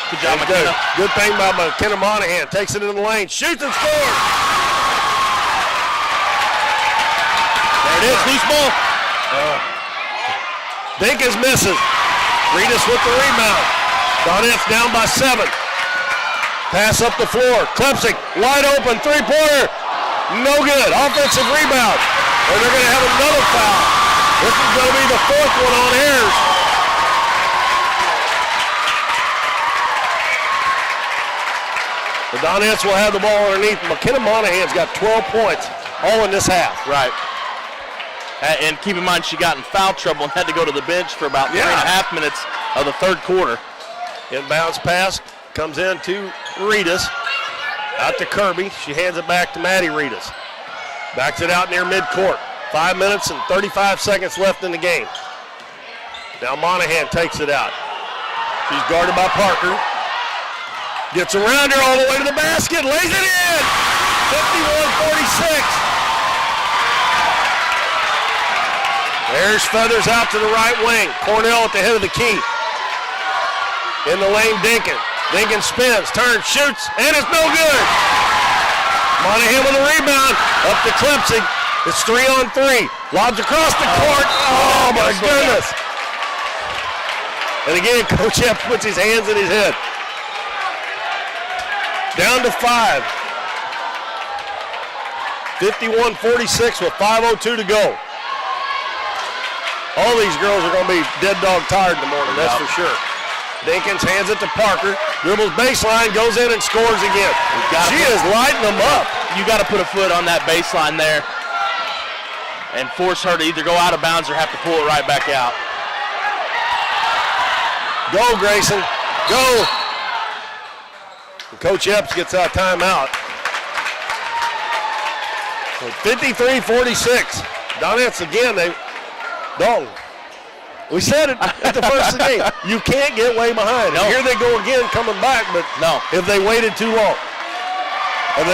[SPEAKER 2] Good job, McKenna.
[SPEAKER 1] Good thing by McKenna Monahan. Takes it in the lane. Shoots and scores.
[SPEAKER 2] There it is. Loose ball.
[SPEAKER 1] Dinkins misses. Reedus with the rebound. Donettes down by 7. Pass up the floor. Klepsig wide open. 3-pointer. No good. Offensive rebound. And they're going to have another foul. This is going to be the 4th one on Ayers. The Donettes will have the ball underneath. McKenna Monahan's got 12 points all in this half.
[SPEAKER 2] Right. And keep in mind, she got in foul trouble and had to go to the bench for about 3.5 minutes of the third quarter.
[SPEAKER 1] Inbounds pass comes in to Reedus. Out to Kirby. She hands it back to Maddie Reedus. Backs it out near midcourt. 5 minutes and 35 seconds left in the game. Now Monahan takes it out. She's guarded by Parker. Gets around her all the way to the basket. Lays it in. 51-46. Ayers feathers out to the right wing. Cornell at the head of the key. In the lane, Dinkins. Dinkins spins, turns, shoots, and it's no good. Monahan with a rebound. Up to Klepsig. It's 3-on-3. Lobs across the court. Oh, my goodness. And again, Coach Epps puts his hands in his head. Down to 5. 51-46 with 5:02 to go. All these girls are going to be dead dog tired in the morning, that's for sure. Dinkins hands it to Parker. Dribbles baseline, goes in and scores again. She is lighting them up.
[SPEAKER 2] You got to put a foot on that baseline there and force her to either go out of bounds or have to pull it right back out.
[SPEAKER 1] Go, Grayson. Go. And Coach Epps gets out timeout. 53-46. Donettes again, we said it at the first of the game. You can't get way behind.
[SPEAKER 2] No.
[SPEAKER 1] And here they go again coming back, but
[SPEAKER 2] no.
[SPEAKER 1] If they waited too long. I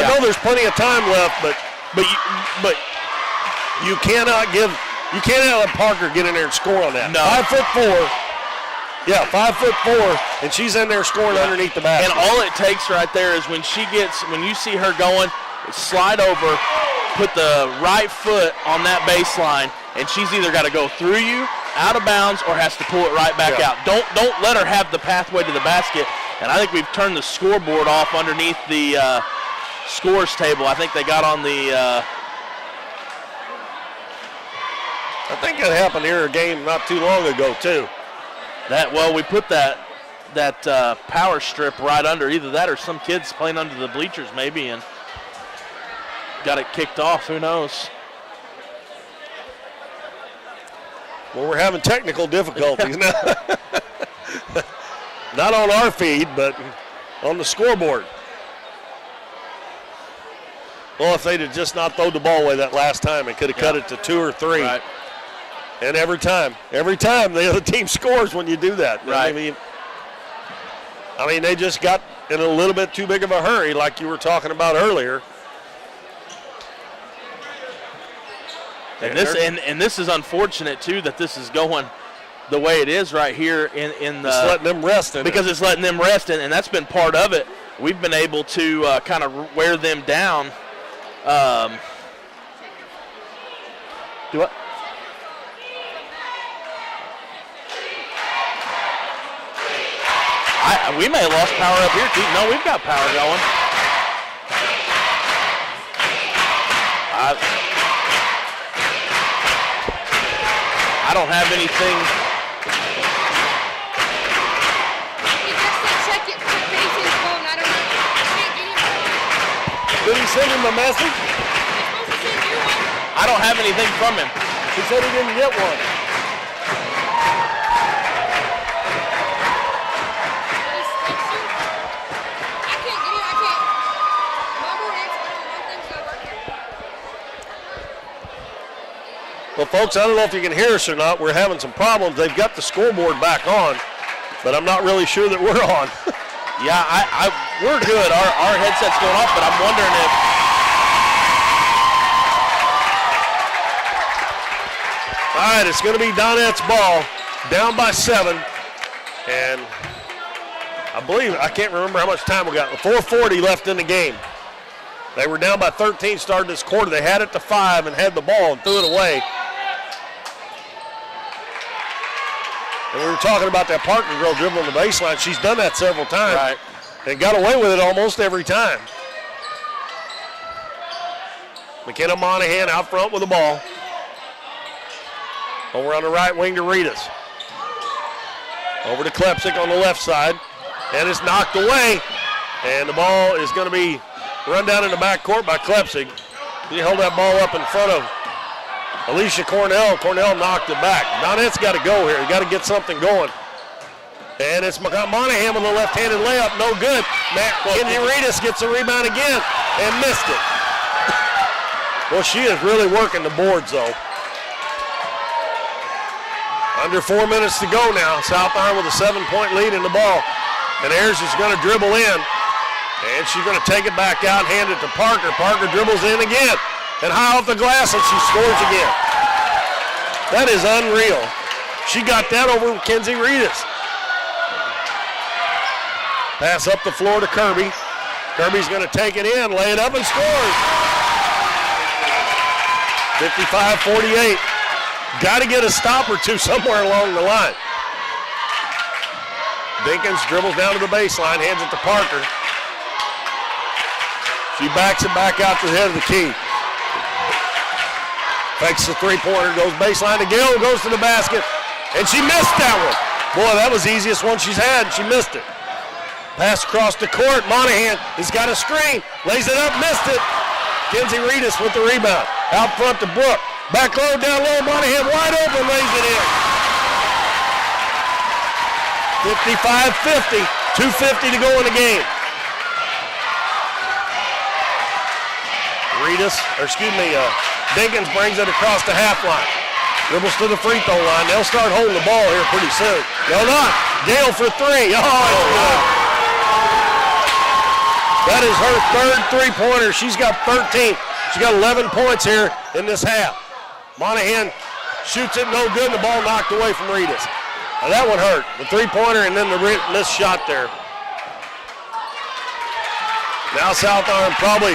[SPEAKER 1] know there's plenty of time left, but you can't let Parker get in there and score on that.
[SPEAKER 2] No.
[SPEAKER 1] 5'4". Yeah, 5'4", and she's in there scoring underneath the basket.
[SPEAKER 2] And all it takes right there is when you see her going, slide over, put the right foot on that baseline, and she's either got to go through you, out of bounds, or has to pull it right back out. Don't let her have the pathway to the basket. And I think we've turned the scoreboard off underneath the scores table. I think they got on the.
[SPEAKER 1] I think that happened here a game not too long ago too.
[SPEAKER 2] We put that power strip right under. Either that or some kids playing under the bleachers maybe and got it kicked off. Who knows?
[SPEAKER 1] Well, we're having technical difficulties now. Not on our feed, but on the scoreboard. Well, if they'd have just not thrown the ball away that last time, it could have cut it to 2 or 3.
[SPEAKER 2] Right.
[SPEAKER 1] And every time the other team scores when you do that.
[SPEAKER 2] Right.
[SPEAKER 1] I mean, they just got in a little bit too big of a hurry, like you were talking about earlier.
[SPEAKER 2] And this is unfortunate too that this is going the way it is right here in the.
[SPEAKER 1] It's letting them rest
[SPEAKER 2] because it's letting them rest, and that's been part of it. We've been able to kind of wear them down. We may have lost power up here too. No, we've got power going. I don't have anything.
[SPEAKER 10] He just said check it for Paisley's phone. I don't know. I can't get him.
[SPEAKER 1] Did he send him a message?
[SPEAKER 10] He's supposed to send you one.
[SPEAKER 2] I don't have anything from him.
[SPEAKER 1] He said he didn't get one.
[SPEAKER 10] I can't get it. I can't. Mobile answer. My thing's not working.
[SPEAKER 1] Well, folks, I don't know if you can hear us or not. We're having some problems. They've got the scoreboard back on, but I'm not really sure that we're on.
[SPEAKER 2] Yeah, we're good. Our headset's going off, but I'm wondering if.
[SPEAKER 1] All right, it's going to be Donettes ball, down by 7, and I can't remember how much time we got. 4:40 left in the game. They were down by 13 starting this quarter. They had it to 5 and had the ball and threw it away. And we were talking about that Parker girl dribbling the baseline. She's done that several times.
[SPEAKER 2] Right.
[SPEAKER 1] And got away with it almost every time. McKenna Monahan out front with the ball. Over on the right wing to Ritas. Over to Klepsik on the left side. And it's knocked away. And the ball is going to be run down in the backcourt by Klepsik. He held that ball up in front of Alicia Cornell. Cornell knocked it back. Donettes got to go here. You got to get something going. And it's Monahan with a left-handed layup. No good. Kenny Ritas gets a rebound again and missed it. Well, she is really working the boards, though. Under 4 minutes to go now. South Iron with a 7-point lead in the ball. And Ayers is going to dribble in. And she's going to take it back out and hand it to Parker. Parker dribbles in again. And high off the glass, and she scores again. That is unreal. She got that over Kenzie Ritas. Pass up the floor to Kirby. Kirby's going to take it in, lay it up, and scores. 55-48. Got to get a stop or two somewhere along the line. Dinkins dribbles down to the baseline, hands it to Parker. She backs it back out to the head of the key. Fakes the three-pointer, goes baseline to Gill, goes to the basket, and she missed that one. Boy, that was the easiest one she's had, and she missed it. Pass across the court, Monahan has got a screen, lays it up, missed it. Kenzie Ritas with the rebound. Out front to Brooke. Back low, down low, Monahan wide open, lays it in. 55-50, 2:50 to go in the game. Dinkins brings it across the half line. Dribbles to the free throw line. They'll start holding the ball here pretty soon. They'll not. Gale for 3. Oh, it's good. That is her third three-pointer. She's got 13. She got 11 points here in this half. Monahan shoots it, no good, and the ball knocked away from Ritas. Now that one hurt. The three-pointer and then the missed shot there. Now South Iron probably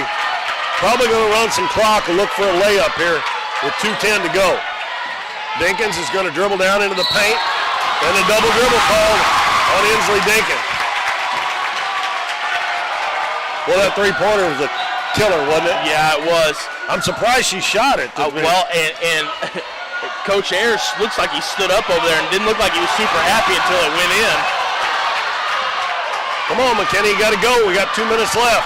[SPEAKER 1] going to run some clock and look for a layup here with 2:10 to go. Dinkins is going to dribble down into the paint, and a double dribble called on Inslee Dinkins. Well, that three-pointer was a killer, wasn't it?
[SPEAKER 2] Yeah, it was.
[SPEAKER 1] I'm surprised she shot it.
[SPEAKER 2] Well, and Coach Ayers looks like he stood up over there and didn't look like he was super happy until it went in.
[SPEAKER 1] Come on, McKinney, you got to go. We got 2 minutes left.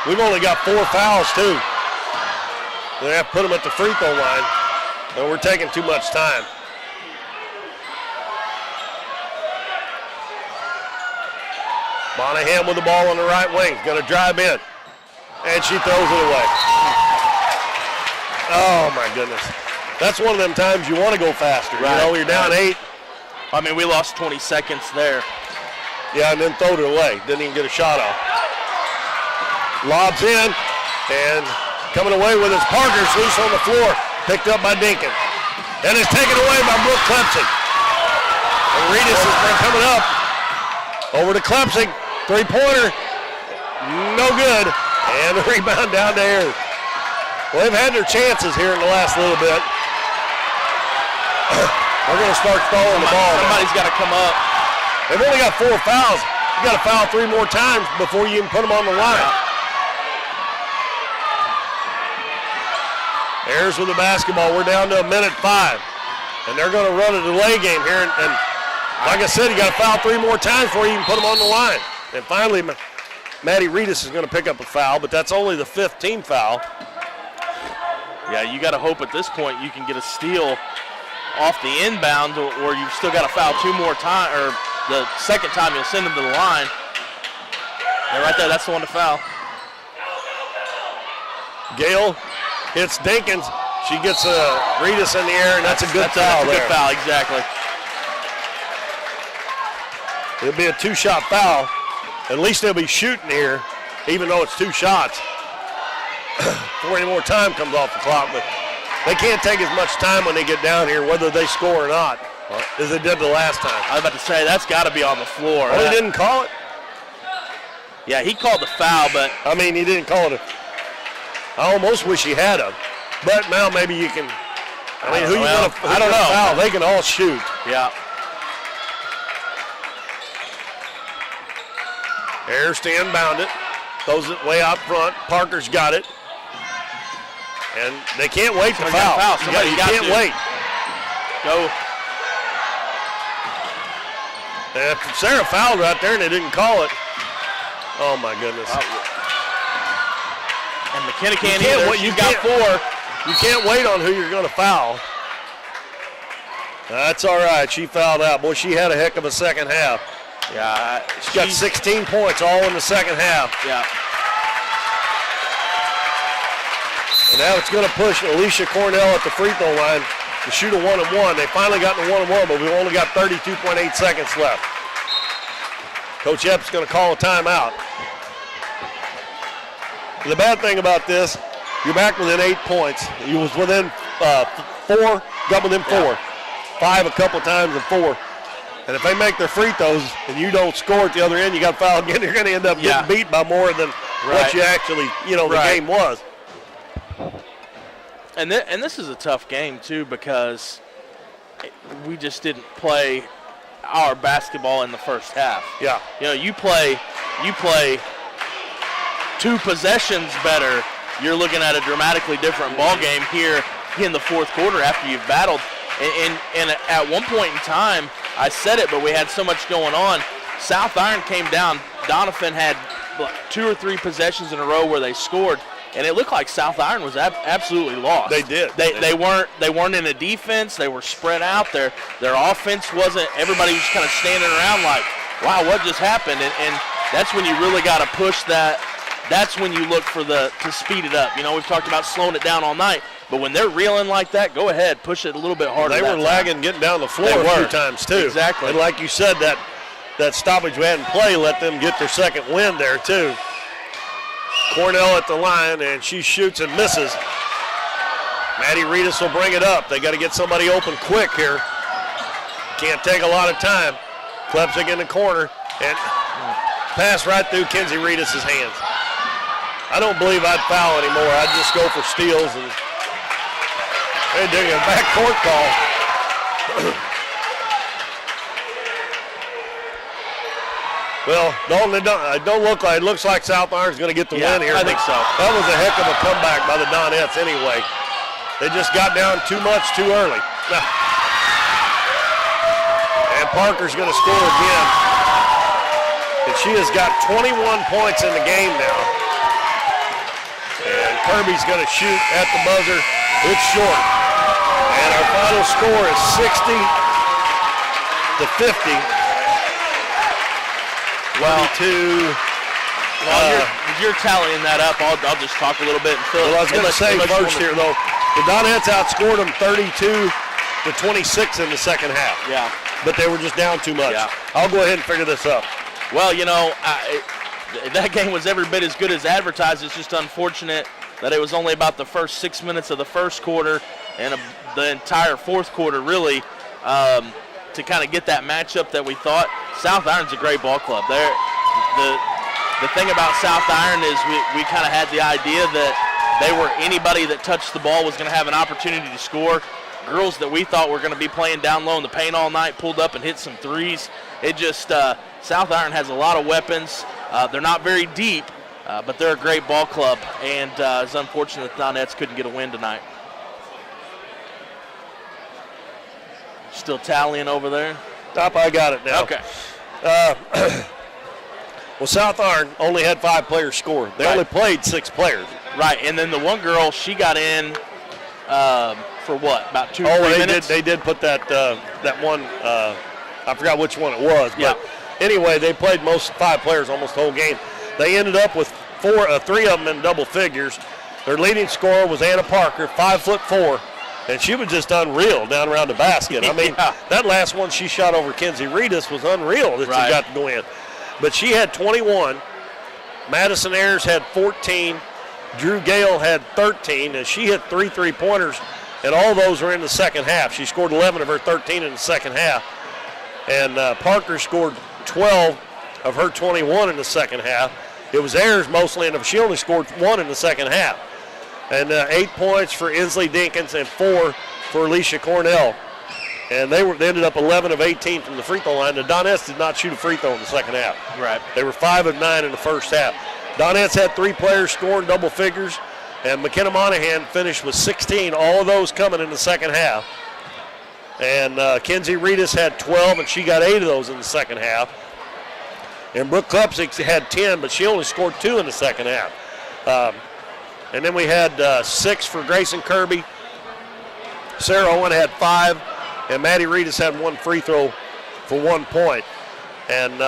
[SPEAKER 1] We've only got 4 fouls, too. They have to put them at the free throw line, and we're taking too much time. Monahan with the ball on the right wing, going to drive in, and she throws it away. Oh, my goodness. That's one of them times you want to go faster.
[SPEAKER 2] Right.
[SPEAKER 1] You know, you're down 8.
[SPEAKER 2] I mean, we lost 20 seconds there.
[SPEAKER 1] Yeah, and then throwed it away. Didn't even get a shot off. Lobs in, and coming away with his Parker's loose on the floor. Picked up by Dinkin. And it's taken away by Brooke Klepsing. And Reedus has been coming up. Over to Klepsing. 3-pointer. No good. And the rebound down to Ayers. Well, they've had their chances here in the last little bit. They're going to start throwing the ball.
[SPEAKER 2] Somebody's got to come up.
[SPEAKER 1] They've only got 4 fouls. You got to foul 3 more times before you even put them on the line. Ayers with the basketball. We're down to 1:05. And they're going to run a delay game here. And like I said, you got to foul 3 more times before you even put them on the line. And finally, Maddie Reedus is going to pick up a foul, but that's only the 5th team foul.
[SPEAKER 2] Yeah, you got to hope at this point you can get a steal off the inbound, or you've still got to foul 2 more times, or the second time you'll send them to the line. And right there, that's the one to foul.
[SPEAKER 1] Gale hits Dinkins. She gets Reedus in the air, and that's a good foul there.
[SPEAKER 2] That's a good foul, exactly.
[SPEAKER 1] It'll be a 2-shot foul. At least they'll be shooting here, even though it's 2 shots. Before any more time comes off the clock, but they can't take as much time when they get down here, whether they score or not, as they did the last time.
[SPEAKER 2] I was about to say, that's got to be on the floor.
[SPEAKER 1] Oh, he didn't call it?
[SPEAKER 2] Yeah, he called the foul, but...
[SPEAKER 1] I mean, he didn't call it. I almost wish he had him. But now maybe you can... I mean, I don't know. Foul? They can all shoot.
[SPEAKER 2] Yeah.
[SPEAKER 1] Ayers to inbound it. Throws it way out front. Parker's got it. And they can't wait to foul. You can't wait.
[SPEAKER 2] Go.
[SPEAKER 1] And Sarah fouled right there and they didn't call it. Oh my goodness.
[SPEAKER 2] And McKenna can't either. She's got 4.
[SPEAKER 1] You can't wait on who you're going to foul. That's all right. She fouled out. Boy, she had a heck of a second half.
[SPEAKER 2] Yeah.
[SPEAKER 1] She's got 16 points all in the second half.
[SPEAKER 2] Yeah.
[SPEAKER 1] And now it's going to push Alicia Cornell at the free throw line to shoot a 1-and-1. They finally got the 1-and-1, but we've only got 32.8 seconds left. Coach Epps going to call a timeout. The bad thing about this, you're back within 8 points. You was within 4, got within 4. Yeah. 5 a couple times and 4. And if they make their free throws and you don't score at the other end, you got to foul again, you're going to end up getting beat by more than what you actually, the game was.
[SPEAKER 2] And this is a tough game, too, because we just didn't play our basketball in the first half.
[SPEAKER 1] Yeah.
[SPEAKER 2] You play 2 possessions better, you're looking at a dramatically different ball game here in the fourth quarter after you've battled. And at one point in time, I said it, but we had so much going on. South Iron came down. Doniphan had 2 or 3 possessions in a row where they scored, and it looked like South Iron was absolutely lost.
[SPEAKER 1] They did.
[SPEAKER 2] They weren't in a defense. They were spread out. Their offense wasn't. Everybody was kind of standing around like, wow, what just happened? And that's when you really got to push that. That's when you look for to speed it up. We've talked about slowing it down all night. But when they're reeling like that, go ahead, push it a little bit harder.
[SPEAKER 1] They were lagging, getting down the floor a few times too.
[SPEAKER 2] Exactly.
[SPEAKER 1] And like you said, that stoppage we had in play let them get their second win there too. Cornell at the line, and she shoots and misses. Maddie Reedus will bring it up. They got to get somebody open quick here. Can't take a lot of time. Klepsing in the corner, and pass right through Kenzie Reedus' hands. I don't believe I'd foul anymore. I'd just go for steals and. They're doing a backcourt call. Well, it looks like South Iron's going to get the win here.
[SPEAKER 2] I think so.
[SPEAKER 1] That was a heck of a comeback by the Donettes anyway. They just got down too much too early. And Parker's going to score again. And she has got 21 points in the game now. And Kirby's going to shoot at the buzzer. It's short. And our final score is 60-50.
[SPEAKER 2] Well,
[SPEAKER 1] 22.
[SPEAKER 2] You're tallying that up. I'll just talk a little bit. And
[SPEAKER 1] Well, I was going to say first here, though, the Donettes outscored them 32-26 in the second half.
[SPEAKER 2] Yeah.
[SPEAKER 1] But they were just down too much.
[SPEAKER 2] Yeah.
[SPEAKER 1] I'll go ahead and figure this up.
[SPEAKER 2] Well, that game was every bit as good as advertised. It's just unfortunate that it was only about the first 6 minutes of the first quarter and the entire fourth quarter, really, to kind of get that matchup that we thought. South Iron's a great ball club. The thing about South Iron is we kind of had the idea that they were anybody that touched the ball was going to have an opportunity to score. Girls that we thought were going to be playing down low in the paint all night pulled up and hit some threes. It just, South Iron has a lot of weapons. They're not very deep, but they're a great ball club, and it's unfortunate that the Donettes couldn't get a win tonight. Still tallying over there?
[SPEAKER 1] Top, I got it now.
[SPEAKER 2] Okay.
[SPEAKER 1] Well, South Iron only had 5 players score. They only played 6 players.
[SPEAKER 2] Right, and then the one girl, she got in for what, about 2 or 3 minutes?
[SPEAKER 1] They did put that one, I forgot which one it was. But anyway, they played 5 players almost the whole game. They ended up with 3 of them in double figures. Their leading scorer was Anna Parker, 5'4", and she was just unreal down around the basket. I mean, that last one she shot over Kenzie Reedus was unreal that she got to go in. But she had 21. Madison Ayers had 14. Drew Gale had 13, and she hit 3 3-pointers, and all those were in the second half. She scored 11 of her 13 in the second half. And Parker scored 12 of her 21 in the second half. It was Ayers mostly, and she only scored 1 in the second half. And 8 points for Inslee Dinkins and 4 for Alicia Cornell. And they ended up 11 of 18 from the free throw line. The Donettes did not shoot a free throw in the second half.
[SPEAKER 2] Right.
[SPEAKER 1] They were 5 of 9 in the first half. Donettes had 3 players scoring double figures, and McKenna Monahan finished with 16, all of those coming in the second half. And Kenzie Reedus had 12, and she got 8 of those in the second half. And Brooke Klepsik had 10, but she only scored 2 in the second half. And then we had 6 for Grayson Kirby. Sarah Owen had 5, and Maddie Reedus had 1 free throw for 1 point. And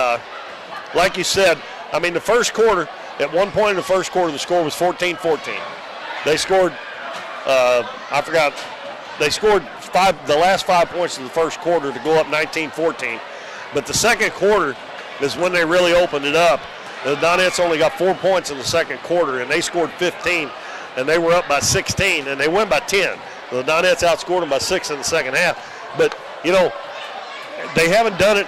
[SPEAKER 1] like you said, I mean, the first quarter, at one point in the first quarter, the score was 14-14. They scored, they scored the last 5 points of the first quarter to go up 19-14. But the second quarter is when they really opened it up. The Donettes only got 4 points in the second quarter, and they scored 15, and they were up by 16, and they win by 10. The Donettes outscored them by 6 in the second half. But, they haven't done it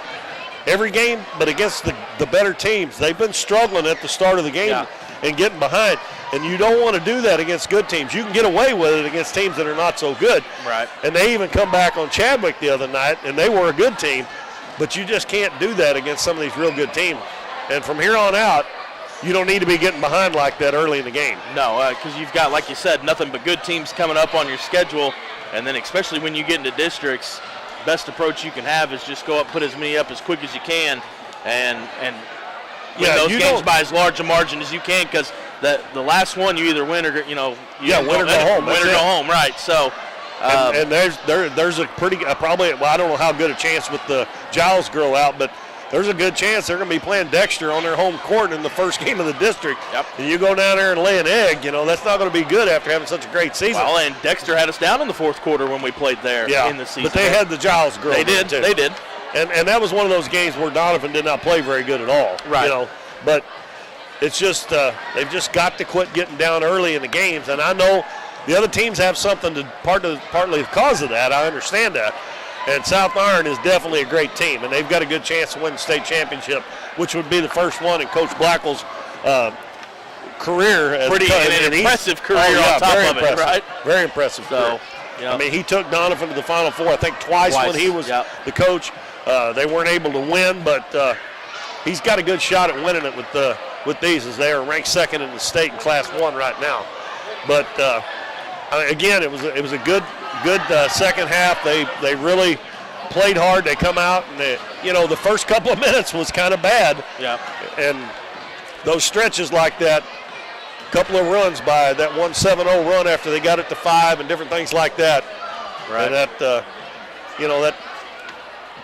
[SPEAKER 1] every game, but against the better teams. They've been struggling at the start of the game and getting behind, and you don't want to do that against good teams. You can get away with it against teams that are not so good.
[SPEAKER 2] Right.
[SPEAKER 1] And they even come back on Chadwick the other night, and they were a good team, but you just can't do that against some of these real good teams. And from here on out, you don't need to be getting behind like that early in the game.
[SPEAKER 2] No, because you've got, like you said, nothing but good teams coming up on your schedule, and then especially when you get into districts, best approach you can have is just go up, put as many up as quick as you can, and win those games by as large a margin as you can, because the last one you either win or win or go home. Win or go home, right? So.
[SPEAKER 1] And there's a pretty probably, well, I don't know how good a chance with the Giles girl out, but there's a good chance they're going to be playing Dexter on their home court in the first game of the district.
[SPEAKER 2] Yep.
[SPEAKER 1] And you go down there and lay an egg, that's not going to be good after having such a great season.
[SPEAKER 2] Well, and Dexter had us down in the fourth quarter when we played there in the season.
[SPEAKER 1] But they had the Giles girl.
[SPEAKER 2] They did.
[SPEAKER 1] Too.
[SPEAKER 2] They did.
[SPEAKER 1] And that was one of those games where Doniphan did not play very good at all.
[SPEAKER 2] Right.
[SPEAKER 1] But it's just they've just got to quit getting down early in the games. And I know the other teams have something to partly because of that. I understand that. And South Iron is definitely a great team, and they've got a good chance to win the state championship, which would be the first one in Coach Blackwell's career.
[SPEAKER 2] An impressive career on top of it, right?
[SPEAKER 1] Very impressive career. I mean, he took Doniphan to the Final Four, I think, twice when he was the coach. They weren't able to win, but he's got a good shot at winning it with these, as they are ranked second in the state in Class 1 right now. But again, it was a good second half. They really played hard. They come out and the first couple of minutes was kind of bad.
[SPEAKER 2] Yeah.
[SPEAKER 1] And those stretches like that, couple of runs by that 1-7-0 run after they got it to 5 and different things like that.
[SPEAKER 2] Right.
[SPEAKER 1] And that that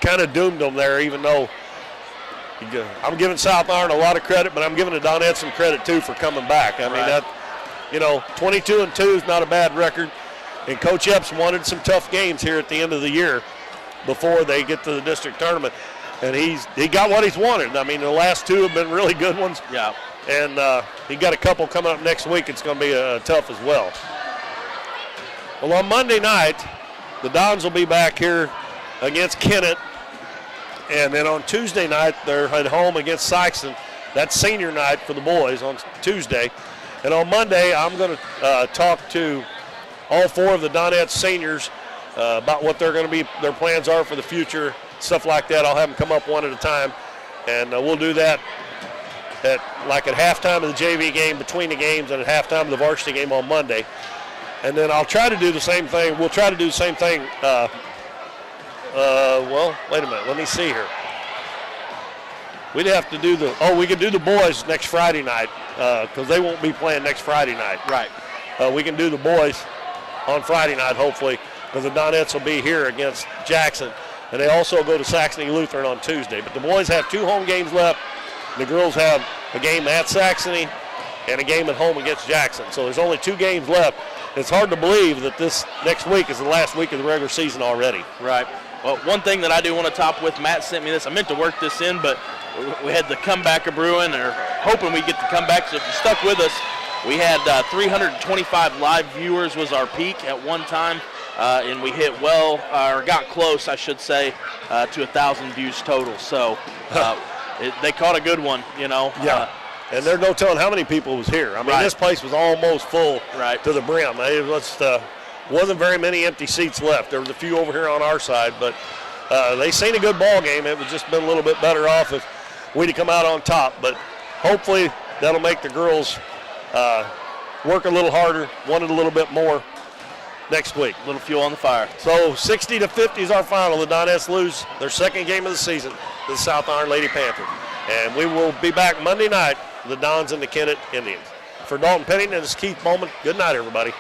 [SPEAKER 1] kind of doomed them there. Even though I'm giving South Iron a lot of credit, but I'm giving the Donettes some credit too for coming back. I mean that. 22-2 is not a bad record, and Coach Epps wanted some tough games here at the end of the year before they get to the district tournament, and he got what he's wanted. I mean, the last two have been really good ones.
[SPEAKER 2] Yeah.
[SPEAKER 1] And he got a couple coming up next week. It's going to be tough as well. Well, on Monday night, the Dons will be back here against Kennett, and then on Tuesday night they're at home against Sykeston. That's senior night for the boys on Tuesday. And on Monday, I'm going to talk to all 4 of the Donettes seniors about what they're going to be, their plans are for the future, stuff like that. I'll have them come up one at a time, and we'll do that at halftime of the JV game, between the games, and at halftime of the varsity game on Monday. And then I'll try to do the same thing. We'll try to do the same thing. Well, wait a minute. Let me see here. We'd have to do we can do the boys next Friday night because they won't be playing next Friday night.
[SPEAKER 2] Right.
[SPEAKER 1] We can do the boys on Friday night, hopefully, because the Donettes will be here against Jackson. And they also go to Saxony Lutheran on Tuesday. But the boys have 2 home games left. The girls have a game at Saxony and a game at home against Jackson. So there's only 2 games left. It's hard to believe that this next week is the last week of the regular season already.
[SPEAKER 2] Right. Well, one thing that I do want to top with, Matt sent me this. I meant to work this in, but we had the comeback of brewing, or hoping we get the comeback. So if you stuck with us, we had 325 live viewers was our peak at one time, and we hit got close, I should say, to 1,000 views total. So they caught a good one,
[SPEAKER 1] Yeah. And there's no telling how many people was here. I mean, This place was almost full to the brim. It wasn't very many empty seats left. There was a few over here on our side, but they seen a good ball game. It would just been a little bit better off if we'd have come out on top. But hopefully that'll make the girls work a little harder, want it a little bit more next week.
[SPEAKER 2] A little fuel on the fire.
[SPEAKER 1] So 60-50 is our final. The Donettes lose their second game of the season to the South Iron Lady Panthers. And we will be back Monday night, the Dons and the Kennett Indians. For Dalton Pennington, this is Keith Bowman. Good night, everybody.